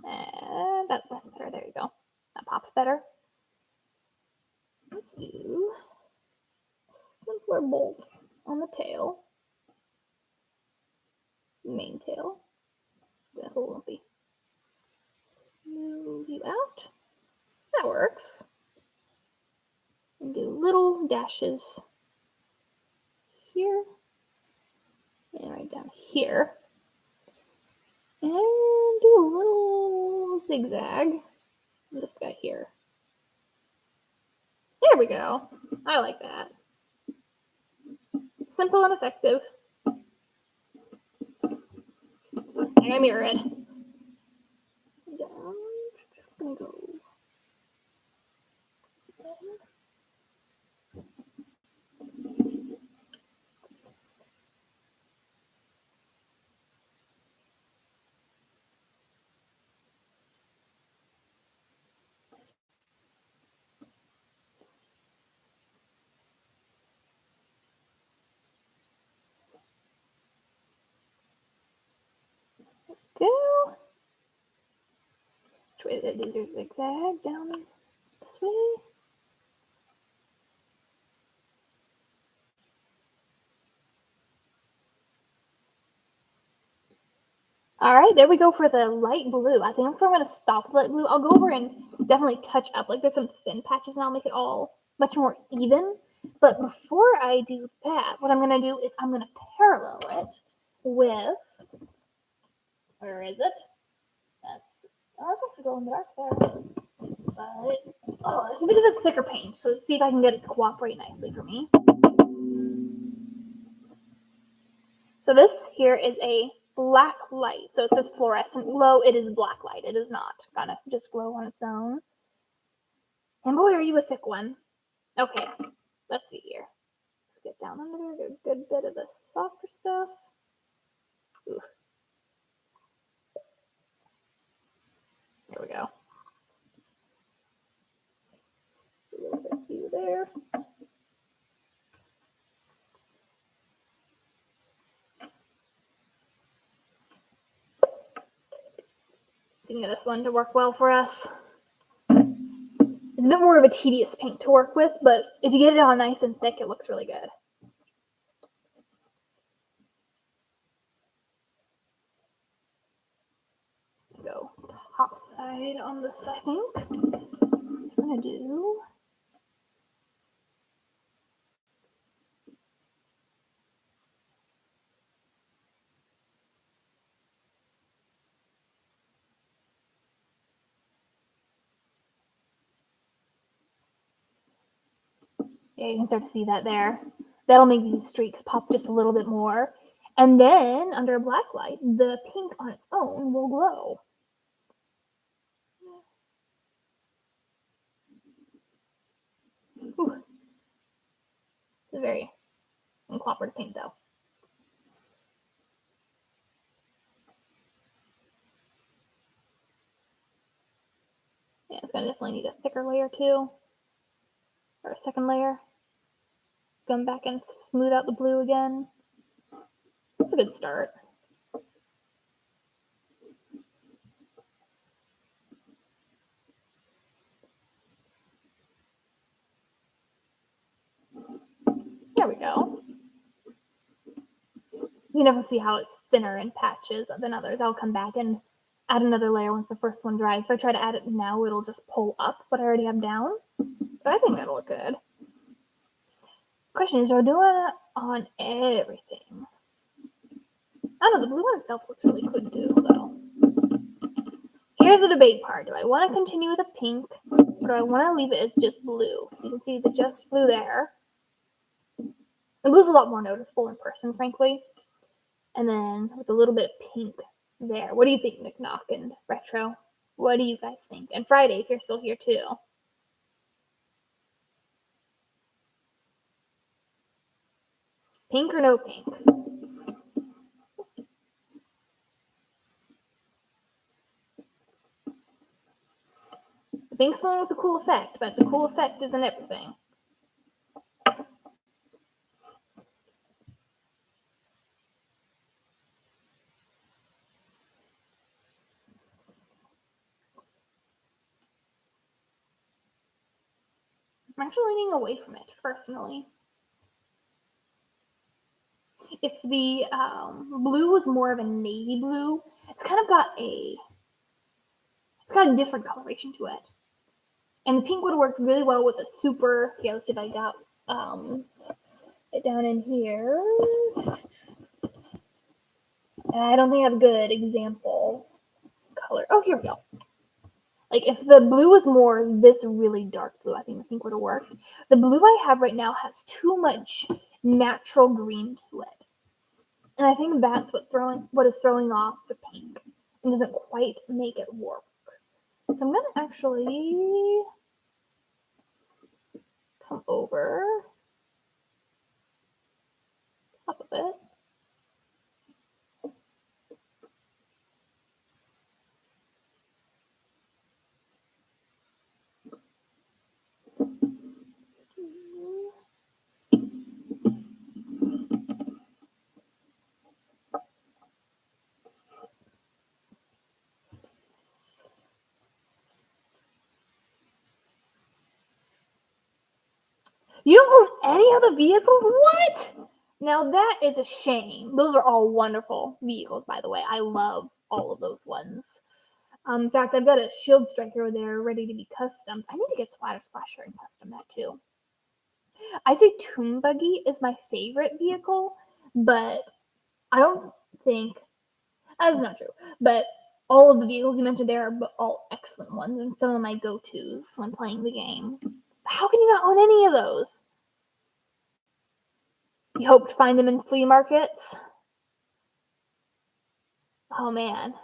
That's better. There you go. That pops better. Let's do a simpler bolt on the tail. Main tail. That's a little lumpy. Move you out. That works. And do little dashes here and right down here. And do a little zigzag on this guy here. There we go. I like that. Simple and effective. I'm gonna mirror it. Down. I'm gonna go. Go. Which way did I do your zigzag? Down this way. All right, there we go for the light blue. I think I'm going to stop the light blue. I'll go over and definitely touch up. Like there's some thin patches and I'll make it all much more even. But But before I do that, what I'm going to do is I'm going to parallel it with, where is it? That's actually glow in the dark there. But, oh, it's a bit of a thicker paint, so let's see if I can get it to cooperate nicely for me. So this here is a black light. So it says fluorescent glow. It is black light. It is not gonna just glow on its own. And boy, are you a thick one. Okay, let's see here. Let's get down under there, get a good bit of the softer stuff. Ooh. There we go. A little bit here there. So you can get this one to work well for us. It's a bit more of a tedious paint to work with, but if you get it on nice and thick, it looks really good. Go top side on this, I think. So we're gonna do. Yeah, you can start to see that there. That'll make these streaks pop just a little bit more. And then, under a black light, the pink on its own will glow. Ooh. It's a very uncooperative pink, though. Yeah, it's gonna definitely need a thicker layer, too. Or a second layer. Come back and smooth out the blue again. That's a good start. There we go. You can definitely see how it's thinner in patches than others. I'll come back and add another layer once the first one dries. If I try to add it now, it'll just pull up what I already have down. But I think that'll look good. Question is, are we doing it on everything? I don't know, the blue one itself looks really good too, though. Here's the debate part. Do I want to continue with a pink, or do I want to leave it as just blue? So you can see the just blue there. The blue's a lot more noticeable in person, frankly. And then with a little bit of pink there. What do you think, McKnock and Retro? What do you guys think? And Friday, if you're still here too. Pink or no pink? The pink's the one with the cool effect, but the cool effect isn't everything. I'm actually leaning away from it, personally. If the blue was more of a navy blue, it's kind of got a different coloration to it. And the pink would have worked really well with a super, yeah, let's see if I got it down in here. I don't think I have a good example color. Oh, here we go. Like, if the blue was more this really dark blue, I think the pink would have worked. The blue I have right now has too much natural green to it. And I think that's what is throwing off the pink and doesn't quite make it work. So I'm going to actually come over top of it. You don't own any of the vehicles? What? Now that is a shame. Those are all wonderful vehicles, by the way. I love all of those ones. In fact, I've got a Shield Striker over there ready to be custom. I need to get Splatter Splasher and custom that too. I'd say Tomb Buggy is my favorite vehicle, but I don't think that's not true. But all of the vehicles you mentioned there are all excellent ones and some of my go-tos when playing the game. How can you not own any of those? You hope to find them in flea markets? Oh man.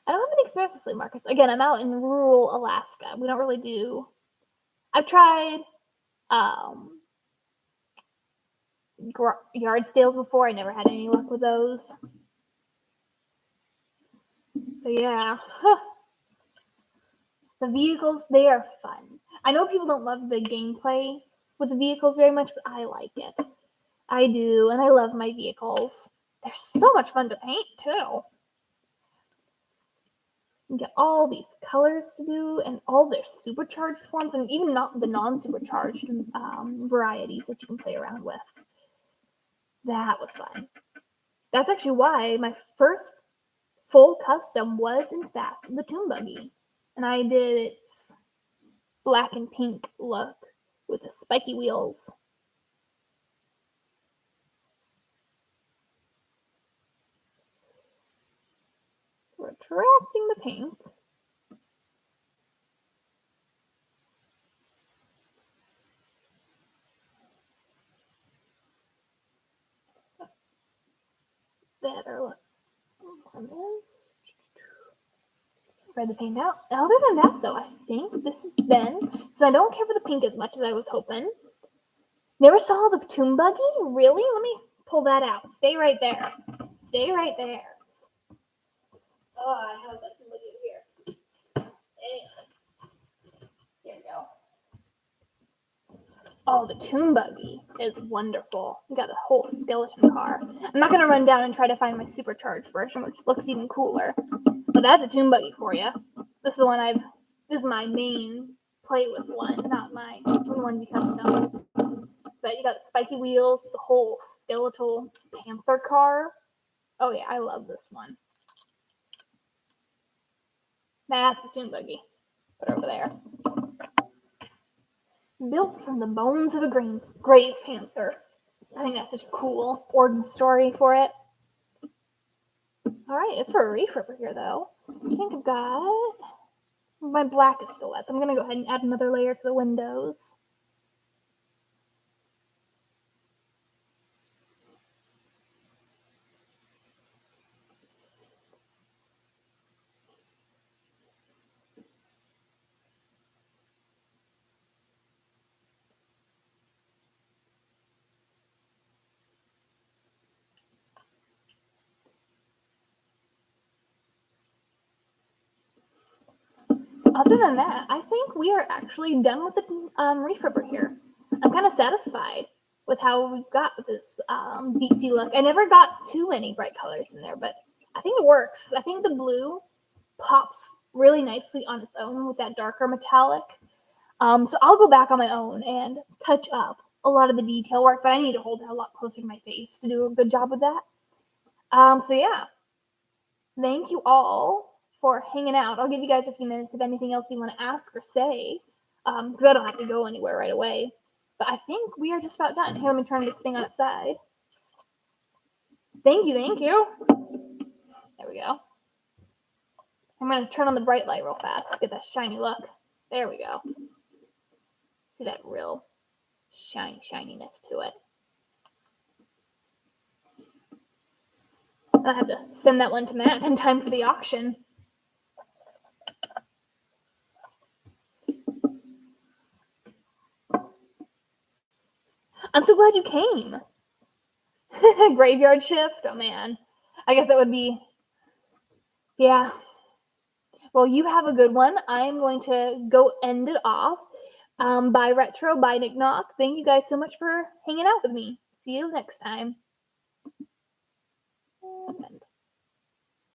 I don't have any experience with flea markets. Again, I'm out in rural Alaska. We don't really do. I've tried yard sales before. I never had any luck with those. So yeah. The vehicles, they are fun. I know people don't love the gameplay with the vehicles very much, but I like it. I do, and I love my vehicles. They're so much fun to paint, too. You get all these colors to do, and all their supercharged ones, and even not the non-supercharged varieties that you can play around with. That was fun. That's actually why my first full custom was, in fact, the Tomb Buggy. And I did its black and pink look with the spiky wheels. So we're attracting the pink. Better look on this. Spread the paint out. Other than that, though, I think this has been. So I don't care for the pink as much as I was hoping. Never saw the Tomb Buggy? Really? Let me pull that out. Stay right there. Stay right there. Oh, I have that Tomb Buggy here. Here we go. Oh, the Tomb Buggy is wonderful. We got a whole skeleton car. I'm not going to run down and try to find my supercharged version, which looks even cooler. But that's a Tomb Buggy for you. This is the one this is my main play with one, not my one custom. But you got the spiky wheels, the whole skeletal panther car. Oh yeah, I love this one. That's the Tomb Buggy. Put it over there. Built from the bones of a grave panther. I think that's such a cool origin story for it. Alright, it's for a reef ripper here though. I think I've got my blackest fillets. I'm going to go ahead and add another layer to the windows. Other than that, I think we are actually done with the reef ripper here. I'm kind of satisfied with how we've got with this deep sea look. I never got too many bright colors in there, but I think it works. I think the blue pops really nicely on its own with that darker metallic. So I'll go back on my own and touch up a lot of the detail work, but I need to hold it a lot closer to my face to do a good job with that. So yeah, thank you all for hanging out. I'll give you guys a few minutes if anything else you want to ask or say, because I don't have to go anywhere right away. But I think we are just about done. Here, let me turn this thing on its side. Thank you, thank you. There we go. I'm going to turn on the bright light real fast. Get that shiny look. There we go. See that real shininess to it. I have to send that one to Matt in time for the auction. I'm so glad you came. Graveyard shift? Oh man. I guess that would be, yeah. Well, you have a good one. I'm going to go end it off. Bye Retro, bye Nick Knock. Thank you guys so much for hanging out with me. See you next time.